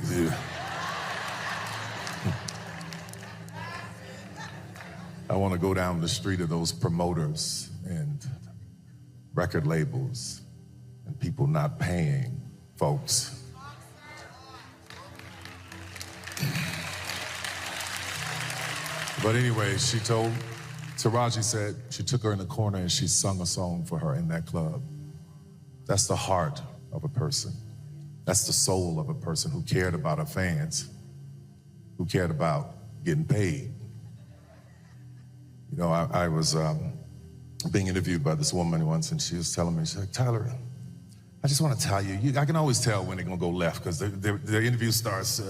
I want to go down the street of those promoters and record labels and people not paying folks. But anyway, Taraji said she took her in the corner and she sung a song for her in that club. That's the heart of a person. That's the soul of a person who cared about her fans, who cared about getting paid. You know, I was being interviewed by this woman once, and she was telling me, she's like, Tyler, I just want to tell you, I can always tell when they're going to go left, because the interview starts,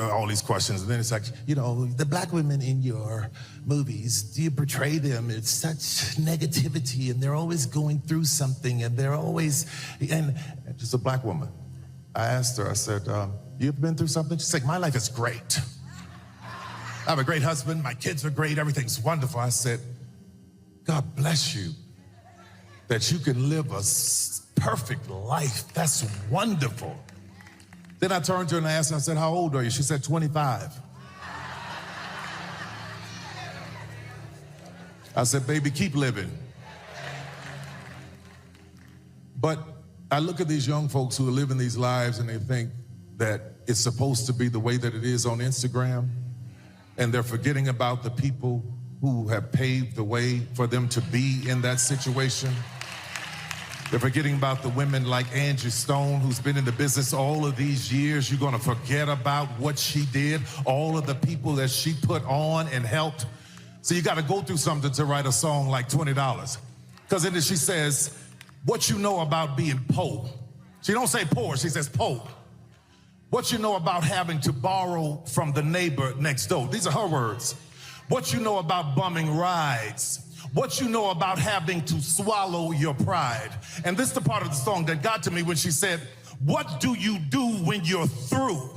all these questions, and then it's like, you know, the black women in your movies, do you portray them? It's such negativity, and they're always going through something, and they're always, and just a black woman. I asked her, I said, you ever been through something? She's like, my life is great. I have a great husband, my kids are great, everything's wonderful. I said, God bless you that you can live a perfect life. That's wonderful. Then I turned to her and I asked her, I said, how old are you? She said, 25. I said, baby, keep living. But I look at these young folks who are living these lives and they think that it's supposed to be the way that it is on Instagram. And they're forgetting about the people who have paved the way for them to be in that situation. They're forgetting about the women like Angie Stone, who's been in the business all of these years. You're gonna forget about what she did, all of the people that she put on and helped. So you gotta go through something to write a song like $20. Because in it she says, what you know about being poor. She don't say poor, she says poor. What you know about having to borrow from the neighbor next door. These are her words. What you know about bumming rides. What you know about having to swallow your pride. And this is the part of the song that got to me when she said, what do you do when you're through?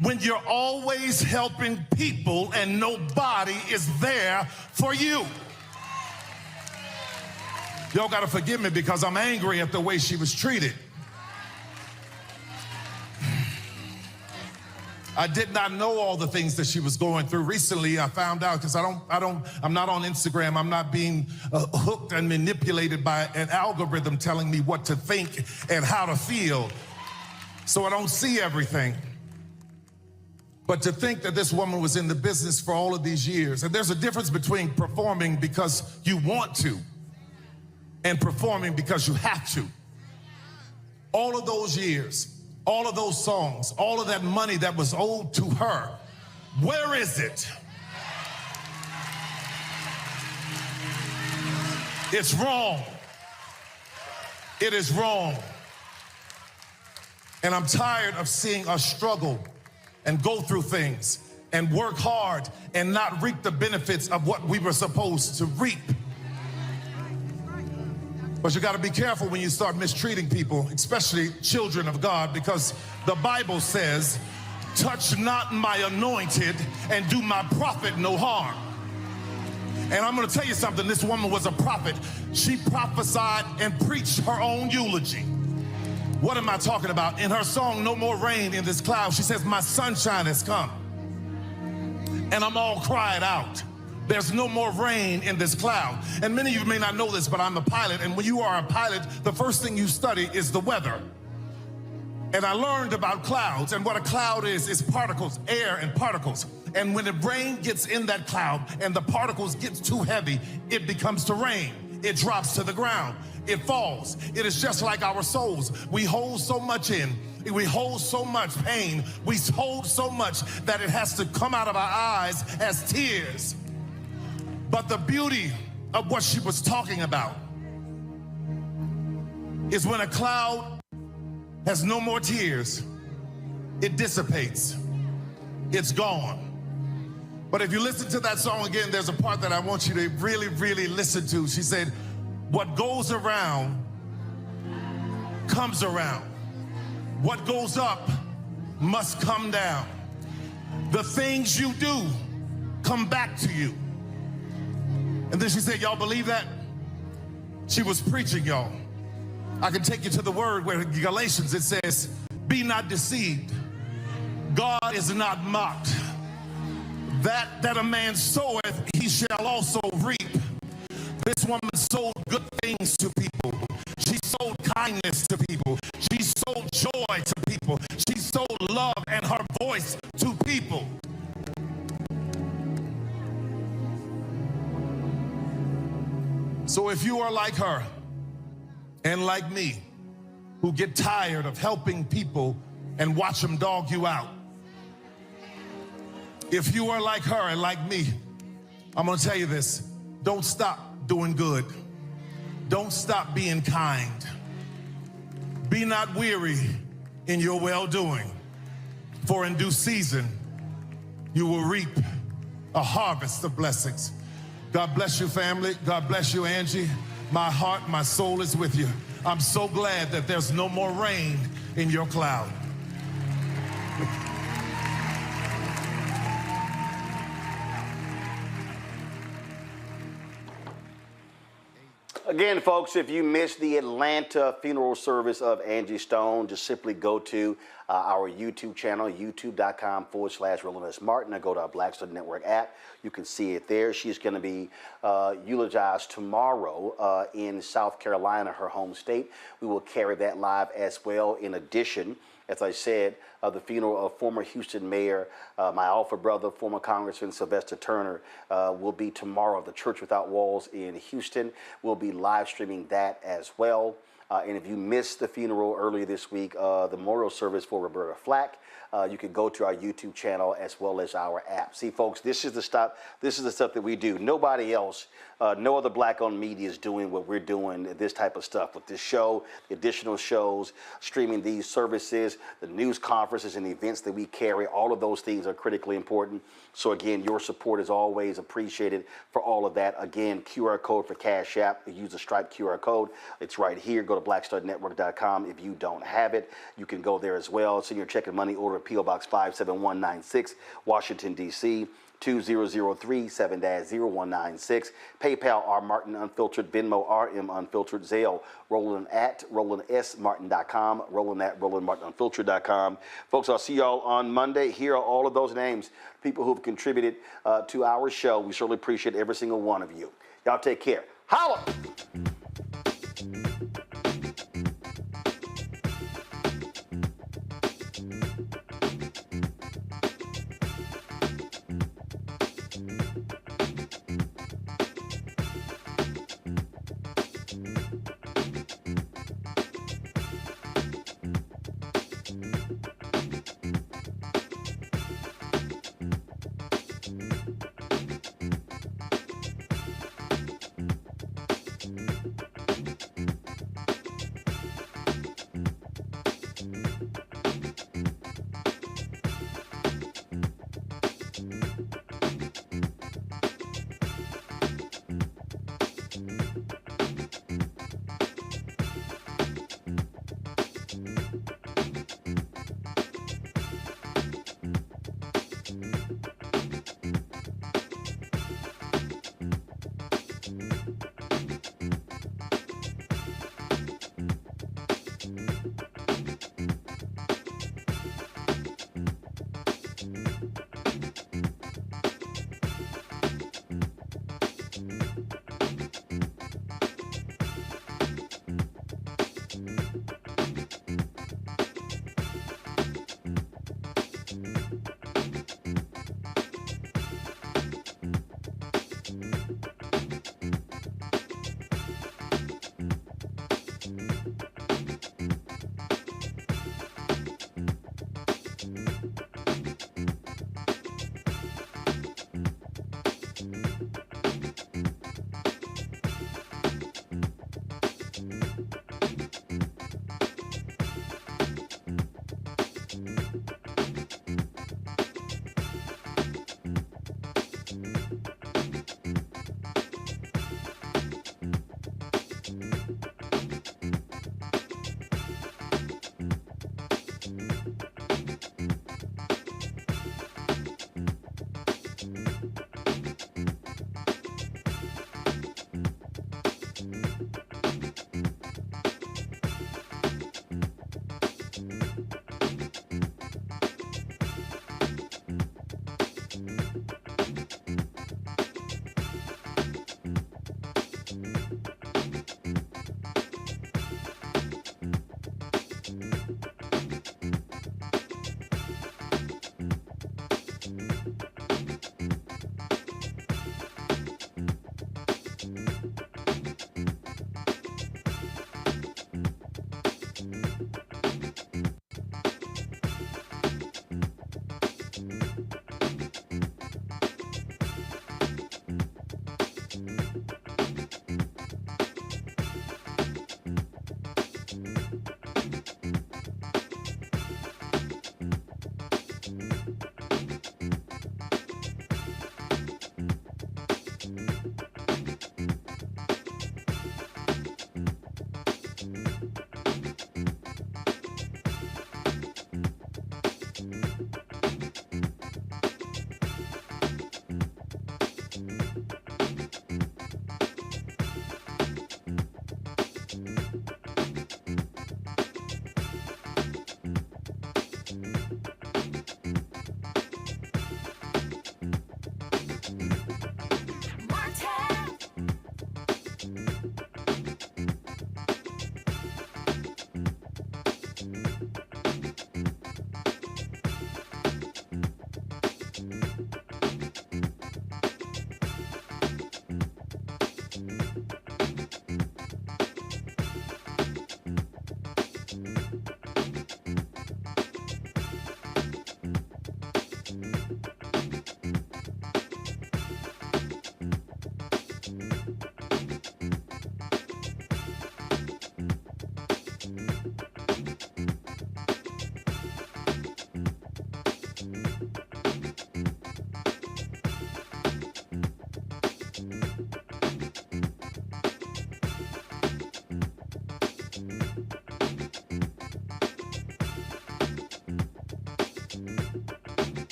When you're always helping people and nobody is there for you. Y'all gotta forgive me because I'm angry at the way she was treated. I did not know all the things that she was going through. Recently, I found out, because I'm not on Instagram. I'm not being hooked and manipulated by an algorithm telling me what to think and how to feel. So I don't see everything. But to think that this woman was in the business for all of these years, and there's a difference between performing because you want to and performing because you have to. All of those years, all of those songs, all of that money that was owed to her, where is it? It's wrong. It is wrong. And I'm tired of seeing us struggle and go through things and work hard and not reap the benefits of what we were supposed to reap. But you got to be careful when you start mistreating people, especially children of God, because the Bible says, touch not my anointed and do my prophet no harm. And I'm going to tell you something. This woman was a prophet. She prophesied and preached her own eulogy. What am I talking about? In her song, No More Rain in This Cloud, she says, my sunshine has come and I'm all cried out. There's no more rain in this cloud. And many of you may not know this, but I'm a pilot. And when you are a pilot, the first thing you study is the weather. And I learned about clouds. And what a cloud is particles, air and particles. And when the rain gets in that cloud and the particles get too heavy, it becomes to rain. It drops to the ground. It falls. It is just like our souls. We hold so much in. We hold so much pain. We hold so much that it has to come out of our eyes as tears. But the beauty of what she was talking about is when a cloud has no more tears, it dissipates. It's gone. But if you listen to that song again, there's a part that I want you to really, really listen to. She said, what goes around comes around. What goes up must come down. The things you do come back to you. And then she said, y'all believe that? She was preaching, y'all. I can take you to the word where in Galatians it says, be not deceived. God is not mocked. That a man soweth, he shall also reap. This woman sold good things to people. She sold kindness to people. She sold joy to people. She sold love and her voice to people. So if you are like her and like me, who get tired of helping people and watch them dog you out, if you are like her and like me, I'm going to tell you this. Don't stop doing good. Don't stop being kind. Be not weary in your well-doing, for in due season you will reap a harvest of blessings. God bless you, family. God bless you, Angie. My heart, my soul is with you. I'm so glad that there's no more rain in your cloud. Again, folks, if you missed the Atlanta funeral service of Angie Stone, just simply go to our YouTube channel, youtube.com/RolandSMartin, or go to our Black Star Network app. You can see it there. She's going to be eulogized tomorrow in South Carolina, her home state. We will carry that live as well. In addition, as I said, the funeral of former Houston Mayor, my alpha brother, former Congressman Sylvester Turner, will be tomorrow at the Church Without Walls in Houston. We'll be live streaming that as well. And if you missed the funeral earlier this week, the memorial service for Roberta Flack, you can go to our YouTube channel as well as our app. See, folks, this is the stuff that we do. Nobody else, no other black-owned media is doing what we're doing, this type of stuff with this show, the additional shows, streaming these services, the news conferences and events that we carry. All of those things are critically important. So again, your support is always appreciated for all of that. Again, QR code for Cash App. Use the Stripe QR code. It's right here. Go go to blackstarnetwork.com. If you don't have it, you can go there as well. Send your check and money order at P.O. Box 57196, Washington, D.C., 2003 7-0196. PayPal R Martin Unfiltered, Venmo RM Unfiltered, Zelle Roland at RolandSMartin.com, Roland at RolandMartinUnfiltered.com. Folks, I'll see y'all on Monday. Here are all of those names, people who've contributed to our show. We certainly appreciate every single one of you. Y'all take care. Holla!